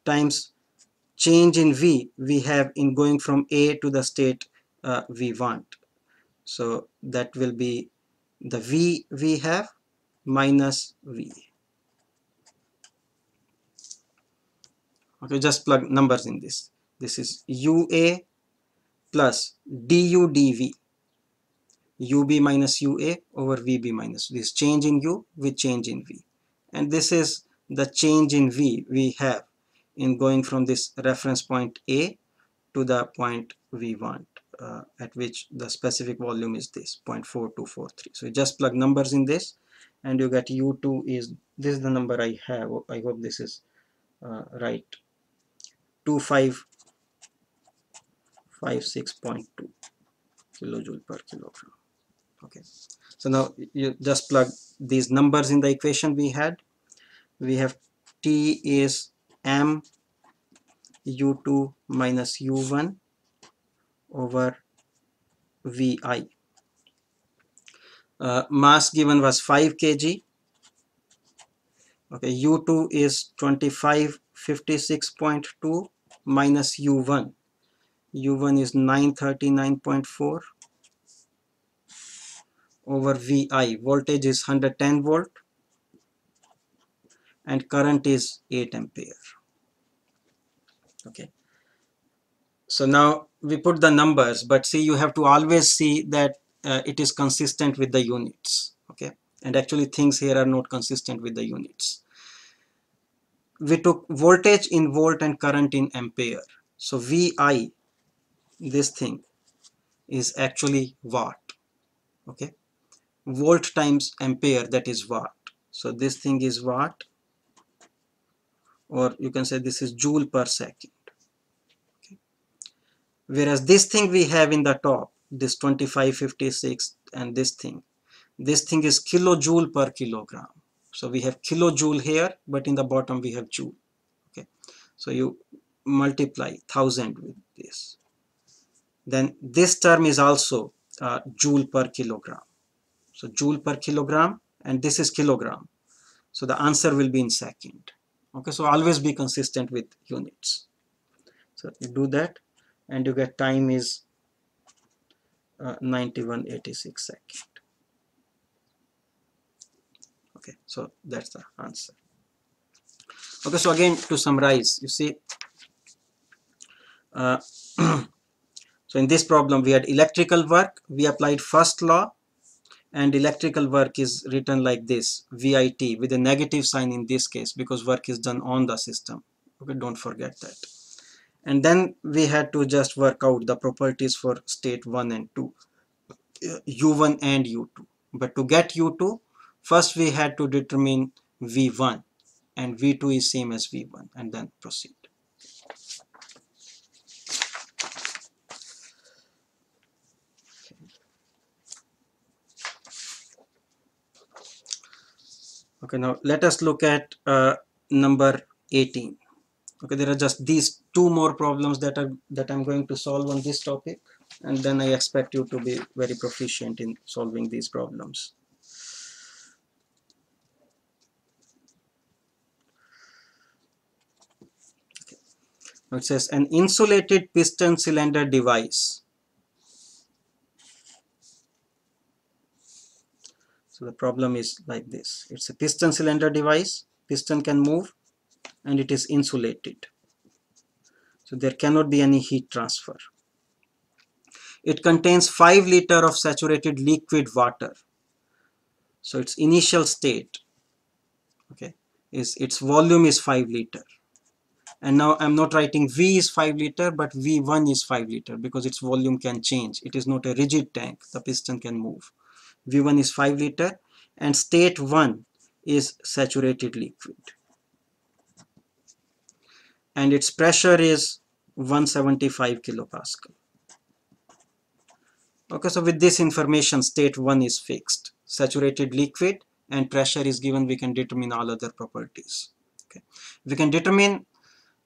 times change in V we have in going from A to the state we want. So that will be the V we have minus V. Okay, just plug numbers in this. This is UA plus du dv, ub minus ua over vb minus this change in u with change in v, and this is the change in v we have in going from this reference point A to the point we want, at which the specific volume is this 0.4243. So you just plug numbers in this and you get u2 is, this is the number I have, I hope this is right, 2556.2 kilojoule per kilogram. Okay, so now you just plug these numbers in the equation we had. We have T is m u2 minus u1 over vi. Mass given was 5 kg. Okay, u2 is 2556.2 minus u1. u1 is 939.4 over vi. Voltage is 110 volt and current is 8 ampere. Okay, so now we put the numbers, but see, you have to always see that it is consistent with the units. Okay, and actually things here are not consistent with the units. We took voltage in volt and current in ampere. So vi, this thing, is actually watt. Okay, volt times ampere, that is watt. So this thing is watt, or you can say this is joule per second. Okay. Whereas this thing we have in the top, this 2556 and this thing is kilojoule per kilogram. So we have kilojoule here, but in the bottom we have joule. Okay, so you multiply 1000 with this. Then this term is also joule per kilogram. So joule per kilogram, and this is kilogram. So the answer will be in second. Okay, so always be consistent with units. So you do that, and you get time is 9186 seconds. Okay, so that's the answer. Okay, so again to summarize, you see, so in this problem we had electrical work, we applied first law, and electrical work is written like this, VIT, with a negative sign in this case because work is done on the system. Okay, don't forget that. And then we had to just work out the properties for state 1 and 2, U1 and U2. But to get U2, first we had to determine V1, and V2 is same as V1, and then proceed. Okay, now let us look at number 18. Okay, there are just these two more problems that I'm going to solve on this topic, and then I expect you to be very proficient in solving these problems. Okay. Now it says an insulated piston cylinder device. So the problem is like this. It's a piston cylinder device. Piston can move and it is insulated. So there cannot be any heat transfer. It contains 5 liters of saturated liquid water. So its initial state, okay, is its volume is 5 liters. And now I'm not writing V is 5 liters, but V1 is 5 liters because its volume can change. It is not a rigid tank. The piston can move. V1 is 5 liters and state 1 is saturated liquid. And its pressure is 175 kilopascal. Okay, so with this information, state 1 is fixed. Saturated liquid and pressure is given, we can determine all other properties. Okay, we can determine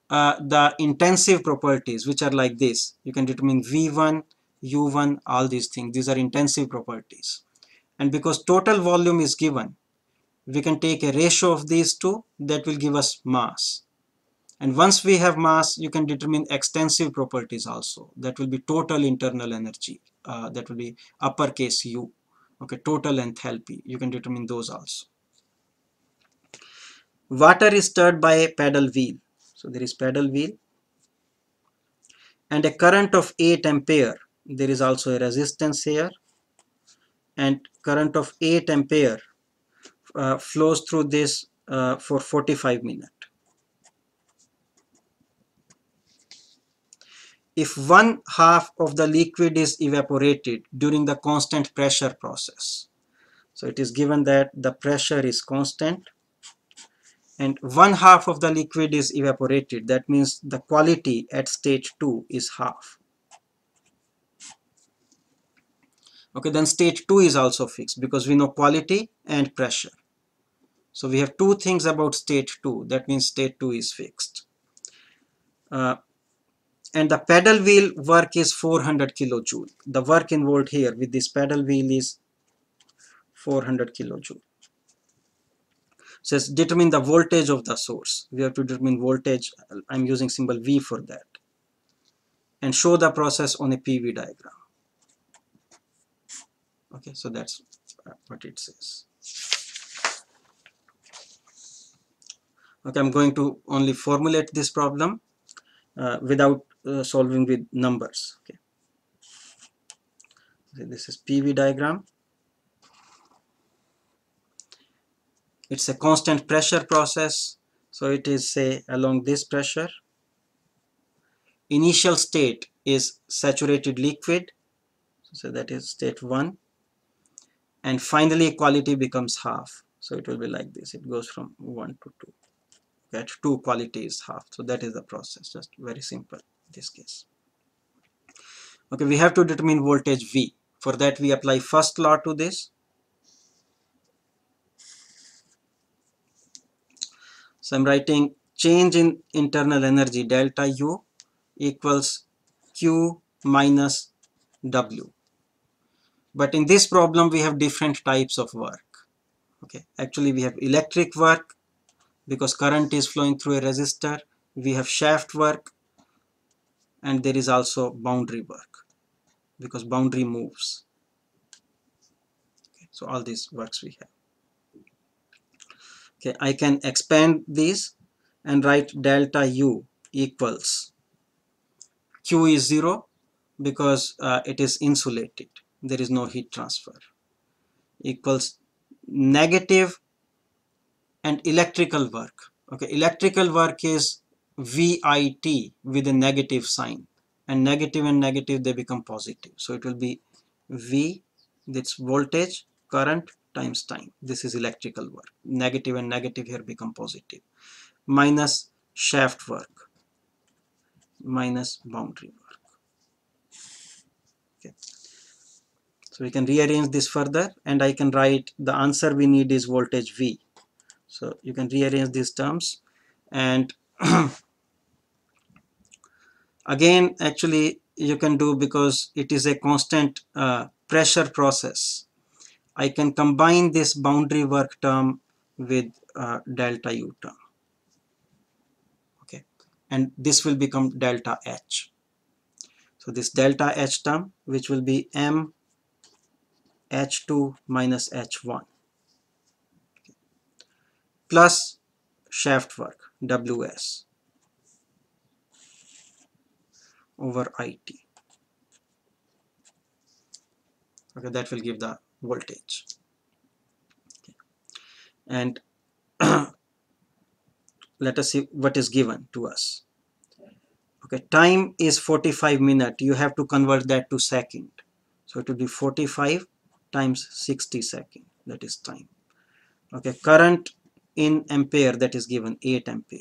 the intensive properties, which are like this. You can determine V1, U1, all these things. These are intensive properties. And because total volume is given, we can take a ratio of these two that will give us mass. And once we have mass, you can determine extensive properties also. That will be total internal energy. That will be uppercase U. Okay, total enthalpy. You can determine those also. Water is stirred by a paddle wheel. So there is paddle wheel and a current of 8 ampere. There is also a resistance here, and current of 8 ampere flows through this for 45 minutes. If one half of the liquid is evaporated during the constant pressure process, so it is given that the pressure is constant and one half of the liquid is evaporated, that means the quality at stage 2 is half. Okay, then stage 2 is also fixed because we know quality and pressure. So we have two things about stage 2, that means stage 2 is fixed. And the paddle wheel work is 400 kilojoule. The work involved here with this paddle wheel is 400 kilojoule. Says determine the voltage of the source. We have to determine voltage. I'm using symbol V for that. And show the process on a PV diagram. Okay, so that's what it says. Okay, I'm going to only formulate this problem without solving with numbers. Okay, so this is PV diagram. It's a constant pressure process, so it is say along this pressure. Initial state is saturated liquid, so that is state 1, and finally quality becomes half, so it will be like this. It goes from 1 to 2. At 2 quality is half, so that is the process. Just very simple in this case. Okay, we have to determine voltage V. For that we apply first law to this. So I'm writing change in internal energy delta U equals Q minus W. But in this problem we have different types of work. Okay, actually we have electric work because current is flowing through a resistor. We have shaft work, and there is also boundary work because boundary moves. Okay, so all these works we have. Okay, I can expand these and write delta U equals Q is 0 because it is insulated. There is no heat transfer. Equals negative and electrical work. Okay, electrical work is VIT with a negative sign, and negative they become positive. So it will be V, that's voltage, current times time. This is electrical work. Negative and negative here become positive. Minus shaft work, minus boundary work. Okay. So we can rearrange this further, and I can write the answer we need is voltage V. So you can rearrange these terms, and again actually you can do, because it is a constant pressure process, I can combine this boundary work term with delta U term. Okay, and this will become delta H. So this delta H term, which will be M H2 minus H1 plus shaft work WS over IT. Okay, that will give the voltage. Okay. And let us see what is given to us. Okay, time is 45 minutes. You have to convert that to second. So it will be 45 times 60 seconds. That is time. Okay, current in ampere, that is given 8 ampere.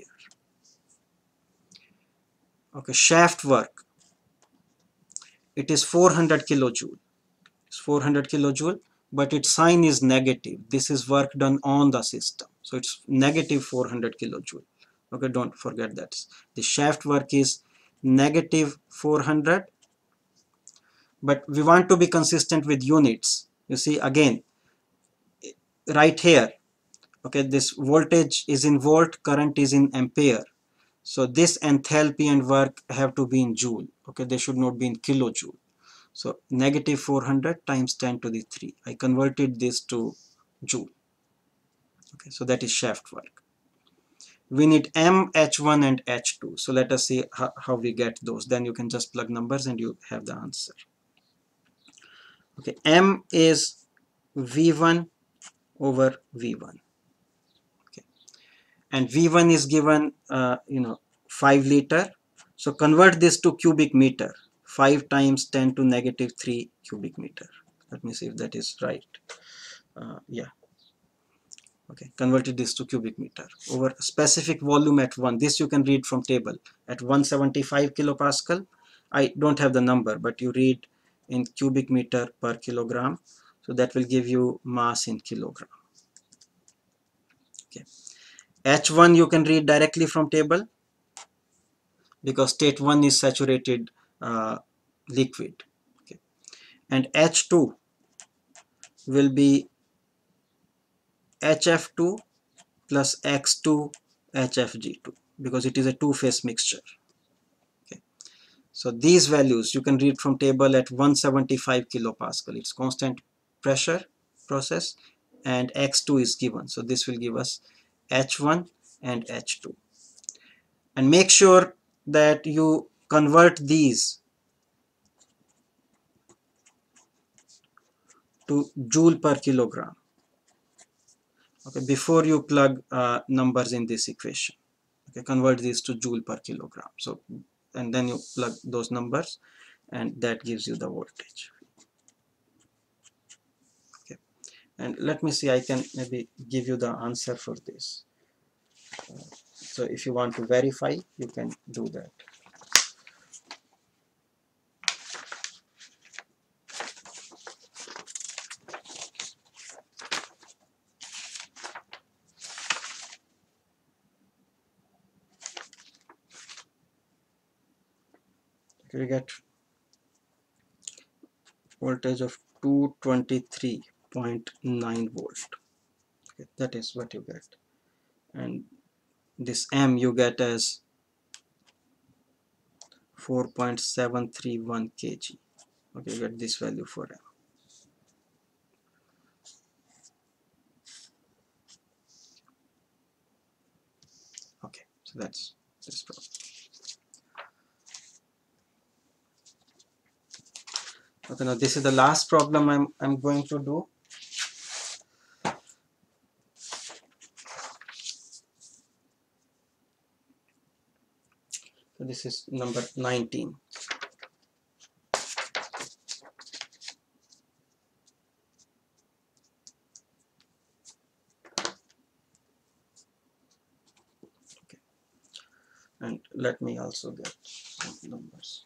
Okay, shaft work, it is 400 kilojoule. It's 400 kilojoule, but its sign is negative. This is work done on the system. So it's negative 400 kilojoule. Okay, don't forget that. The shaft work is negative 400, but we want to be consistent with units. You see again right here, Okay, this voltage is in volt, current is in ampere. So this enthalpy and work have to be in joule. Okay, they should not be in kilojoule. So negative 400 times 10 to the 3. I converted this to joule. Okay, so that is shaft work. We need M, H1 and H2. So let us see how we get those. Then you can just plug numbers and you have the answer. Okay, M is V1 over V1. Okay, and V1 is given 5 liter. So convert this to cubic meter. 5 times 10 to negative 3 cubic meter. Let me see if that is right. Yeah. Okay, converted this to cubic meter over specific volume at 1. This you can read from table at 175 kilopascal. I don't have the number, but you read in cubic meter per kilogram. So that will give you mass in kilogram. Okay. H1 you can read directly from table because state 1 is saturated liquid. Okay. And H2 will be HF2 plus X2 HFG2 because it is a two-phase mixture. Okay. So these values you can read from table at 175 kilopascal. It's constant pressure process and X2 is given. So this will give us H1 and H2. And make sure that you convert these to joule per kilogram. Okay, before you plug numbers in this equation. Okay, convert these to joule per kilogram. So, and then you plug those numbers and that gives you the voltage. Okay, and let me see, I can maybe give you the answer for this. So if you want to verify, you can do that. Okay, we get voltage of 223.9 volt. Okay, that is what you get. And this M you get as 4.731 kg. Okay, you get this value for M. Okay, so that's this problem. Okay, now this is the last problem I'm going to do. So this is number 19. Okay. And let me also get some numbers.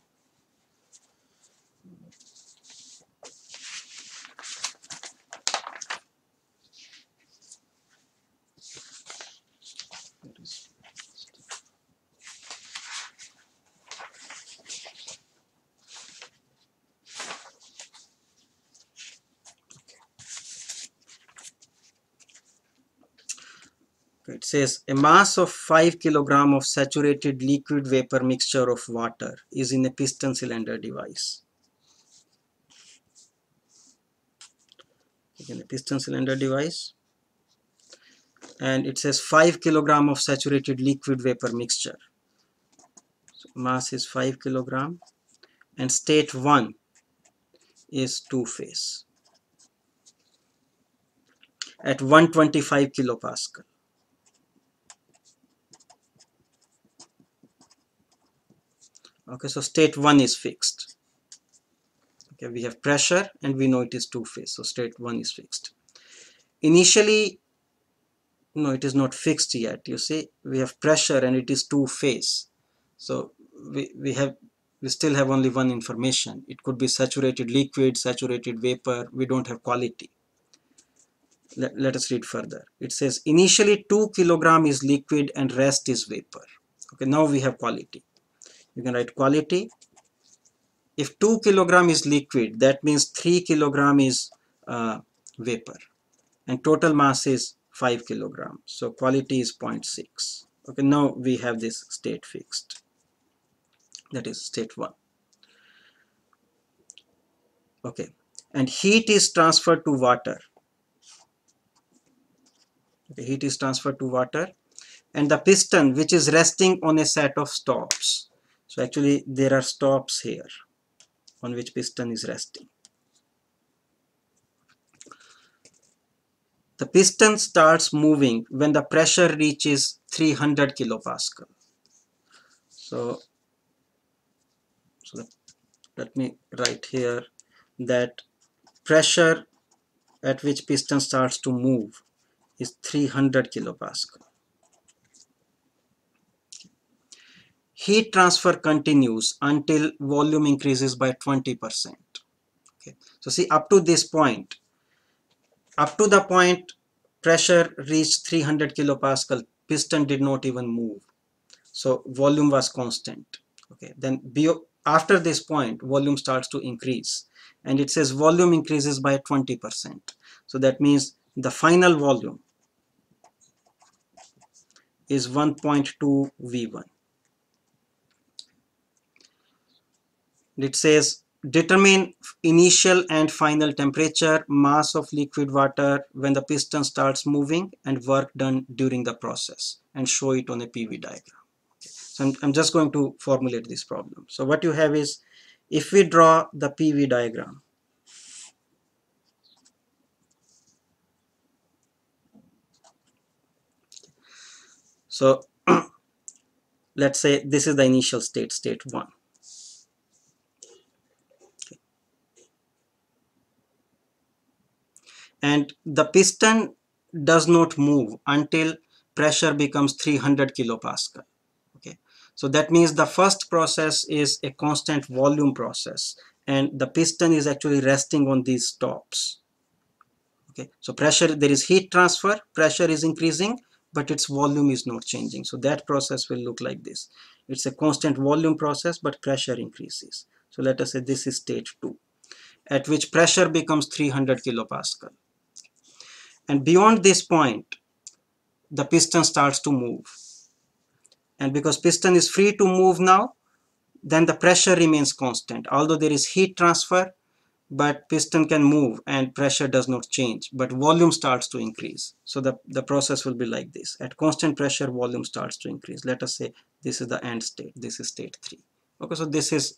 It says a mass of 5 kg of saturated liquid vapor mixture of water is in a piston cylinder device. In a piston cylinder device, and it says 5 kg of saturated liquid vapor mixture. So mass is 5 kg and state 1 is two-phase at 125 kilopascal. Okay, so state 1 is fixed. Okay, we have pressure and we know it is two-phase, so state 1 is fixed. Initially, no, it is not fixed yet. You see, we have pressure and it is two-phase. So we still have only one information. It could be saturated liquid, saturated vapor. We don't have quality. Let us read further. It says initially 2 kg is liquid and rest is vapor. Okay, now we have quality. You can write quality. If 2 kg is liquid, that means 3 kg is vapor, and total mass is 5 kilograms. So quality is 0.6. Okay, now we have this state fixed. That is state 1. Okay, and heat is transferred to water. Okay, heat is transferred to water, and the piston, which is resting on a set of stops. So actually there are stops here on which piston is resting. The piston starts moving when the pressure reaches 300 kilopascal. So let me write here that pressure at which piston starts to move is 300 kilopascal. Heat transfer continues until volume increases by 20%. Okay. So see, up to this point, up to the point pressure reached 300 kilopascal, piston did not even move. So volume was constant. Okay. Then after this point, volume starts to increase. And it says volume increases by 20%. So that means the final volume is 1.2 V1. It says determine initial and final temperature, mass of liquid water when the piston starts moving, and work done during the process, and show it on a PV diagram. So I'm just going to formulate this problem. So what you have is, if we draw the PV diagram, so let's say this is the initial state, state 1. And the piston does not move until pressure becomes 300 kilopascal. Okay, so that means the first process is a constant volume process, and the piston is actually resting on these stops. Okay, so pressure, there is heat transfer, pressure is increasing, but its volume is not changing. So that process will look like this. It's a constant volume process, but pressure increases. So let us say this is state 2, at which pressure becomes 300 kilopascal. And beyond this point, the piston starts to move. And because piston is free to move now, then the pressure remains constant. Although there is heat transfer, but piston can move and pressure does not change, but volume starts to increase. So the process will be like this. At constant pressure, volume starts to increase. Let us say this is the end state. This is state 3. Okay, so this is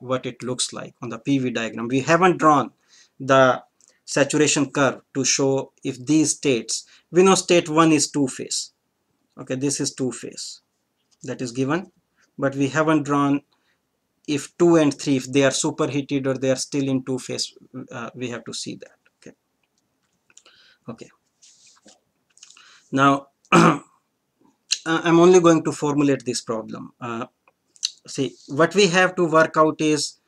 what it looks like on the PV diagram. We haven't drawn the saturation curve to show if these states, we know state 1 is two-phase. Okay, this is two-phase, that is given, but we haven't drawn if 2 and 3, if they are superheated or they are still in two-phase. We have to see that. Okay. Okay. Now I'm only going to formulate this problem. See, what we have to work out is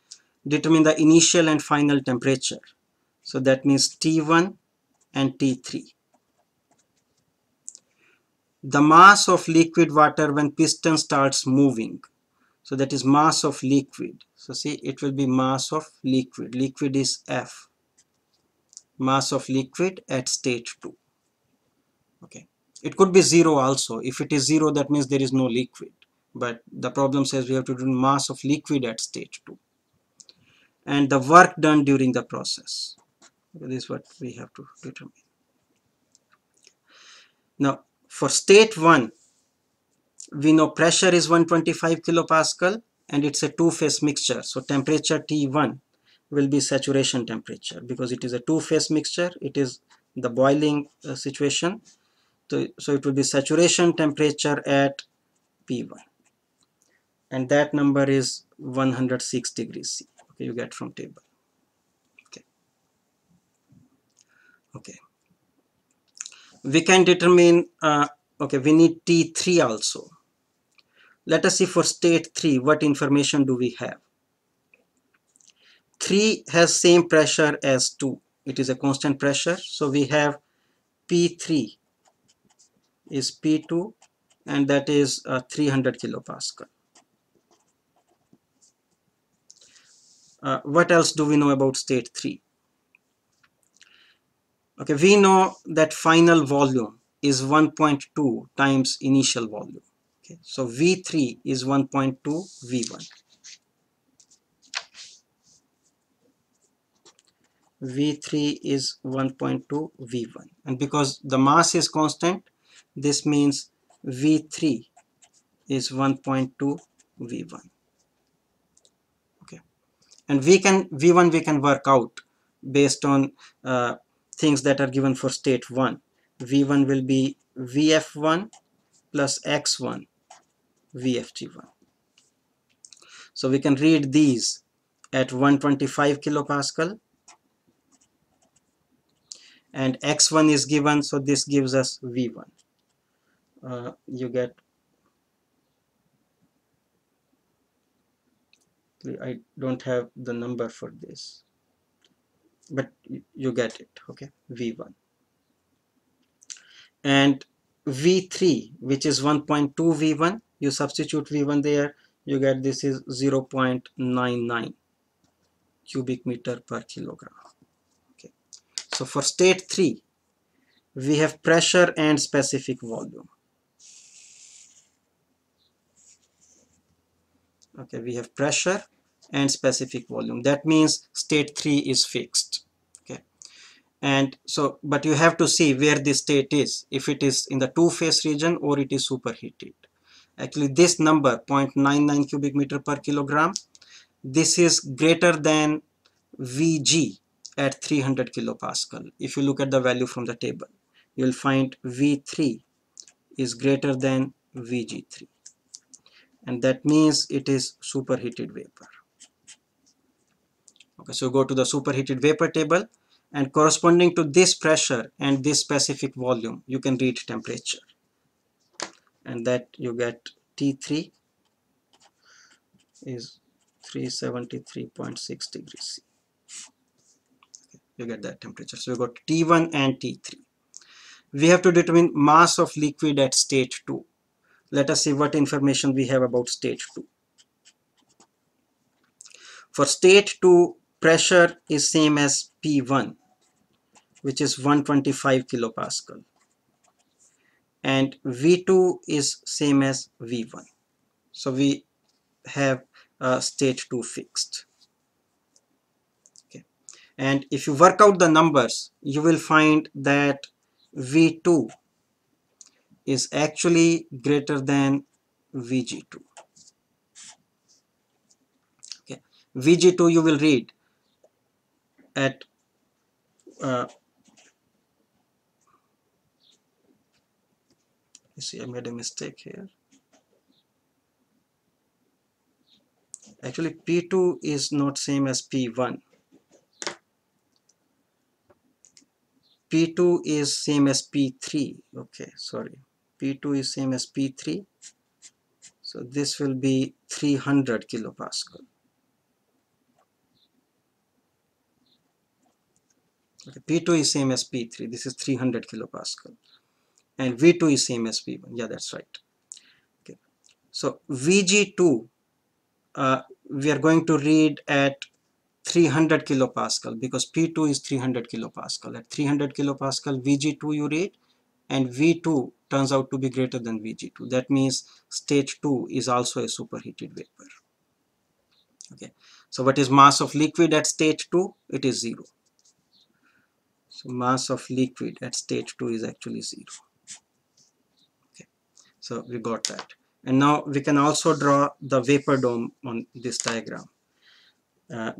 determine the initial and final temperature. So that means T1 and T3. The mass of liquid water when piston starts moving. So that is mass of liquid. So see, it will be mass of liquid. Liquid is F. Mass of liquid at state 2. Okay. It could be 0 also. If it is 0, that means there is no liquid. But the problem says we have to do mass of liquid at state 2. And the work done during the process. Okay, this is what we have to determine. Now, for state 1, we know pressure is 125 kilopascal and it's a two-phase mixture. So temperature T1 will be saturation temperature because it is a two-phase mixture. It is the boiling situation. So it will be saturation temperature at P1. And that number is 106 degrees C. Okay, you get from table. Okay. Okay. We can determine, okay, we need T3 also. Let us see for state 3, what information do we have? 3 has same pressure as 2. It is a constant pressure. So we have P3 is P2 and that is 300 kilopascal. What else do we know about state 3? Okay, we know that final volume is 1.2 times initial volume. Okay, so V3 is 1.2 V1. V3 is 1.2 V1, and because the mass is constant, this means V3 is 1.2 V1. Okay, and V1 we can work out based on things that are given for state 1. V1 will be Vf1 plus X1 Vfg1. So we can read these at 125 kilopascal, and X1 is given, so this gives us V1. You get, I don't have the number for this, but you get it, okay, V1. And V3, which is 1.2 V1, you substitute V1 there, you get this is 0.99 cubic meter per kilogram. Okay, so for state 3, we have pressure and specific volume. Okay, we have pressure and specific volume. That means state 3 is fixed. Okay, and so, but you have to see where this state is, if it is in the two-phase region or it is superheated. Actually, this number 0.99 cubic meter per kilogram, this is greater than Vg at 300 kilopascal. If you look at the value from the table, you will find V3 is greater than Vg3, and that means it is superheated vapor. Okay, so go to the superheated vapor table, and corresponding to this pressure and this specific volume, you can read temperature, and that you get T3 is 373.6 degrees C. You get that temperature. So we got T1 and T3. We have to determine mass of liquid at state 2. Let us see what information we have about state 2. For state 2, pressure is same as P1, which is 125 kilopascal, and V2 is same as V1. So we have state 2 fixed. Okay, and if you work out the numbers, you will find that V2 is actually greater than Vg2. Okay, Vg2 you will read at you see, I made a mistake here. Actually, P2 is not same as P1. P2 is same as P3. Okay, sorry. P2 is same as P3. So this will be 300 kilopascal. Okay, P2 is same as P3. This is 300 kilopascal. And V2 is same as P1. Yeah, that's right. Okay. So Vg2, we are going to read at 300 kilopascal because P2 is 300 kilopascal. At 300 kilopascal, Vg2 you read, and V2 turns out to be greater than Vg2. That means stage 2 is also a superheated vapor. Okay, so what is mass of liquid at stage 2? It is 0. So mass of liquid at stage 2 is actually 0. Okay, so we got that. And now we can also draw the vapor dome on this diagram.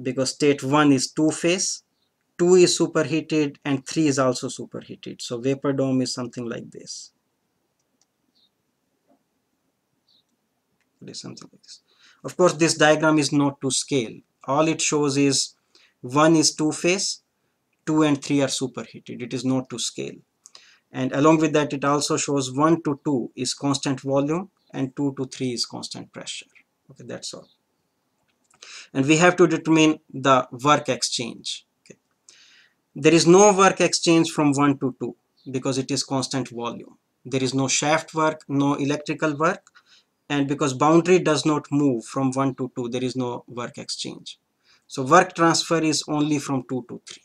Because state 1 is two-phase, 2 is superheated, and 3 is also superheated. So vapor dome is something like this. It is something like this. Of course, this diagram is not to scale. All it shows is 1 is two-phase, 2 and 3 are superheated. It is not to scale. And along with that, it also shows 1 to 2 is constant volume and 2 to 3 is constant pressure. Okay, that's all. And we have to determine the work exchange. Okay. There is no work exchange from 1 to 2 because it is constant volume. There is no shaft work, no electrical work, and because boundary does not move from 1 to 2, there is no work exchange. So work transfer is only from 2 to 3.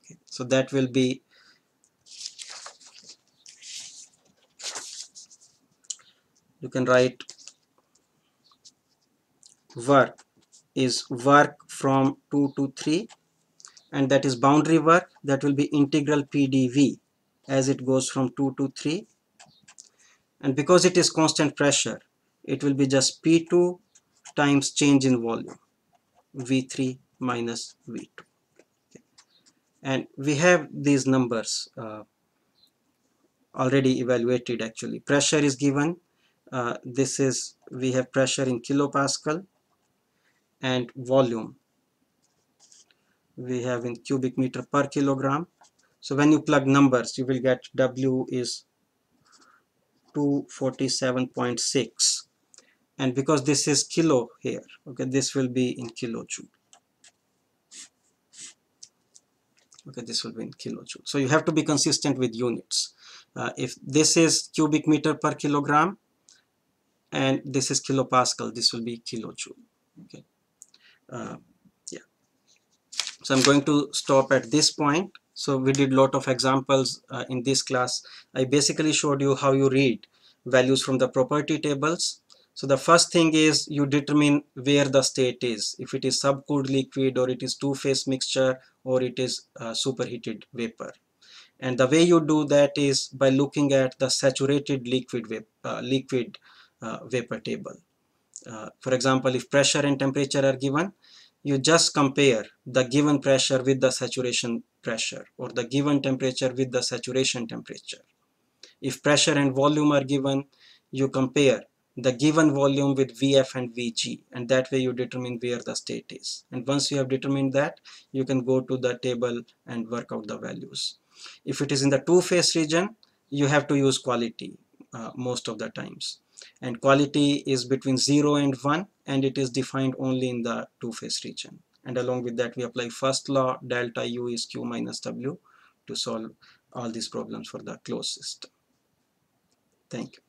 Okay. So that will be You can write work is work from 2 to 3, and that is boundary work. That will be integral PdV as it goes from 2 to 3, and because it is constant pressure, it will be just P2 times change in volume, V3 minus V2. And we have these numbers already evaluated. Actually, pressure is given. This is, we have pressure in kilopascal, and volume we have in cubic meter per kilogram. So when you plug numbers, you will get W is 247.6, and because this is kilo here, okay, this will be in kilojoule. Okay, this will be in kilojoule. So you have to be consistent with units. If this is cubic meter per kilogram and this is kilopascal, this will be kilojoule. Okay. Yeah. So I'm going to stop at this point. So we did a lot of examples in this class. I basically showed you how you read values from the property tables. So the first thing is you determine where the state is, if it is subcooled liquid, or it is two-phase mixture, or it is superheated vapor. And the way you do that is by looking at the saturated liquid vapor table. For example, if pressure and temperature are given, you just compare the given pressure with the saturation pressure, or the given temperature with the saturation temperature. If pressure and volume are given, you compare the given volume with Vf and Vg, and that way you determine where the state is. And once you have determined that, you can go to the table and work out the values. If it is in the two-phase region, you have to use quality most of the times. And quality is between 0 and 1, and it is defined only in the two-phase region. And along with that, we apply first law, delta U is Q minus W, to solve all these problems for the closed system. Thank you.